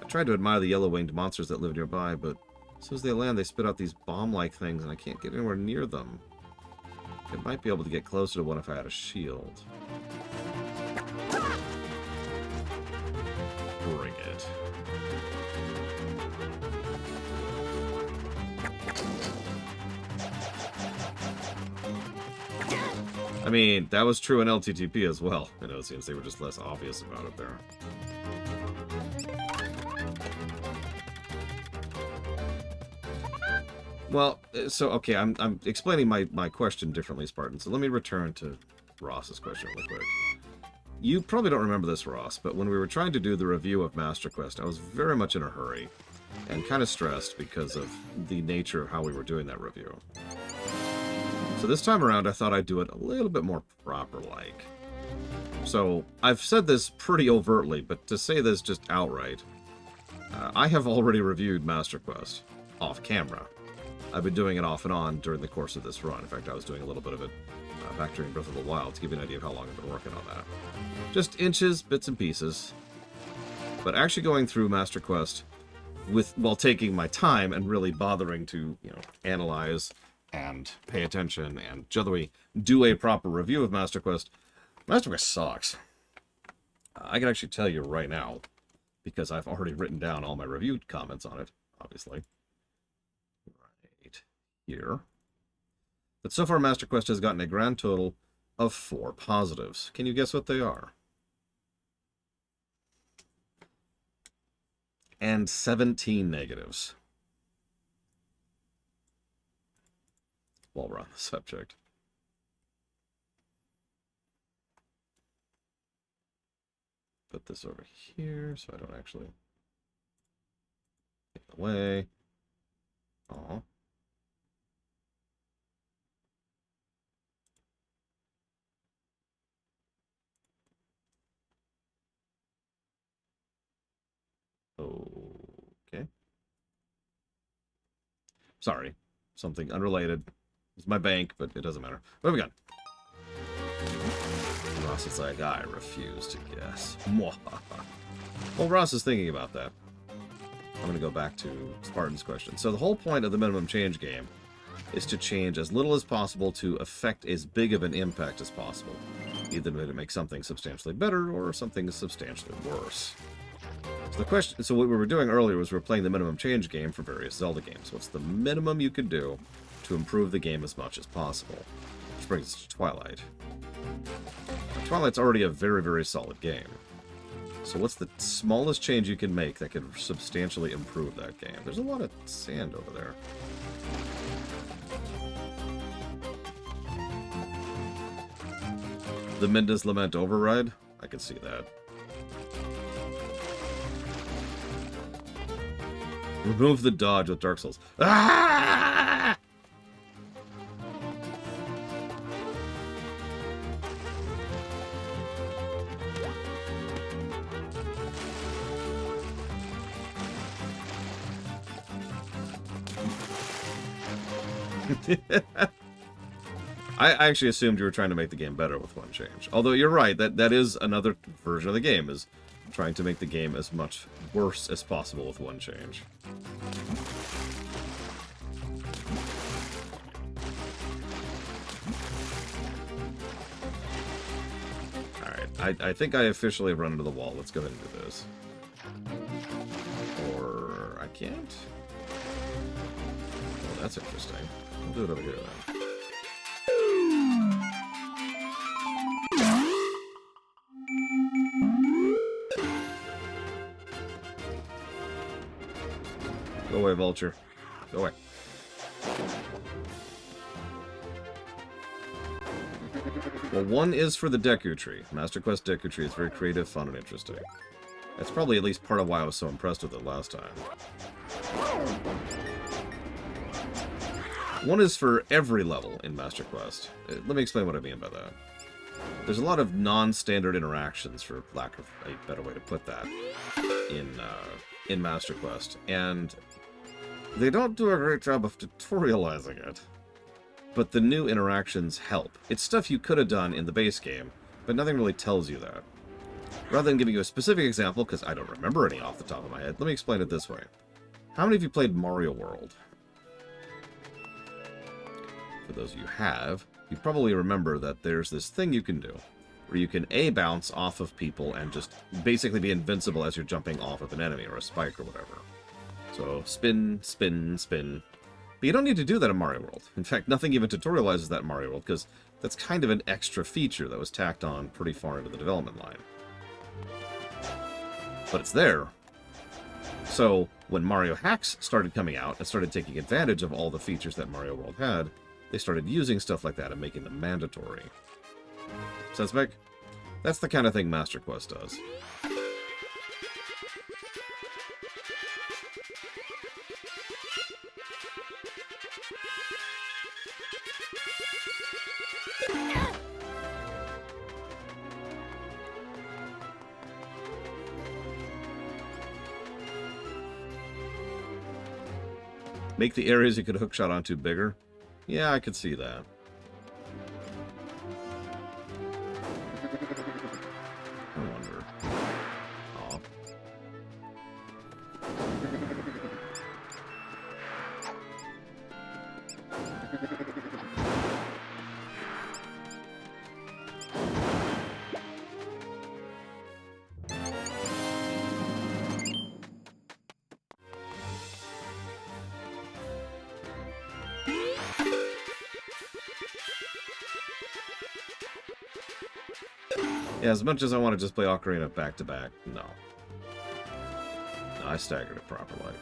I tried to admire the yellow-winged monsters that live nearby, but as soon as they land, they spit out these bomb-like things, and I can't get anywhere near them. I might be able to get closer to one if I had a shield. Bring it. I mean, that was true in LTTP as well. You know, it seems they were just less obvious about it there. Well, so, okay, I'm explaining my question differently, Spartan. So let me return to Ross's question real quick. You probably don't remember this, Ross, but when we were trying to do the review of Master Quest, I was very much in a hurry and kind of stressed because of the nature of how we were doing that review. So this time around, I thought I'd do it a little bit more proper-like. So, I've said this pretty overtly, but to say this just outright, I have already reviewed Master Quest off camera. I've been doing it off and on during the course of this run. In fact, I was doing a little bit of it back during Breath of the Wild to give you an idea of how long I've been working on that. Just inches, bits and pieces. But actually going through Master Quest while taking my time and really bothering to, you know, analyze and pay attention and generally do a proper review of Master Quest sucks. I can actually tell you right now, because I've already written down all my review comments on it, obviously. Right here. But so far, Master Quest has gotten a grand total of 4 positives. Can you guess what they are? and 17 negatives. While we're on the subject. Put this over here so I don't actually get in the way. Aw. Okay. Sorry. Something unrelated. It's my bank, but it doesn't matter. What have we got? Ross is like, I refuse to guess. Well, Ross is thinking about that. I'm going to go back to Spartan's question. So the whole point of the minimum change game is to change as little as possible to affect as big of an impact as possible. Either to make something substantially better or something substantially worse. So what we were doing earlier was we were playing the minimum change game for various Zelda games. What's the minimum you could do to improve the game as much as possible? Which brings us to Twilight. Now, Twilight's already a very, very solid game. So what's the smallest change you can make that could substantially improve that game? There's a lot of sand over there. The Minda's Lament override? I can see that. Remove the dodge with Dark Souls. Ah! I actually assumed you were trying to make the game better with one change. Although you're right, that is another version of the game, is trying to make the game as much worse as possible with one change. Alright, I think I officially have run into the wall. Let's go ahead and do this. Or I can't? Oh, that's interesting. I'll do it over here then. Go away, Vulture. Go away. Well, one is for the Deku Tree. Master Quest Deku Tree is very creative, fun, and interesting. That's probably at least part of why I was so impressed with it last time. One is for every level in Master Quest. Let me explain what I mean by that. There's a lot of non-standard interactions, for lack of a better way to put that, in Master Quest, and they don't do a great job of tutorializing it. But the new interactions help. It's stuff you could have done in the base game, but nothing really tells you that. Rather than giving you a specific example, because I don't remember any off the top of my head, let me explain it this way. How many of you played Mario World? For those of you who have, you probably remember that there's this thing you can do, where you can bounce off of people and just basically be invincible as you're jumping off of an enemy or a spike or whatever. So spin, spin, spin. But you don't need to do that in Mario World. In fact, nothing even tutorializes that in Mario World, because that's kind of an extra feature that was tacked on pretty far into the development line. But it's there. So when Mario Hacks started coming out and started taking advantage of all the features that Mario World had, they started using stuff like that and making them mandatory. Sense make? That's the kind of thing Master Quest does. Make the areas you could hookshot onto bigger? Yeah, I could see that. I wonder. Aw. Yeah, as much as I want to just play Ocarina back to back, no. I staggered it properly.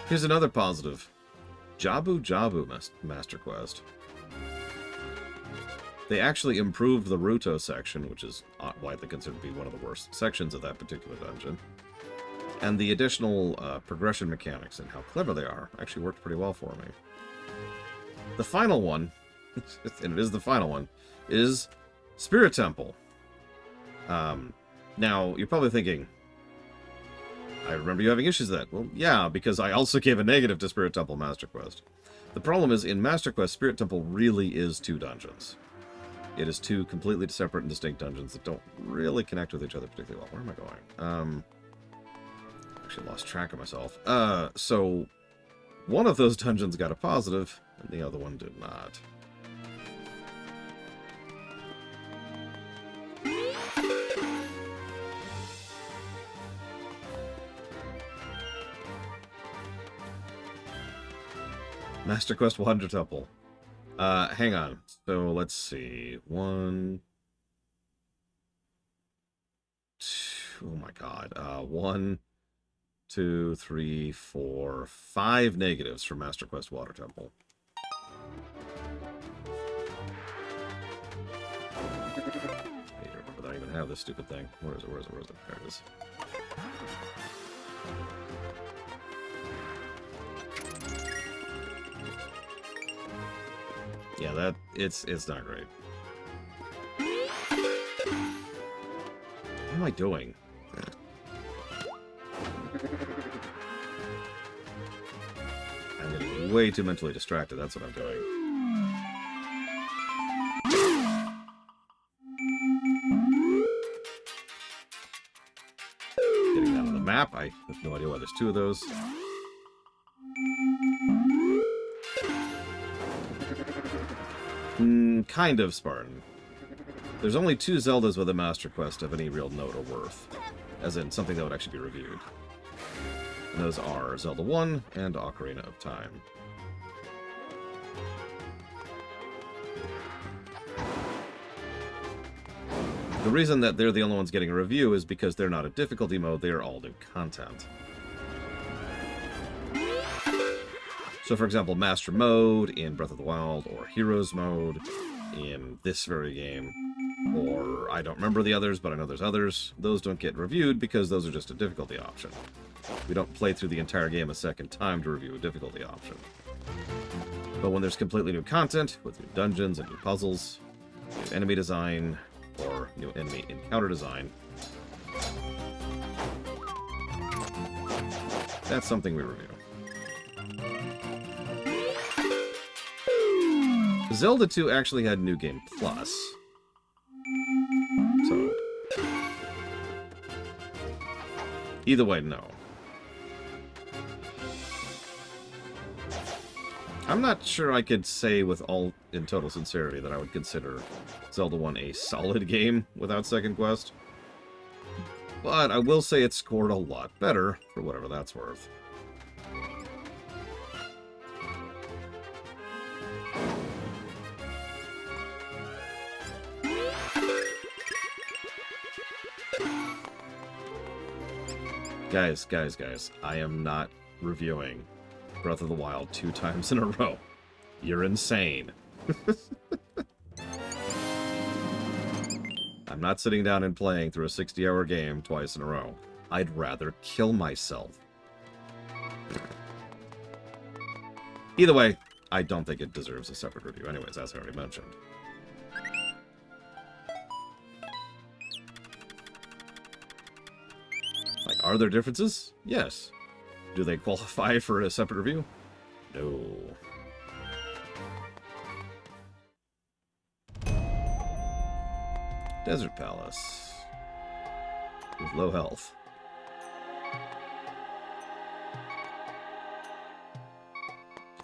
Here's another positive. Jabu Jabu Master Quest. They actually improved the Ruto section, which is widely considered to be one of the worst sections of that particular dungeon. And the additional progression mechanics and how clever they are actually worked pretty well for me. The final one, and it is the final one, is Spirit Temple. Now, you're probably thinking, I remember you having issues with that. Well, yeah, because I also gave a negative to Spirit Temple Master Quest. The problem is, in Master Quest, Spirit Temple really is 2 dungeons. It is 2 completely separate and distinct dungeons that don't really connect with each other particularly well. Where am I going? Actually lost track of myself. So, one of those dungeons got a positive, and the other one did not. Master Quest Wander Temple. Hang on. So let's see. 1, 2, oh my god. 1, 2, 3, 4, 5 negatives for Master Quest Water Temple. I need to remember that I even have this stupid thing. Where is it? Where is it? Where is it? There it is. Yeah, it's not great. What am I doing? I'm getting way too mentally distracted, that's what I'm doing. Getting down on the map, I have no idea why there's 2 of those. Kind of Spartan. There's only 2 Zeldas with a Master Quest of any real note or worth. As in, something that would actually be reviewed. And those are Zelda 1 and Ocarina of Time. The reason that they're the only ones getting a review is because they're not a difficulty mode, they are all new content. So, for example, Master Mode in Breath of the Wild, or Heroes Mode in this very game, or I don't remember the others, but I know there's others. Those don't get reviewed because those are just a difficulty option. We don't play through the entire game a second time to review a difficulty option. But when there's completely new content, with new dungeons and new puzzles, new enemy design, or new enemy encounter design, that's something we review. Zelda 2 actually had New Game Plus. So, either way, no. I'm not sure I could say in total sincerity that I would consider Zelda 1 a solid game without Second Quest. But I will say it scored a lot better, for whatever that's worth. Guys, I am not reviewing Breath of the Wild 2 times in a row. You're insane. I'm not sitting down and playing through a 60-hour game twice in a row. I'd rather kill myself. Either way, I don't think it deserves a separate review anyways, as I already mentioned. Like, are there differences? Yes. Do they qualify for a separate review? No. Desert Palace. With low health.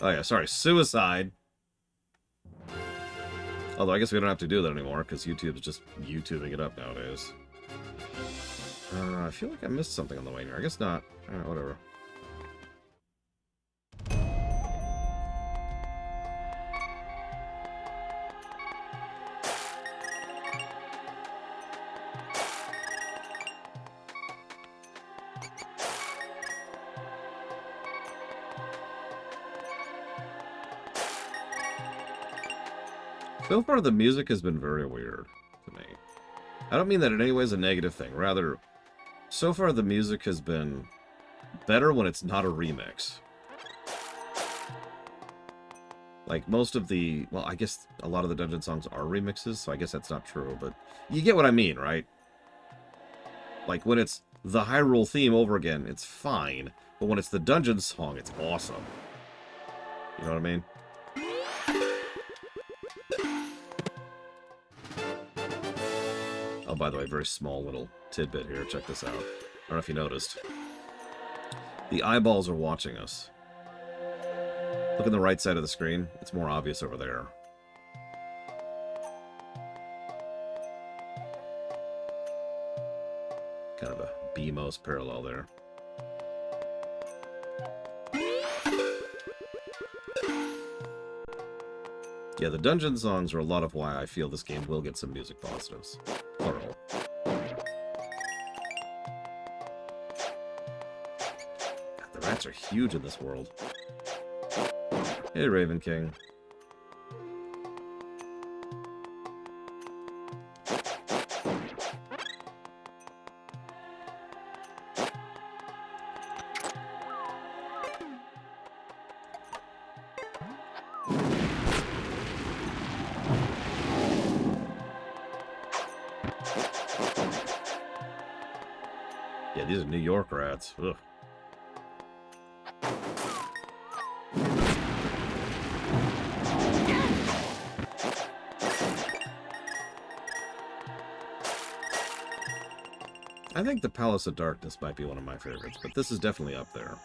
Oh yeah, sorry, suicide. Although I guess we don't have to do that anymore, because YouTube's just YouTubing it up nowadays. I feel like I missed something on the way here. I guess not. Whatever. So far, the music has been very weird to me. I don't mean that in any way as a negative thing. Rather, so far the music has been better when it's not a remix. Like, most of the... Well, I guess a lot of the dungeon songs are remixes, so I guess that's not true, but you get what I mean, right? Like, when it's the Hyrule theme over again, it's fine. But when it's the dungeon song, it's awesome. You know what I mean? Oh, by the way, very small little tidbit here. Check this out. I don't know if you noticed. The eyeballs are watching us. Look on the right side of the screen. It's more obvious over there. Kind of a BMOS parallel there. Yeah, the dungeon songs are a lot of why I feel this game will get some music positives. Plural. God, the rats are huge in this world. Hey, Raven King. Yeah, these are New York rats. Ugh. I think the Palace of Darkness might be one of my favorites, but this is definitely up there.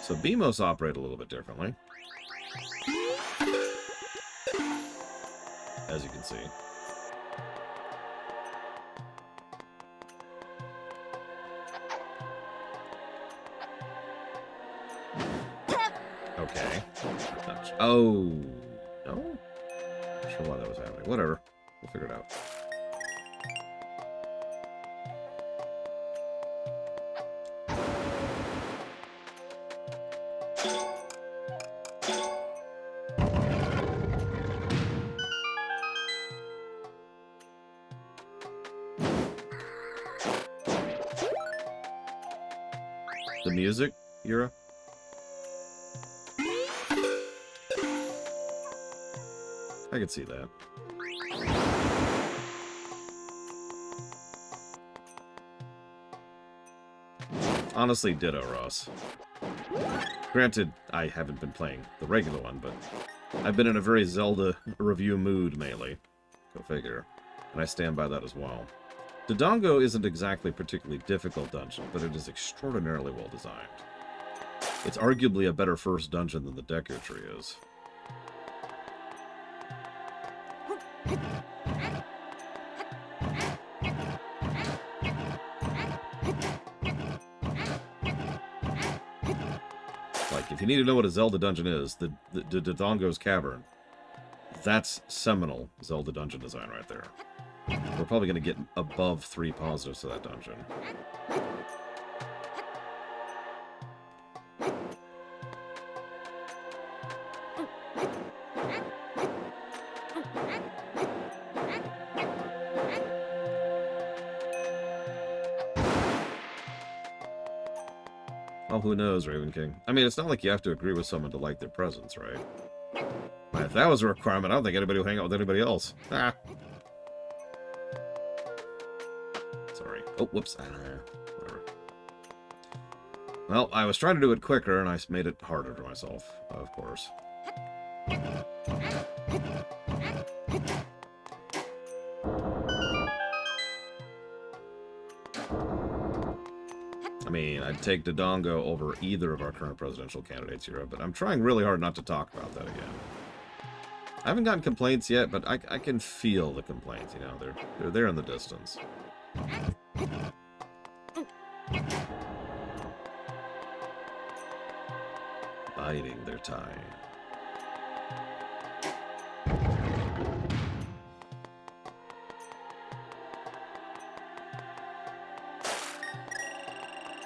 So BMOS operate a little bit differently, as you can see. Okay. Oh. No? Not sure why that was happening. Whatever. We'll figure it out. The music, Yura? I can see that. Honestly, ditto, Ross. Granted, I haven't been playing the regular one, but I've been in a very Zelda review mood, mainly. Go figure. And I stand by that as well. Dodongo isn't exactly a particularly difficult dungeon, but it is extraordinarily well designed. It's arguably a better first dungeon than the Deku Tree is. Like, if you need to know what a Zelda dungeon is, the Dodongo's Cavern, that's seminal Zelda dungeon design right there. We're probably going to get above 3 positives to that dungeon. Oh, who knows, Raven King? I mean, it's not like you have to agree with someone to like their presence, right? If that was a requirement, I don't think anybody would hang out with anybody else. Ah. Sorry. Oh, whoops. Whatever. Well, I was trying to do it quicker, and I made it harder for myself, of course. I mean, I'd take Dodongo over either of our current presidential candidates here, but I'm trying really hard not to talk about that again. I haven't gotten complaints yet, but I can feel the complaints, you know, they're there in the distance. Biding their time.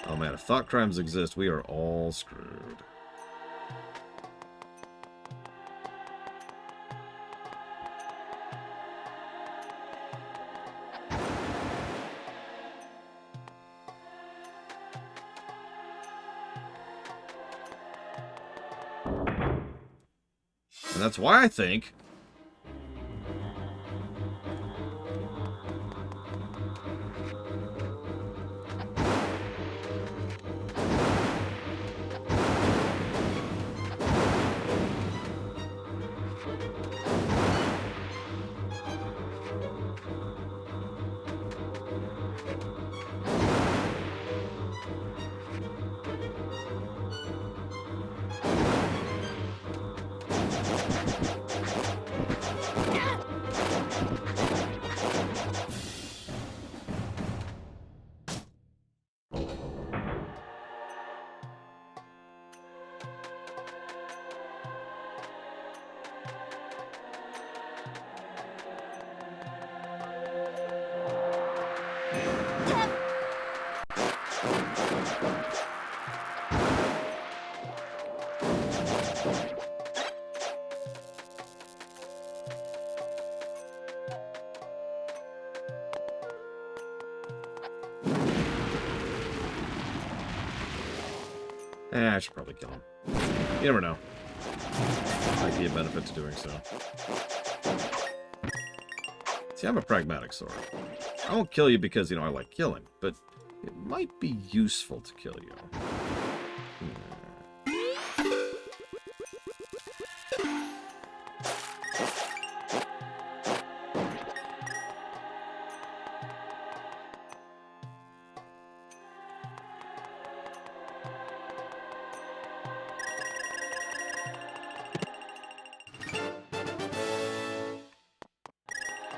Oh man, if thought crimes exist, we are all screwed. And that's why I think... I should probably kill him. You never know. Might be a benefit to doing so. See, I'm a pragmatic sort. I won't kill you because, I like killing, but it might be useful to kill you.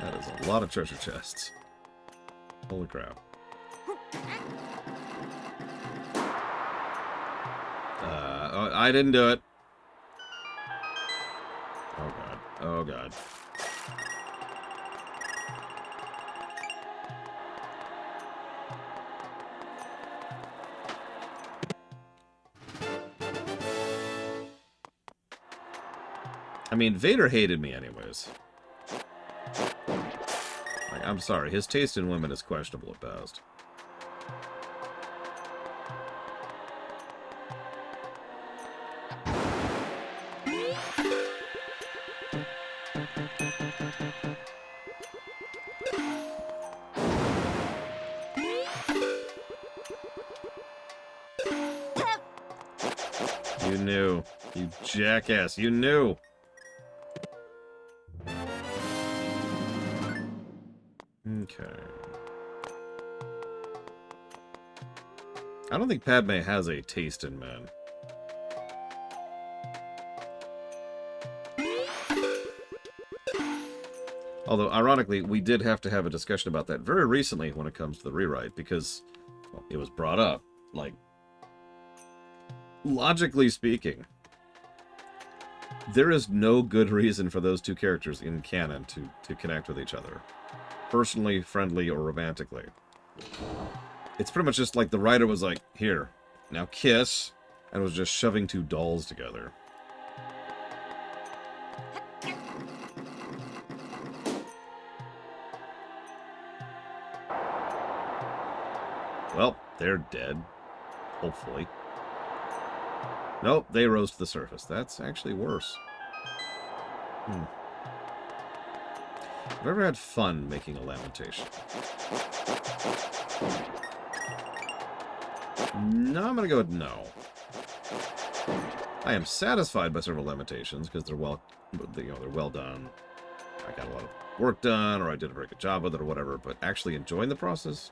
That is a lot of treasure chests. Holy crap. I didn't do it. Oh god. Oh god. I mean, Vader hated me anyways. Like, I'm sorry, his taste in women is questionable at best. You knew. You jackass. You knew. Okay. I don't think Padme has a taste in men. Although, ironically, we did have to have a discussion about that very recently when it comes to the rewrite, because well, it was brought up. Like, logically speaking, there is no good reason for those two characters in canon to connect with each other. Personally, friendly, or romantically. It's pretty much just like the writer was like, here, now kiss, and was just shoving two dolls together. Well, they're dead. Hopefully. Nope, they rose to the surface. That's actually worse. I've ever had fun making a lamentation. No, I'm gonna go with no. I am satisfied by several lamentations because they're they're well done. I got a lot of work done, or I did a very good job with it, or whatever. But actually enjoying the process,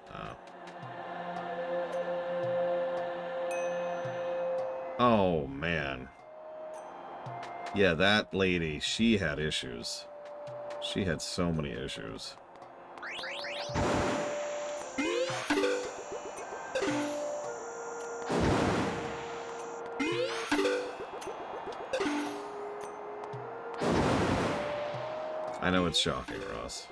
oh man. Yeah, that lady, she had issues. She had so many issues. I know it's shocking, Ross.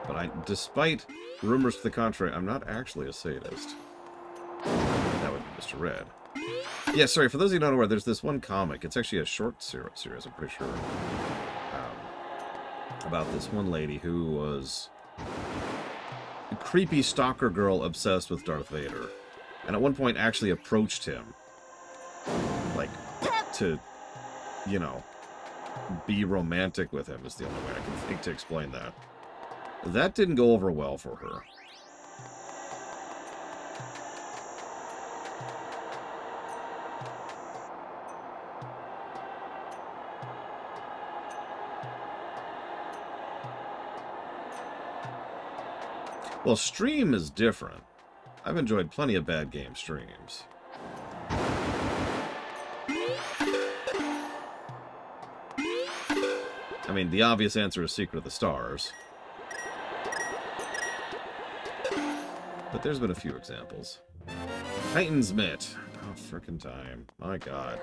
But despite rumors to the contrary, I'm not actually a sadist. That would be Mr. Red. Yeah, sorry, for those of you who don't know where, there's this one comic. It's actually a short series, I'm pretty sure. About this one lady who was a creepy stalker girl obsessed with Darth Vader. And at one point actually approached him. Like, to, you know, be romantic with him is the only way I can think to explain that. That didn't go over well for her. Well, stream is different. I've enjoyed plenty of bad game streams. I mean, the obvious answer is Secret of the Stars. But there's been a few examples. Titan's Mitt. Oh, frickin' time. My god.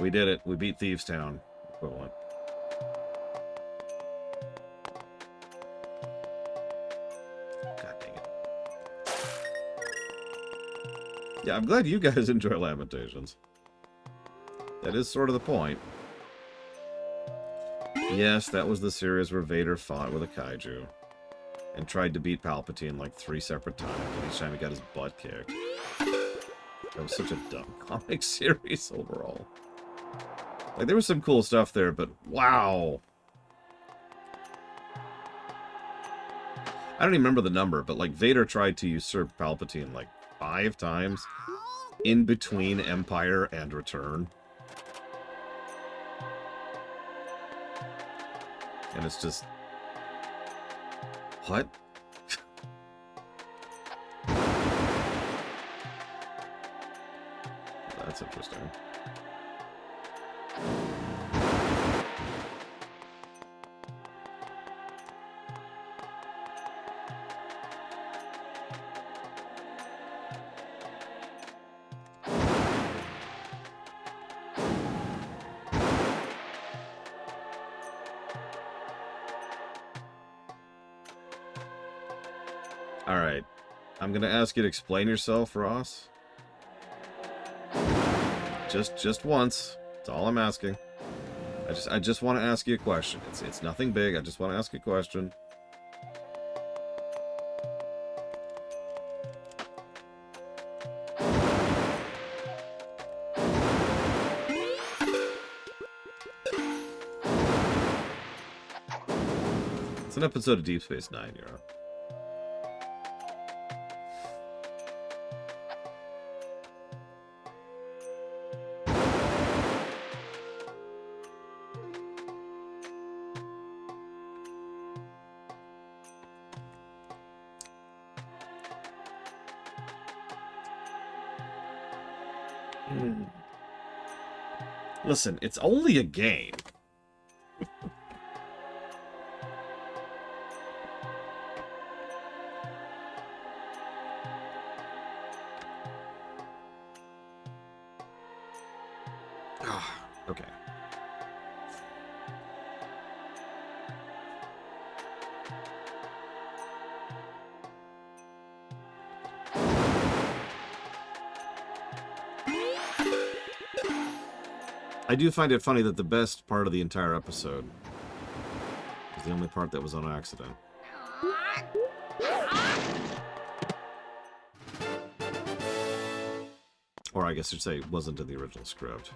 We did it. We beat Thieves Town. Equivalent. God dang it. Yeah, I'm glad you guys enjoy Lamentations. That is sort of the point. Yes, that was the series where Vader fought with a kaiju. And tried to beat Palpatine like 3 separate times, and each time he got his butt kicked. That was such a dumb comic series overall. Like, there was some cool stuff there, but wow! I don't even remember the number, but like, Vader tried to usurp Palpatine like 5 times in between Empire and Return. And it's just... What? That's interesting. Alright. I'm gonna ask you to explain yourself, Ross. Just once. That's all I'm asking. I just want to ask you a question. It's nothing big. I just want to ask you a question. It's an episode of Deep Space Nine, you're on. Listen, it's only a game. Okay. I do find it funny that the best part of the entire episode is the only part that was on accident. Or I guess you'd say it wasn't in the original script.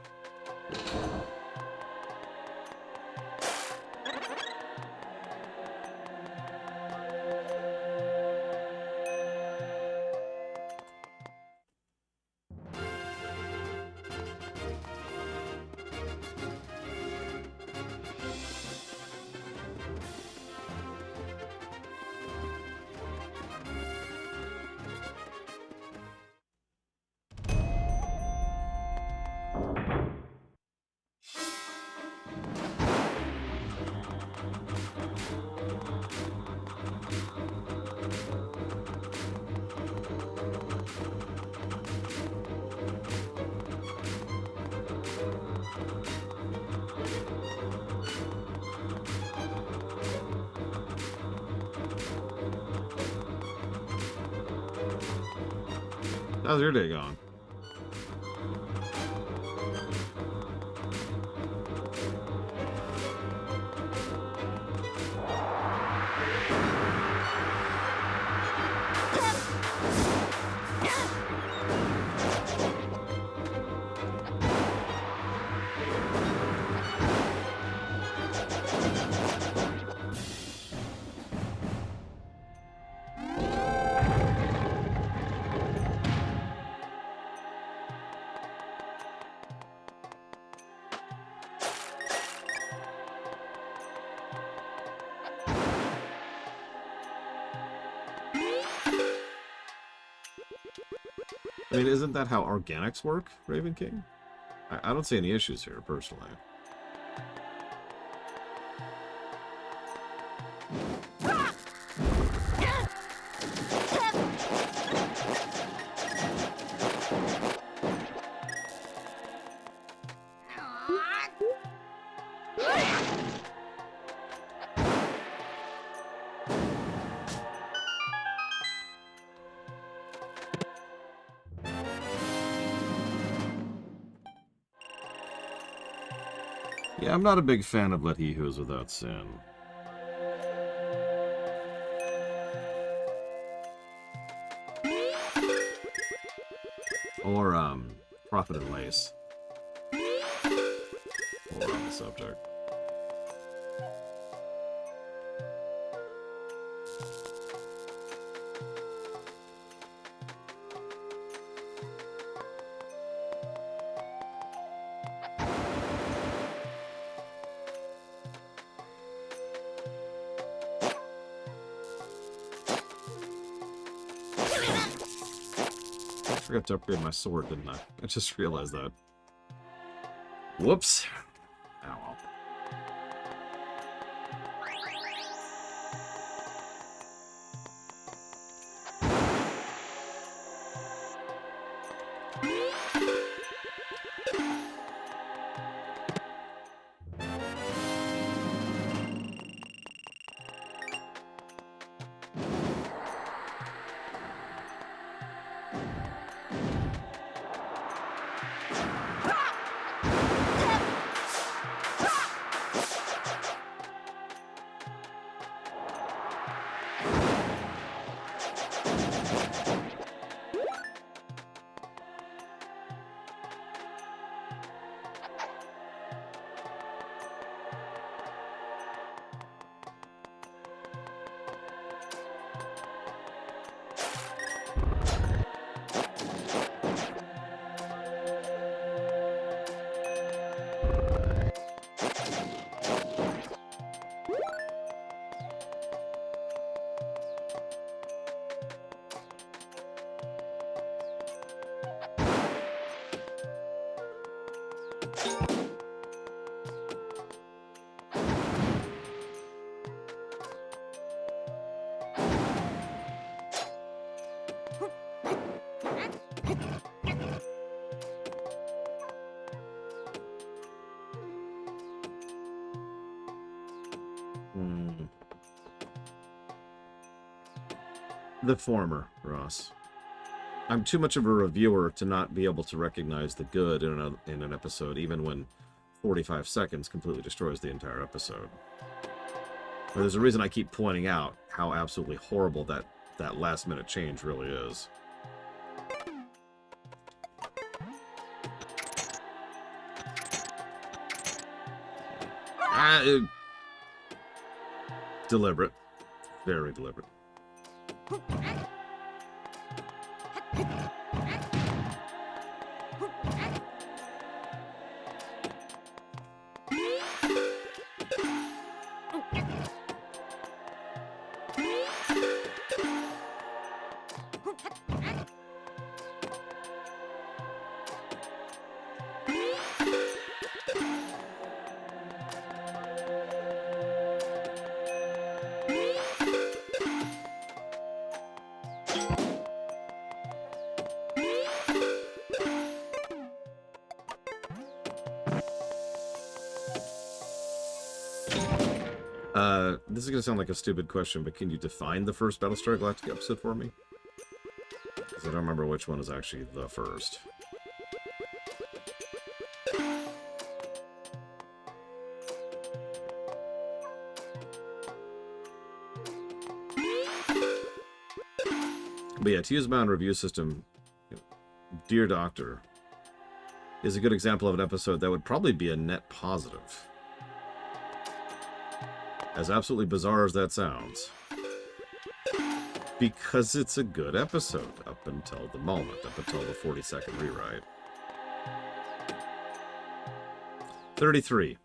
How's your day going? I mean, isn't that how organics work, Raven King? I don't see any issues here, personally. Yeah, I'm not a big fan of Let He Who Is Without Sin. Or, Prophet and Lace. While we're on the subject. I forgot to upgrade my sword, didn't I? I just realized that. Whoops. Oh well. The former, Ross. I'm too much of a reviewer to not be able to recognize the good in an episode, even when 45 seconds completely destroys the entire episode. But there's a reason I keep pointing out how absolutely horrible that last minute change really is. Deliberate. Very deliberate. This is going to sound like a stupid question, but can you define the first Battlestar Galactica episode for me? Because I don't remember which one is actually the first. But yeah, to use my own review system, Dear Doctor is a good example of an episode that would probably be a net positive. As absolutely bizarre as that sounds. Because it's a good episode up until the moment, up until the 40-second rewrite. 33.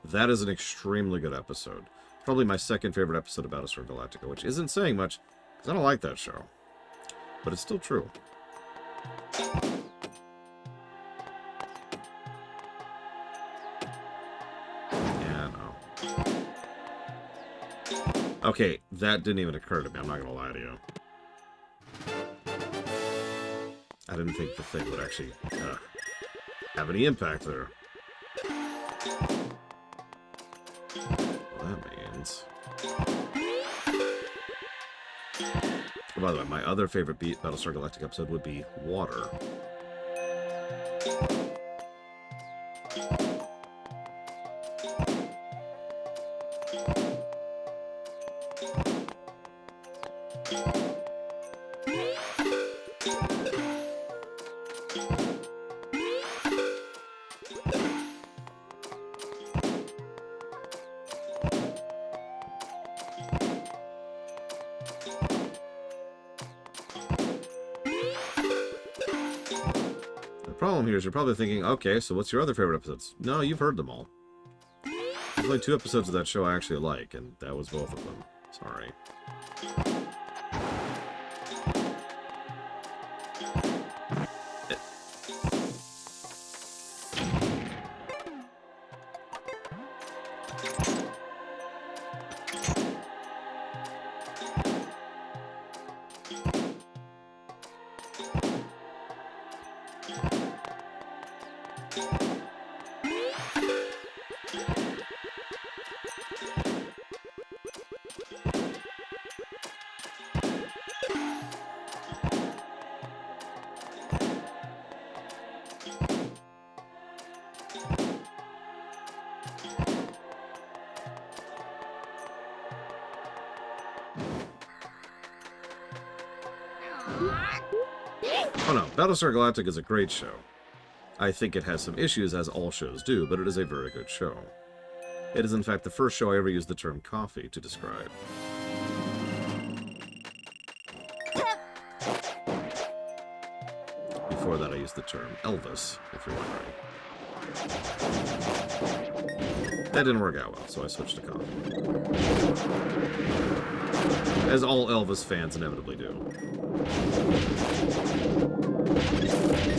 That is an extremely good episode. Probably my second favorite episode of Battlestar Galactica, which isn't saying much, because I don't like that show. But it's still true. Yeah, no. Okay, that didn't even occur to me, I'm not going to lie to you. I didn't think the thing would actually have any impact there. Well, that means... Oh, by the way, my other favorite Battlestar Galactica episode would be Water. The problem here is you're probably thinking, okay, so what's your other favorite episodes? No, you've heard them all. There's only 2 episodes of that show I actually like, and that was both of them. Sorry. Oh no, Battlestar Galactica is a great show. I think it has some issues, as all shows do, but it is a very good show. It is in fact the first show I ever used the term coffee to describe. Before that I used the term Elvis, if you're wondering. That didn't work out well, so I switched to coffee. As all Elvis fans inevitably do.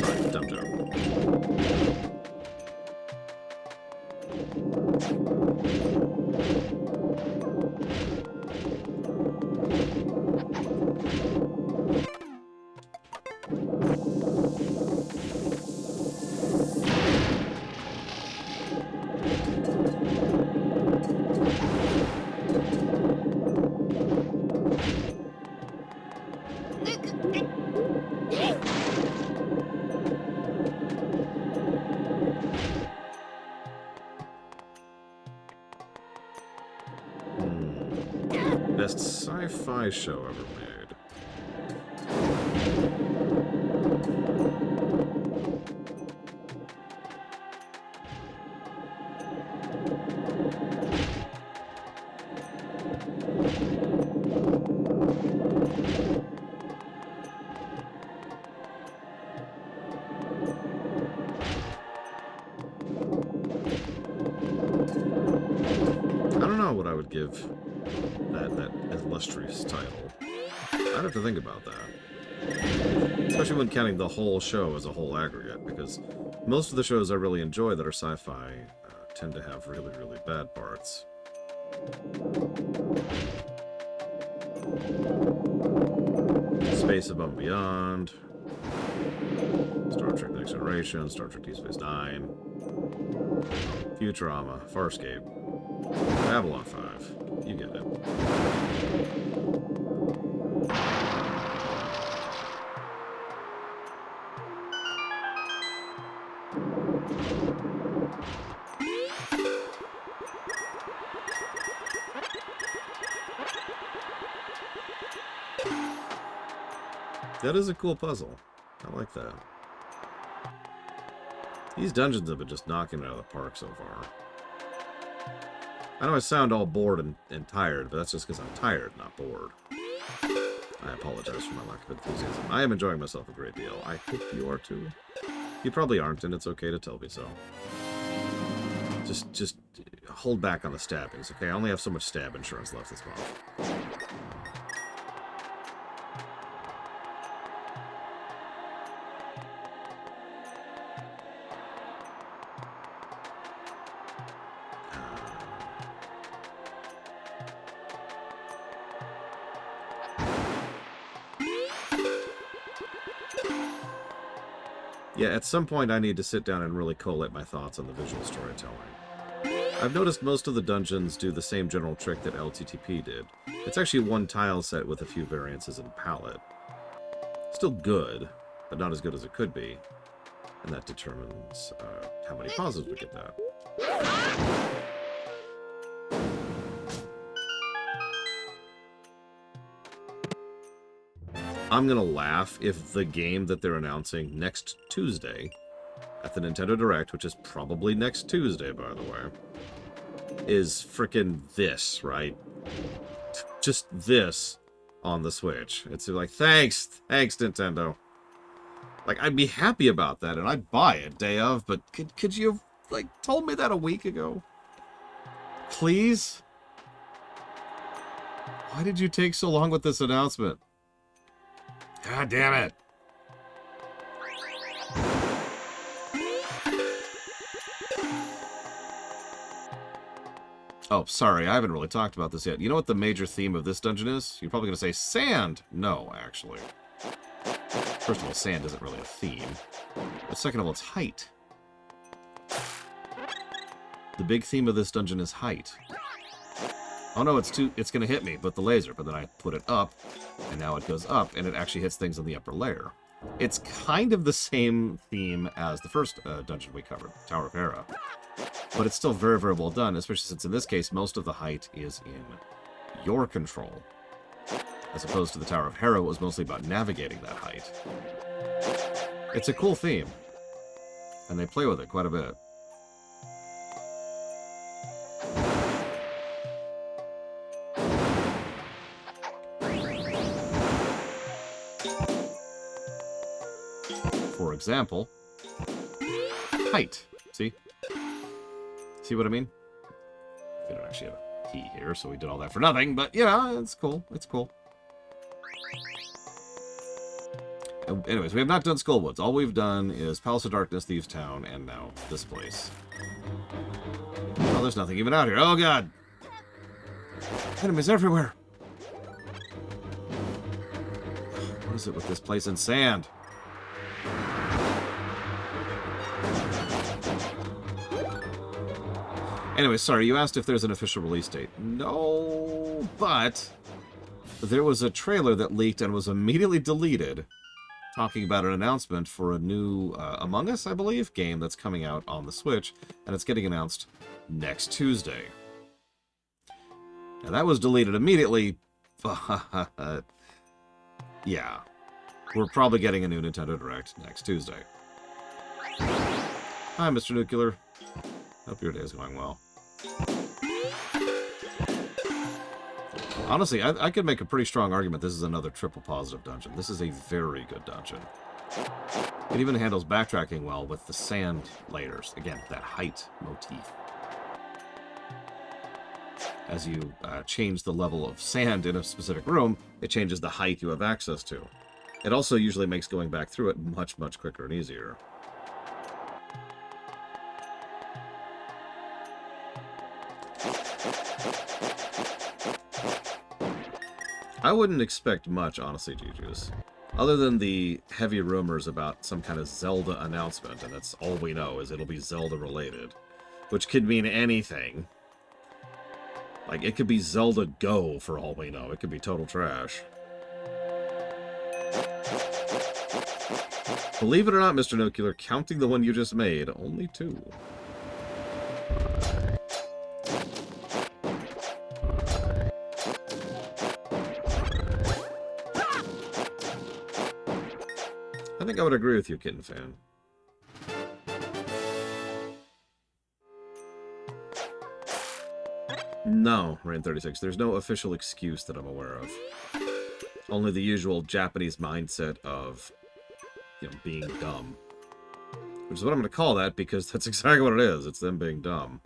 Sorry, dumb joke. Best sci-fi show ever made. I don't know what I would give that illustrious title. I'd have to think about that. Especially when counting the whole show as a whole aggregate, because most of the shows I really enjoy that are sci-fi tend to have really, really bad parts. Space Above and Beyond, Star Trek The Next Generation, Star Trek Deep Space Nine, Futurama, Farscape, Babylon 5. You get it. That is a cool puzzle. I like that. These dungeons have been just knocking it out of the park so far. I know I sound all bored and tired, but that's just because I'm tired, not bored. I apologize for my lack of enthusiasm. I am enjoying myself a great deal. I hope you are too. You probably aren't, and it's okay to tell me so. Just hold back on the stabbings, okay? I only have so much stab insurance left this month. Yeah, at some point I need to sit down and really collate my thoughts on the visual storytelling. I've noticed most of the dungeons do the same general trick that LTTP did. It's actually one tile set with a few variances in palette. Still good, but not as good as it could be. And that determines how many pauses we get that. I'm gonna laugh if the game that they're announcing next Tuesday at the Nintendo Direct, which is probably next Tuesday, by the way, is frickin' this, right? Just this on the Switch. It's like, thanks, Nintendo. Like, I'd be happy about that, and I'd buy it day of, but could you have, like, told me that a week ago? Please? Why did you take so long with this announcement? God damn it. Oh, sorry, I haven't really talked about this yet. You know what the major theme of this dungeon is? You're probably going to say sand. No, actually. First of all, sand isn't really a theme. But second of all, it's height. The big theme of this dungeon is height. Oh no, it's going to hit me with the laser, but then I put it up, and now it goes up, and it actually hits things on the upper layer. It's kind of the same theme as the first dungeon we covered, Tower of Hera. But it's still very, very well done, especially since in this case, most of the height is in your control. As opposed to the Tower of Hera, it was mostly about navigating that height. It's a cool theme, and they play with it quite a bit. For example, height. See? See what I mean? We don't actually have a key here, so we did all that for nothing, but yeah, it's cool. It's cool. Anyways, we have not done Skullwoods. All we've done is Palace of Darkness, Thieves Town, and now this place. Oh, there's nothing even out here. Oh, God! Enemies everywhere! What is it with this place and sand? Anyway, sorry, you asked if there's an official release date. No, but there was a trailer that leaked and was immediately deleted talking about an announcement for a new Among Us, I believe, game that's coming out on the Switch, and it's getting announced next Tuesday. Now, that was deleted immediately, but yeah, we're probably getting a new Nintendo Direct next Tuesday. Hi, Mr. Nuclear. Hope your day is going well. Honestly, I could make a pretty strong argument this is another triple positive dungeon. This is a very good dungeon. It even handles backtracking well with the sand layers. Again, that height motif. As you change the level of sand in a specific room, it changes the height you have access to. It also usually makes going back through it much, much quicker and easier. I wouldn't expect much, honestly, Juju's. Other than the heavy rumors about some kind of Zelda announcement, and that's all we know, is it'll be Zelda-related. Which could mean anything. Like, it could be Zelda Go, for all we know. It could be total trash. Believe it or not, Mr. Nuclear, counting the one you just made, only 2. I think I would agree with you, Kitten Fan. No, Rain 36. There's no official excuse that I'm aware of. Only the usual Japanese mindset of, being dumb. Which is what I'm going to call that, because that's exactly what it is. It's them being dumb.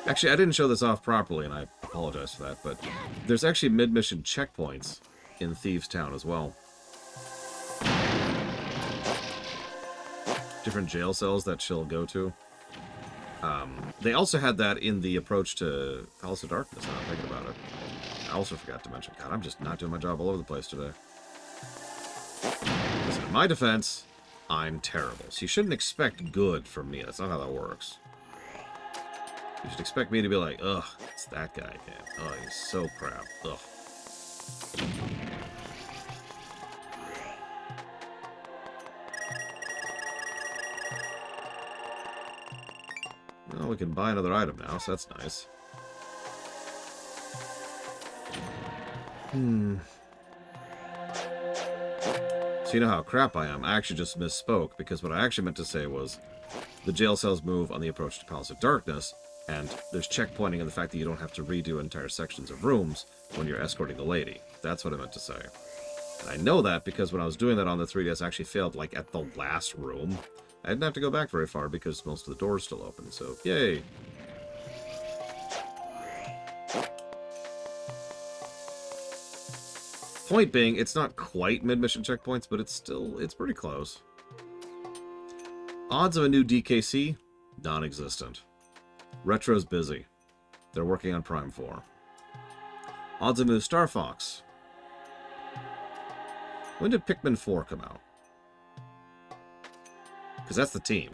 Actually, I didn't show this off properly, and I apologize for that, but there's actually mid-mission checkpoints in Thieves Town as well. Different jail cells that she'll go to. They also had that in the approach to Palace of Darkness, now I'm thinking about it. I also forgot to mention. God, I'm just not doing my job all over the place today. Listen, in my defense, I'm terrible. So you shouldn't expect good from me. That's not how that works. You should expect me to be like, ugh, it's that guy again. Oh, he's so crap. Ugh. Well, we can buy another item now, so that's nice. So you know how crap I am. I actually just misspoke, because what I actually meant to say was the jail cells move on the approach to Palace of Darkness, and there's checkpointing in the fact that you don't have to redo entire sections of rooms when you're escorting the lady. That's what I meant to say. And I know that because when I was doing that on the 3DS, I actually failed, like, at the last room. I didn't have to go back very far because most of the doors still open, so yay! Point being, it's not quite mid-mission checkpoints, but it's pretty close. Odds of a new DKC? Non-existent. Retro's busy. They're working on Prime 4. Odds of a new Star Fox? When did Pikmin 4 come out? Because that's the team.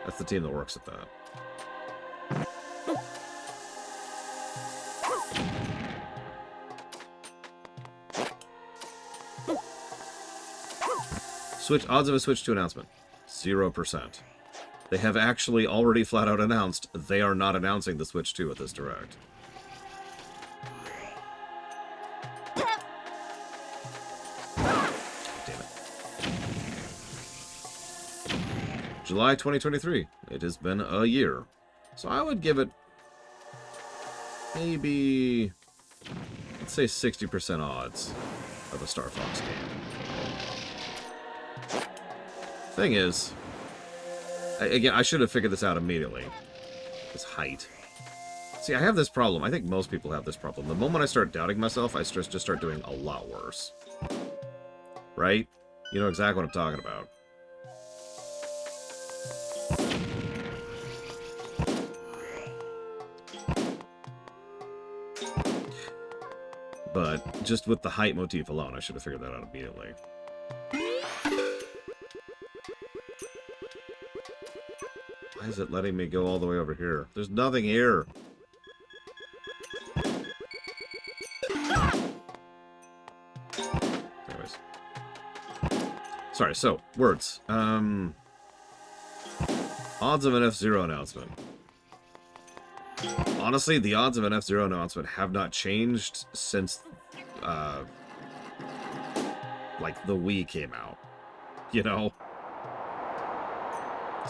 That's the team that works at that. Odds of a Switch 2 announcement. 0%. They have actually already flat out announced they are not announcing the Switch 2 at this Direct. Damn it. July 2023. It has been a year. So I would give it maybe, let's say 60% odds of a Star Fox game. Thing is, again, I should have figured this out immediately. This height. See, I have this problem. I think most people have this problem. The moment I start doubting myself, I just start doing a lot worse. Right? You know exactly what I'm talking about. But just with the height motif alone, I should have figured that out immediately. Why is it letting me go all the way over here? There's nothing here. Anyways. Sorry, so, words. Odds of an F-Zero announcement. Honestly, the odds of an F-Zero announcement have not changed since, like, the Wii came out. You know?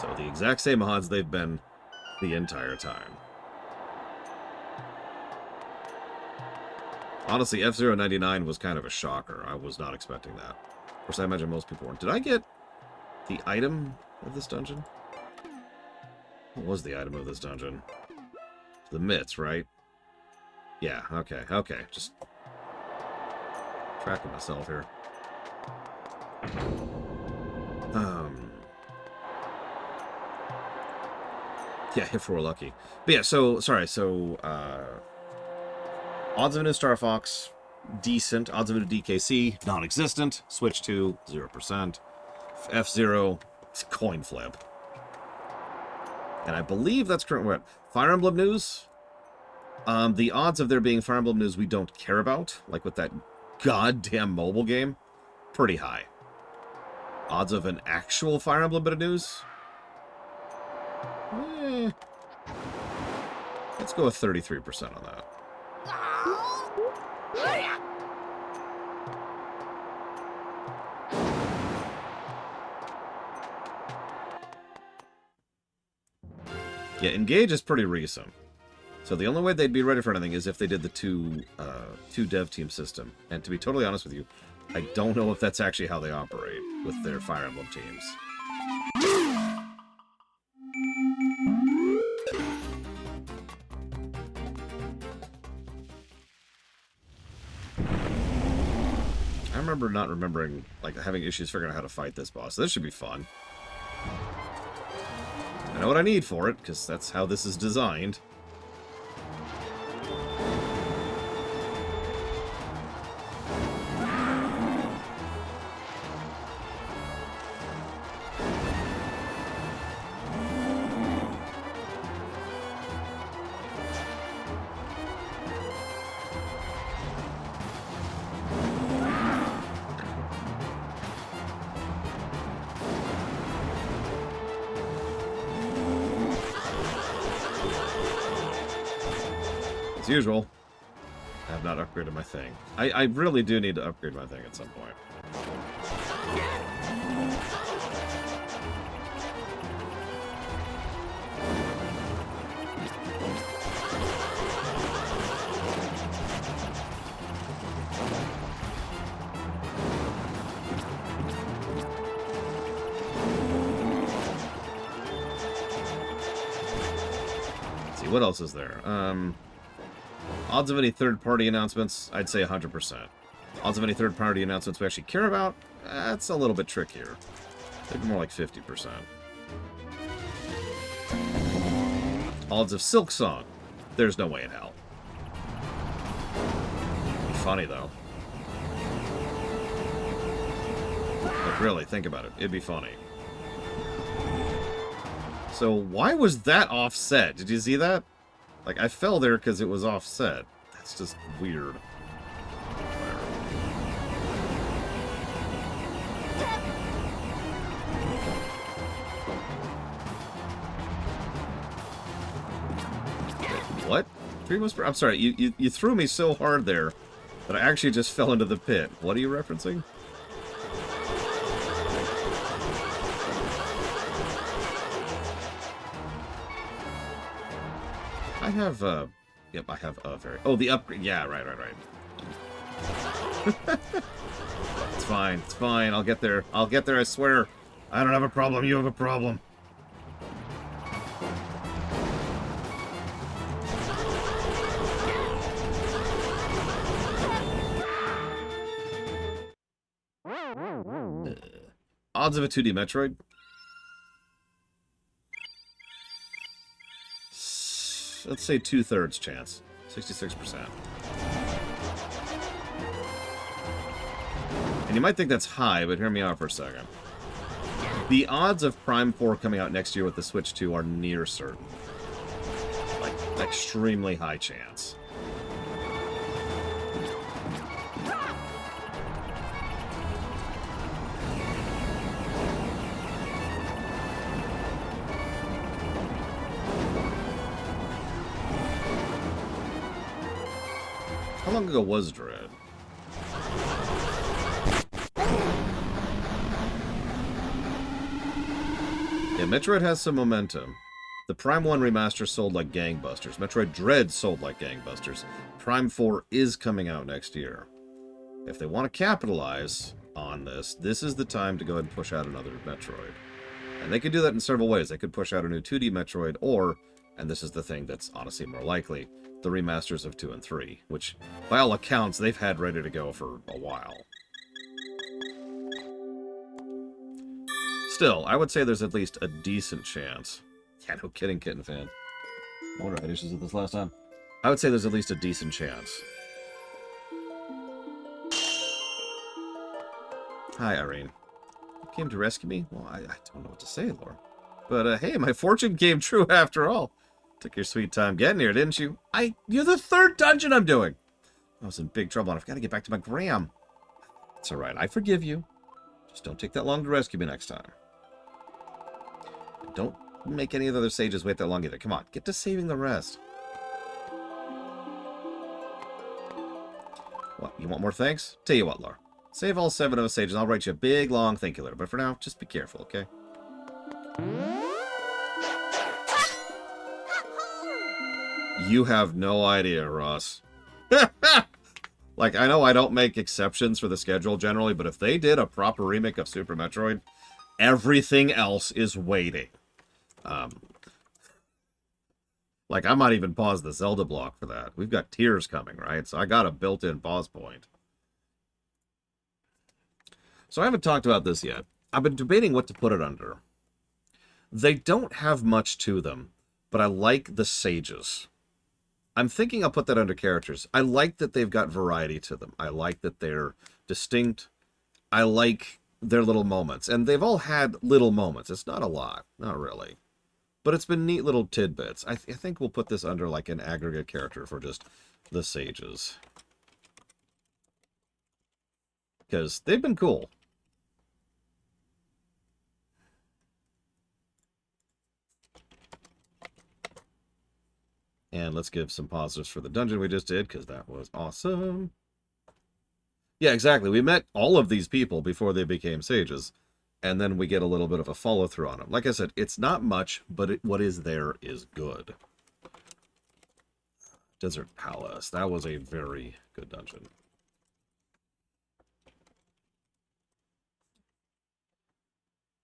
So the exact same odds they've been the entire time. Honestly, F-Zero 99 was kind of a shocker. I was not expecting that. Of course, I imagine most people weren't. Did I get the item of this dungeon? What was the item of this dungeon? The mitts, right? Yeah, okay. Just tracking myself here. Yeah, if we're lucky. But yeah, so, sorry, so, odds of a new Star Fox, decent. Odds of a new DKC, non-existent. Switch 2, 0%. F-Zero, coin flip. And I believe that's current. What? Fire Emblem news? The odds of there being Fire Emblem news we don't care about, like with that goddamn mobile game, pretty high. Odds of an actual Fire Emblem bit of news? Let's go with 33% on that. Yeah, Engage is pretty recent. So the only way they'd be ready for anything is if they did the two dev team system. And to be totally honest with you, I don't know if that's actually how they operate with their Fire Emblem teams. I remember not remembering, like, having issues figuring out how to fight this boss. So this should be fun. I know what I need for it, because that's how this is designed. As usual, I have not upgraded my thing. I really do need to upgrade my thing at some point. Let's see, what else is there? Odds of any third-party announcements, I'd say 100%. Odds of any third-party announcements we actually care about, that's a little bit trickier. Maybe more like 50%. Odds of Silk Song, there's no way in hell. It'd be funny, though. Like, really, think about it. It'd be funny. So, why was that offset? Did you see that? Like, I fell there because it was offset. That's just weird. Wait, what? Tree Whisper? I'm sorry, you threw me so hard there that I actually just fell into the pit. What are you referencing? I have, yep, I have a very... Oh, the upgrade. Yeah, right. It's fine, it's fine. I'll get there. I'll get there, I swear. I don't have a problem, you have a problem. Odds of a 2D Metroid? Let's say 2/3 chance. 66%. And you might think that's high, but hear me out for a second. The odds of Prime 4 coming out next year with the Switch 2 are near certain. Like, extremely high chance. How long ago was Dread? Yeah, Metroid has some momentum. The Prime 1 remaster sold like gangbusters. Metroid Dread sold like gangbusters. Prime 4 is coming out next year. If they want to capitalize on this, this is the time to go ahead and push out another Metroid. And they could do that in several ways. They could push out a new 2D Metroid, or, and this is the thing that's honestly more likely, the remasters of 2 and 3, which, by all accounts, they've had ready to go for a while. Still, I would say there's at least a decent chance. Yeah, no kidding, Kitten Fan. I wonder if I had issues with this last time. I would say there's at least a decent chance. Hi, Irene. You came to rescue me? Well, I don't know what to say, Laura. But, hey, my fortune came true after all. Took your sweet time getting here, didn't you? You're the third dungeon I'm doing. I was in big trouble, and I've got to get back to my Graham. It's all right. I forgive you. Just don't take that long to rescue me next time. And don't make any of the other sages wait that long either. Come on, get to saving the rest. What, you want more thanks? Tell you what, Laura. Save all 7 of us sages, and I'll write you a big, long thank you letter. But for now, just be careful, okay? You have no idea, Ross. Like, I know I don't make exceptions for the schedule generally, but if they did a proper remake of Super Metroid, everything else is waiting. Like, I might even pause the Zelda block for that. We've got Tears coming, right? So I got a built-in pause point. So I haven't talked about this yet. I've been debating what to put it under. They don't have much to them, but I like the sages. I'm thinking I'll put that under characters. I like that they've got variety to them. I like that they're distinct. I like their little moments. And they've all had little moments. It's not a lot. Not really. But it's been neat little tidbits. I think we'll put this under like an aggregate character for just the sages. Because they've been cool. And let's give some positives for the dungeon we just did, because that was awesome. Yeah, exactly. We met all of these people before they became sages. And then we get a little bit of a follow-through on them. Like I said, it's not much, but what is there is good. Desert Palace. That was a very good dungeon.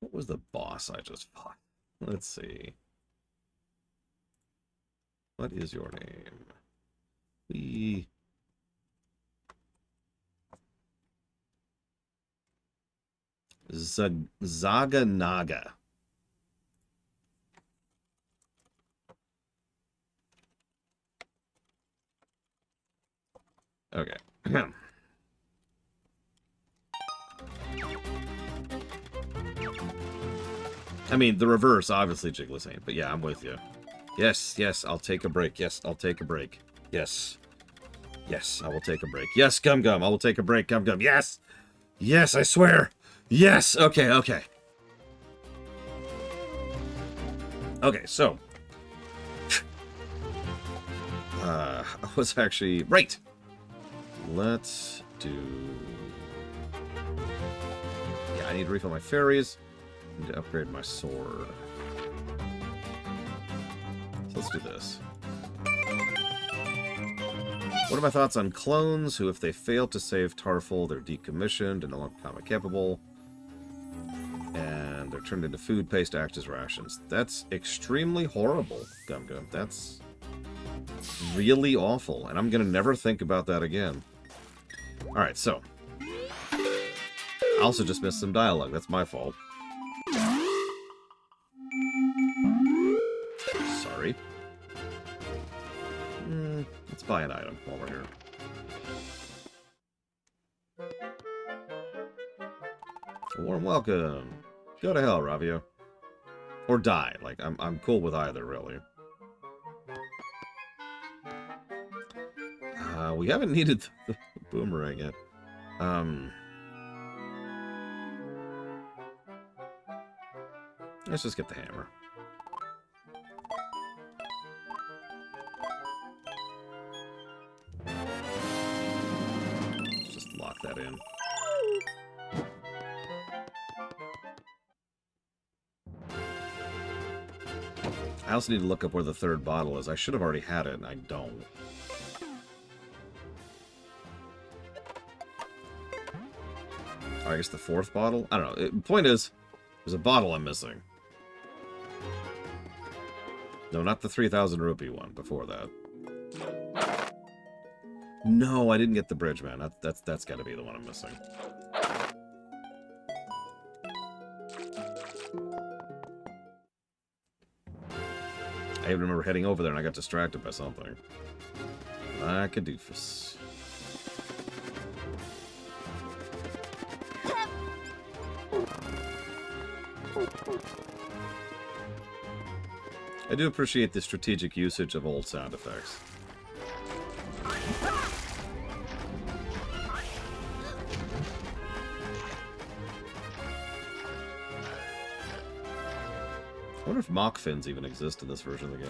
What was the boss I just fought? Let's see. What is your name? Zaganaga. Okay. I mean, the reverse, obviously, Jiggly's ain't, but yeah, I'm with you. Yes, yes, I'll take a break. Yes, I'll take a break. Yes. Yes, I will take a break. Yes, Gum Gum, I will take a break. Gum Gum, yes! Yes, I swear! Yes! Okay, okay. Okay, so. I was actually... Right! Let's do... Yeah, I need to refill my fairies. I need to upgrade my sword. So let's do this. What are my thoughts on clones who, if they fail to save Tarful, they're decommissioned and no longer combat capable? And they're turned into food paste to act as rations. That's extremely horrible, Gum Gum. That's really awful. And I'm going to never think about that again. Alright, so. I also just missed some dialogue. That's my fault. Sorry. Let's buy an item while we're here. A warm welcome. Go to hell, Ravio. Or die. Like, I'm cool with either, really. We haven't needed the boomerang yet. Let's just get the hammer. Let's just lock that in. I also need to look up where the third bottle is. I should have already had it, and I don't. Or I guess the fourth bottle? I don't know. The point is, there's a bottle I'm missing. No, not the 3,000 rupee one. Before that. No, I didn't get the bridge, man. That's got to be the one I'm missing. I even remember heading over there and I got distracted by something. Like a doofus. I do appreciate the strategic usage of old sound effects. I wonder if mock fins even exist in this version of the game.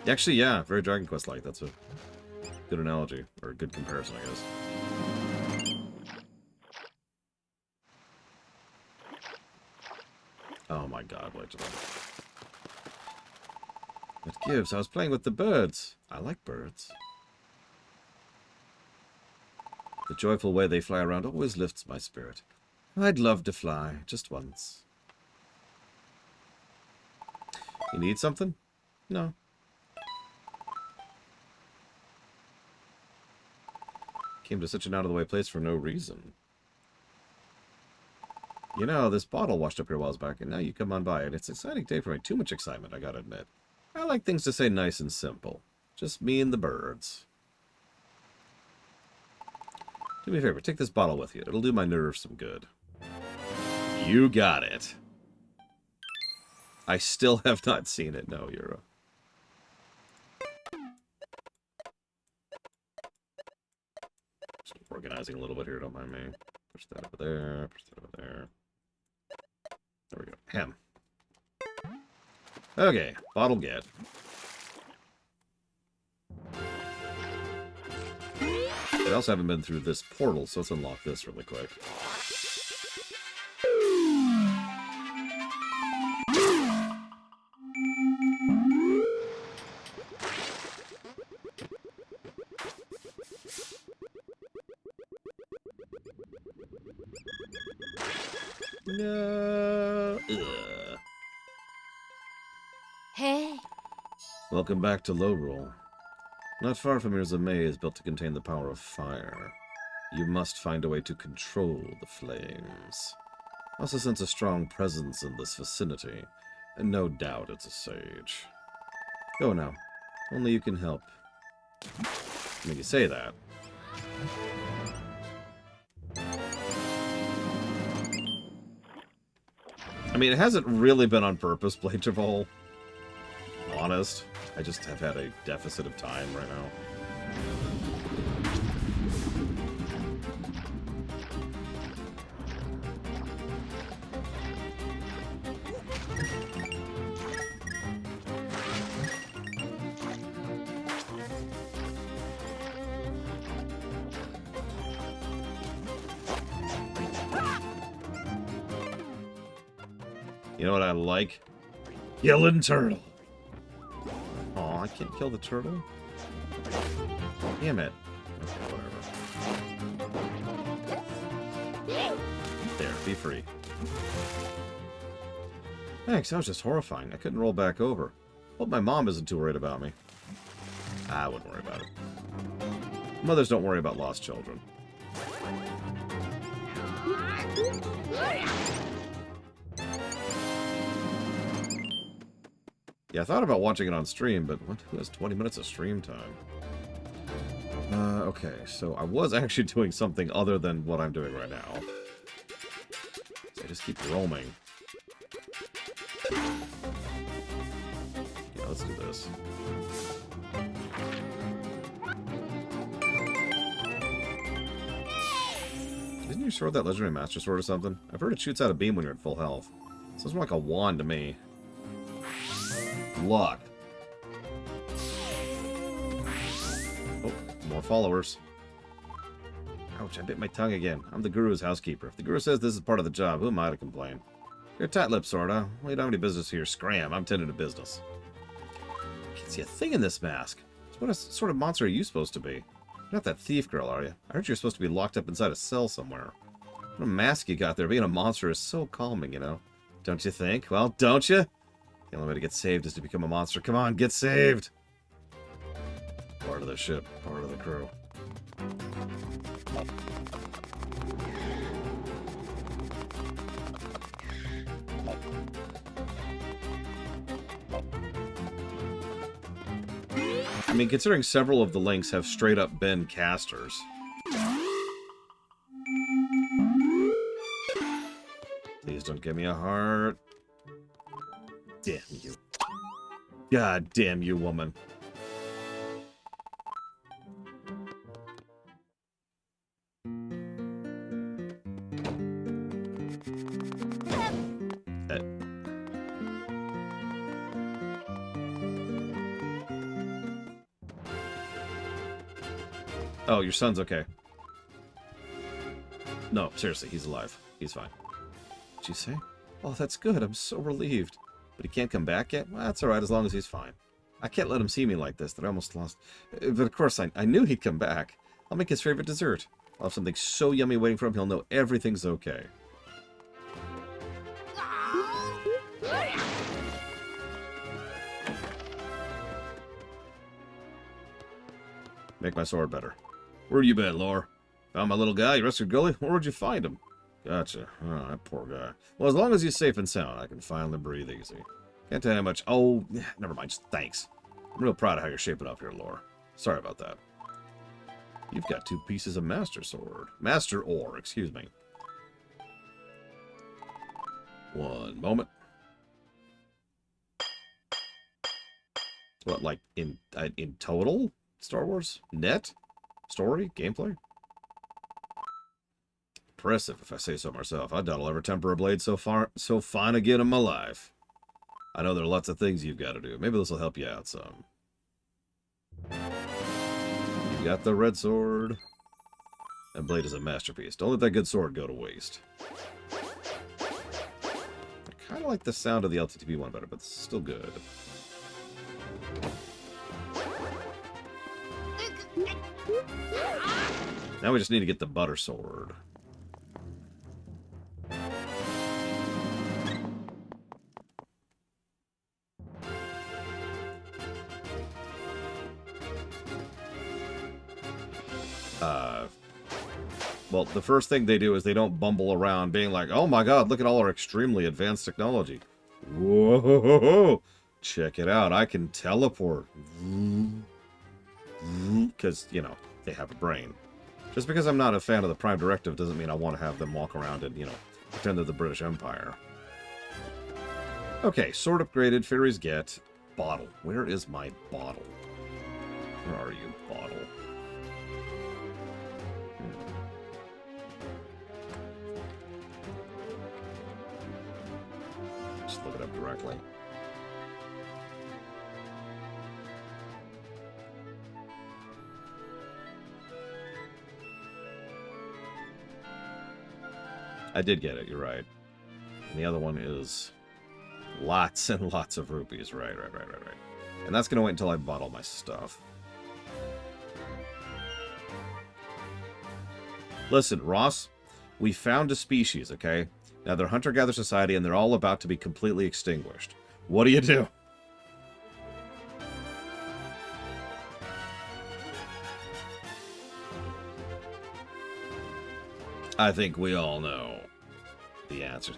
Actually, yeah, very Dragon Quest-like. That's a good analogy, or a good comparison, I guess. Oh my god. blade to them. It gives. I was playing with the birds. I like birds. The joyful way they fly around always lifts my spirit. I'd love to fly, just once. You need something? No. Came to such an out-of-the-way place for no reason. You know, this bottle washed up here a while back, and now you come on by it. It's an exciting day for me. Too much excitement, I gotta admit. I like things to say nice and simple. Just me and the birds. Do me a favor, take this bottle with you. It'll do my nerves some good. You got it. I still have not seen it. No, Euro. Just organizing a little bit here, don't mind me. Push that over there, push that over there. There we go. Hem. Okay, bottle get. I also haven't been through this portal, so let's unlock this really quick. No. Ugh. Hey. Welcome back to Lowroll. Not far from here is a maze built to contain the power of fire. You must find a way to control the flames. I also sense a strong presence in this vicinity, and no doubt it's a sage. Go now. Only you can help. I mean, you say that. I mean, it hasn't really been on purpose, Blade Javol. Honest. I just have had a deficit of time right now. You know what I like? Yelling turtle. Aw, I can't kill the turtle? Damn it. Okay, whatever. There, be free. Thanks, that was just horrifying. I couldn't roll back over. Hope my mom isn't too worried about me. I wouldn't worry about it. Mothers don't worry about lost children. Yeah, I thought about watching it on stream, but who has 20 minutes of stream time? Okay, so I was actually doing something other than what I'm doing right now. So I just keep roaming. Yeah, let's do this. Isn't your sword that legendary master sword or something? I've heard it shoots out a beam when you're at full health. Sounds more like a wand to me. Luck. Oh, more followers. Ouch, I bit my tongue again. I'm the guru's housekeeper. If the guru says this is part of the job, who am I to complain? You're a tight-lipped sorta. Well, you don't have any business here. Scram. I'm tending to business. I can't see a thing in this mask. So what sort of monster are you supposed to be? You're not that thief girl, are you? I heard you're supposed to be locked up inside a cell somewhere. What a mask you got there. Being a monster is so calming, you know. Don't you think? Well, don't you? The only way to get saved is to become a monster. Come on, get saved! Part of the ship, part of the crew. I mean, considering several of the links have straight up been casters. Please don't give me a heart. Damn you. God damn you, woman. Oh, your son's okay. No, seriously, he's alive. He's fine. What'd you say? Oh, that's good. I'm so relieved. But he can't come back yet? Well, that's alright, as long as he's fine. I can't let him see me like this, that I almost lost... But of course, I knew he'd come back. I'll make his favorite dessert. I'll have something so yummy waiting for him, he'll know everything's okay. Make my sword better. Where you been, Lore? Found my little guy? You rescued Gully? Where'd you find him? Gotcha. Oh, that poor guy. Well, as long as he's safe and sound, I can finally breathe easy. Can't tell you how much... Oh, never mind. Just thanks. I'm real proud of how you're shaping up here, Lore. Sorry about that. You've got 2 pieces of Master Sword. Master Ore, excuse me. One moment. What, like, in total? Star Wars? Net? Story? Gameplay? Impressive, if I say so myself. I doubt I'll ever temper a blade so fine again in my life. I know there are lots of things you've got to do. Maybe this will help you out some. You got the red sword. That blade is a masterpiece. Don't let that good sword go to waste. I kind of like the sound of the LTTP one better, but it's still good. Now we just need to get the butter sword. Well, the first thing they do is they don't bumble around being like, oh my god, look at all our extremely advanced technology. Whoa! Check it out, I can teleport. Because, you know, they have a brain. Just because I'm not a fan of the Prime Directive doesn't mean I want to have them walk around and, you know, pretend they're the British Empire. Okay, sword upgraded, fairies get. Bottle. Where is my bottle? Where are you, bottle? Just look it up directly. I did get it, you're right. And the other one is lots and lots of rupees. Right. And that's going to wait until I bottle my stuff. Listen, Ross, we found a species, okay? Now, they're hunter-gatherer society, and they're all about to be completely extinguished. What do you do? I think we all know the answers.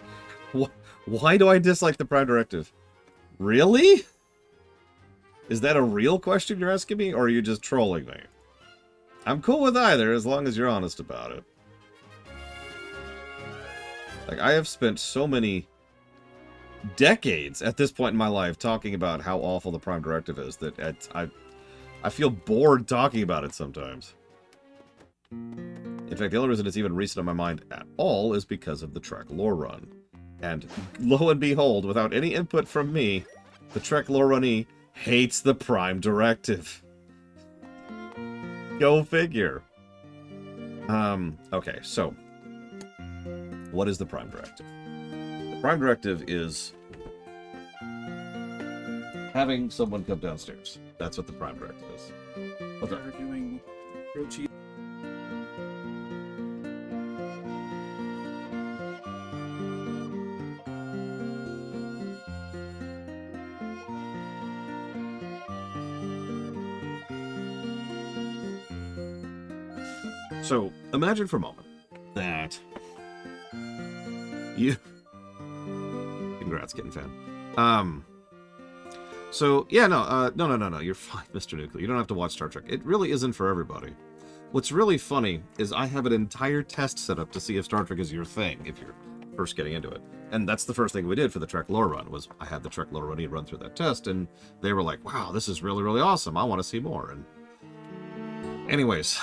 Why do I dislike the Prime Directive? Really? Is that a real question you're asking me, or are you just trolling me? I'm cool with either, as long as you're honest about it. Like, I have spent so many decades at this point in my life talking about how awful the Prime Directive is that I feel bored talking about it sometimes. In fact, the only reason it's even recent on my mind at all is because of the Trek lore run. And lo and behold, without any input from me, the Trek lore runnee hates the Prime Directive. Go figure. Okay, so what is the Prime Directive? The Prime Directive is having someone come downstairs. That's what the Prime Directive is. What's up? They're doing grilled cheese. So, imagine for a moment that you... Congrats, Kitten Fan. So, yeah, no, you're fine, Mr. Nuclear. You don't have to watch Star Trek. It really isn't for everybody. What's really funny is I have an entire test set up to see if Star Trek is your thing, if you're first getting into it. And that's the first thing we did for the Trek lore run, was I had the Trek lore run through that test, and they were like, wow, this is really, really awesome. I want to see more. And anyways...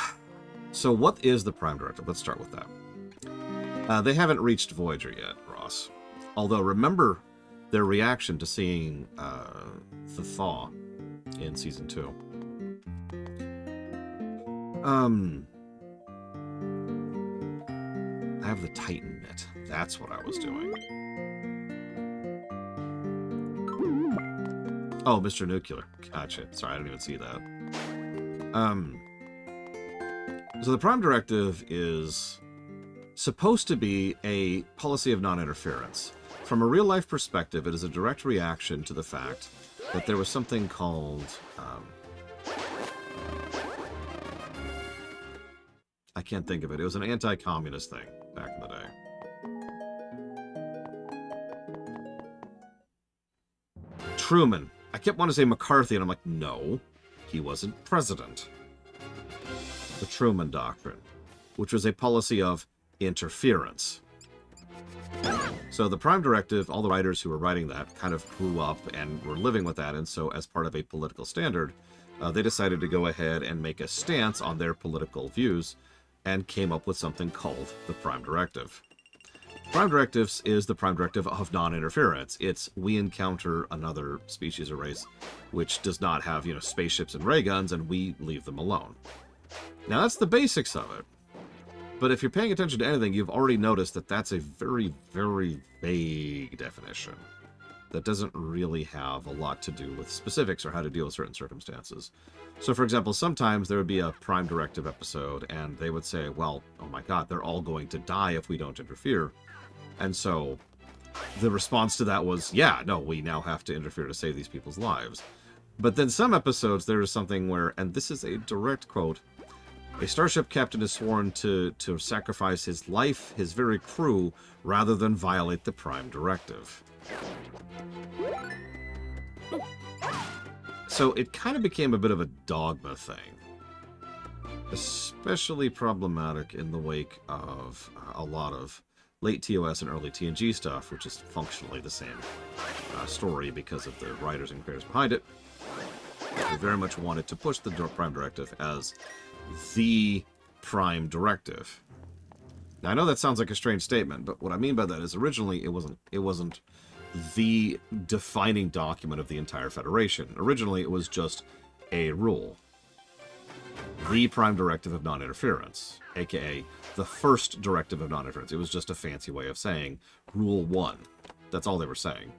So what is the Prime Directive? Let's start with that. They haven't reached Voyager yet, Ross. Although, remember their reaction to seeing the Thaw in Season 2. I have the Titan bit. That's what I was doing. Oh, Mr. Nuclear. Gotcha. Sorry, I didn't even see that. Um, so the Prime Directive is supposed to be a policy of non-interference. From a real-life perspective, it is a direct reaction to the fact that there was something called... I can't think of it. It was an anti-communist thing back in the day. Truman. I kept wanting to say McCarthy, and I'm like, no, he wasn't president. The Truman Doctrine, which was a policy of interference. So the Prime Directive, all the writers who were writing that kind of grew up and were living with that, and so as part of a political standard, they decided to go ahead and make a stance on their political views and came up with something called the Prime Directive. Prime Directives is the Prime Directive of non-interference. It's we encounter another species or race which does not have, spaceships and ray guns, and we leave them alone. Now, that's the basics of it. But if you're paying attention to anything, you've already noticed that that's a very, very vague definition that doesn't really have a lot to do with specifics or how to deal with certain circumstances. So, for example, sometimes there would be a Prime Directive episode, and they would say, well, oh my god, they're all going to die if we don't interfere. And so the response to that was, yeah, no, we now have to interfere to save these people's lives. But then some episodes, there is something where, and this is a direct quote, a starship captain is sworn to sacrifice his life, his very crew, rather than violate the Prime Directive. So it kind of became a bit of a dogma thing. Especially problematic in the wake of a lot of late TOS and early TNG stuff, which is functionally the same story because of the writers and creators behind it. They very much wanted to push the Prime Directive as the Prime Directive. Now, I know that sounds like a strange statement, but what I mean by that is originally it wasn't the defining document of the entire Federation. Originally, it was just a rule. The Prime Directive of Non-Interference, aka the first Directive of Non-Interference. It was just a fancy way of saying Rule 1. That's all they were saying.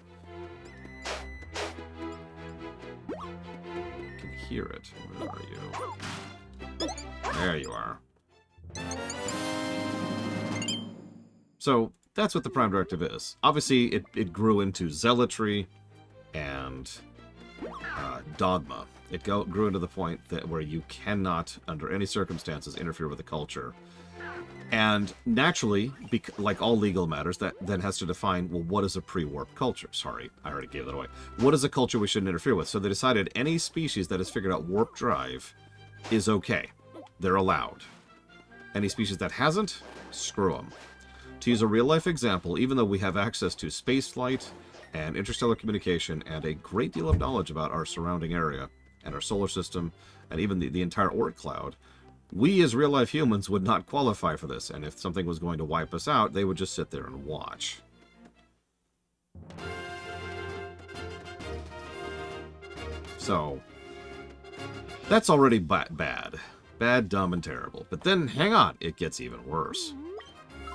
I can hear it. Where are you? There you are. So, that's what the Prime Directive is. Obviously, it grew into zealotry and dogma. It grew into the point that where you cannot, under any circumstances, interfere with the culture. And naturally, like all legal matters, that then has to define, well, what is a pre-warp culture? Sorry, I already gave that away. What is a culture we shouldn't interfere with? So they decided any species that has figured out warp drive is okay. They're allowed. Any species that hasn't, screw them. To use a real-life example, even though we have access to spaceflight and interstellar communication and a great deal of knowledge about our surrounding area and our solar system and even the entire Oort cloud, we as real-life humans would not qualify for this, and if something was going to wipe us out, they would just sit there and watch. So, that's already bad. Bad, dumb, and terrible. But then, hang on, it gets even worse.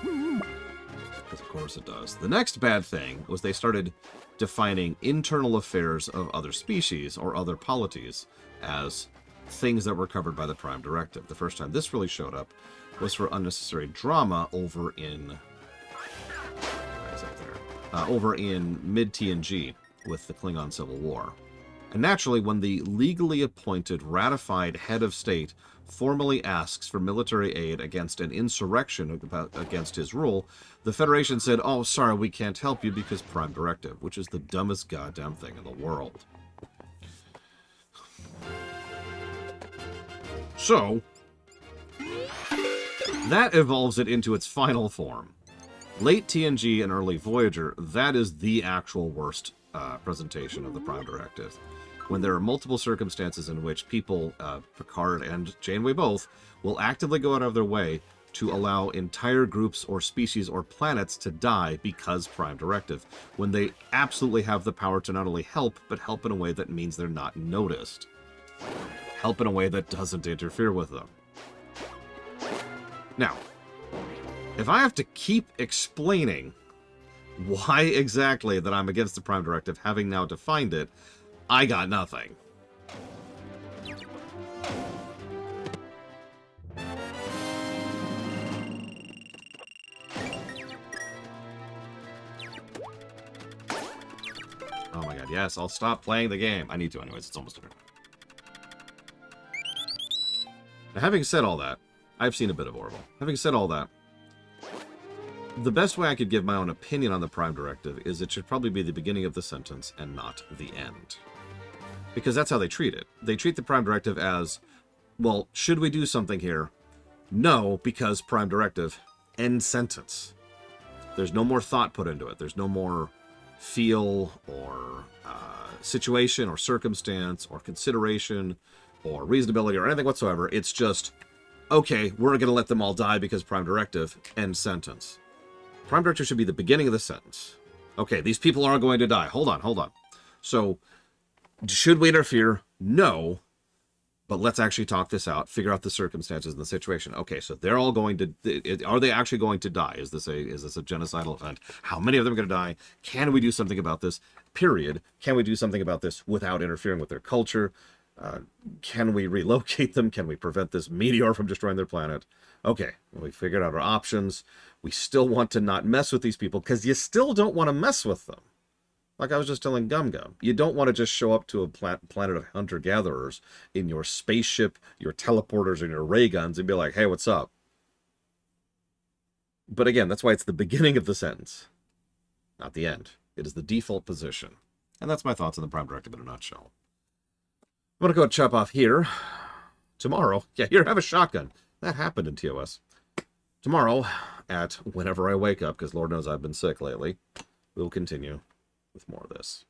Because of course it does. The next bad thing was they started defining internal affairs of other species or other polities as things that were covered by the Prime Directive. The first time this really showed up was for unnecessary drama over in... over in mid-TNG with the Klingon Civil War. And naturally, when the legally appointed, ratified head of state formally asks for military aid against an insurrection against his rule, the Federation said, oh, sorry, we can't help you because Prime Directive, which is the dumbest goddamn thing in the world. So, that evolves it into its final form. Late TNG and early Voyager, that is the actual worst presentation of the Prime Directive. When there are multiple circumstances in which people, Picard and Janeway both, will actively go out of their way to allow entire groups or species or planets to die because Prime Directive, when they absolutely have the power to not only help, but help in a way that means they're not noticed. Help in a way that doesn't interfere with them. Now, if I have to keep explaining why exactly that I'm against the Prime Directive, having now defined it, I got nothing. Oh my god, yes, I'll stop playing the game. I need to anyways, it's almost dinner. Now, having said all that, I've seen a bit of Orville. Having said all that, the best way I could give my own opinion on the Prime Directive is it should probably be the beginning of the sentence and not the end. Because that's how they treat it. They treat the Prime Directive as, well, should we do something here? No, because Prime Directive, end sentence. There's no more thought put into it. There's no more feel or situation or circumstance or consideration or reasonability or anything whatsoever. It's just, okay, we're going to let them all die because Prime Directive, end sentence. Prime Directive should be the beginning of the sentence. Okay, these people are going to die. Hold on. So, should we interfere? No. But let's actually talk this out, figure out the circumstances and the situation. Okay, so they're all going to... Are they actually going to die? Is this a genocidal event? How many of them are going to die? Can we do something about this? Period. Can we do something about this without interfering with their culture? Can we relocate them? Can we prevent this meteor from destroying their planet? Okay, we figured out our options. We still want to not mess with these people because you still don't want to mess with them. Like I was just telling Gum Gum, you don't want to just show up to a planet of hunter-gatherers in your spaceship, your teleporters, and your ray guns and be like, hey, what's up? But again, that's why it's the beginning of the sentence, not the end. It is the default position. And that's my thoughts on the Prime Directive in a nutshell. I'm going to go chop off here. Tomorrow, yeah, here, have a shotgun. That happened in TOS. Tomorrow, at whenever I wake up, because Lord knows I've been sick lately, we'll continue with more of this.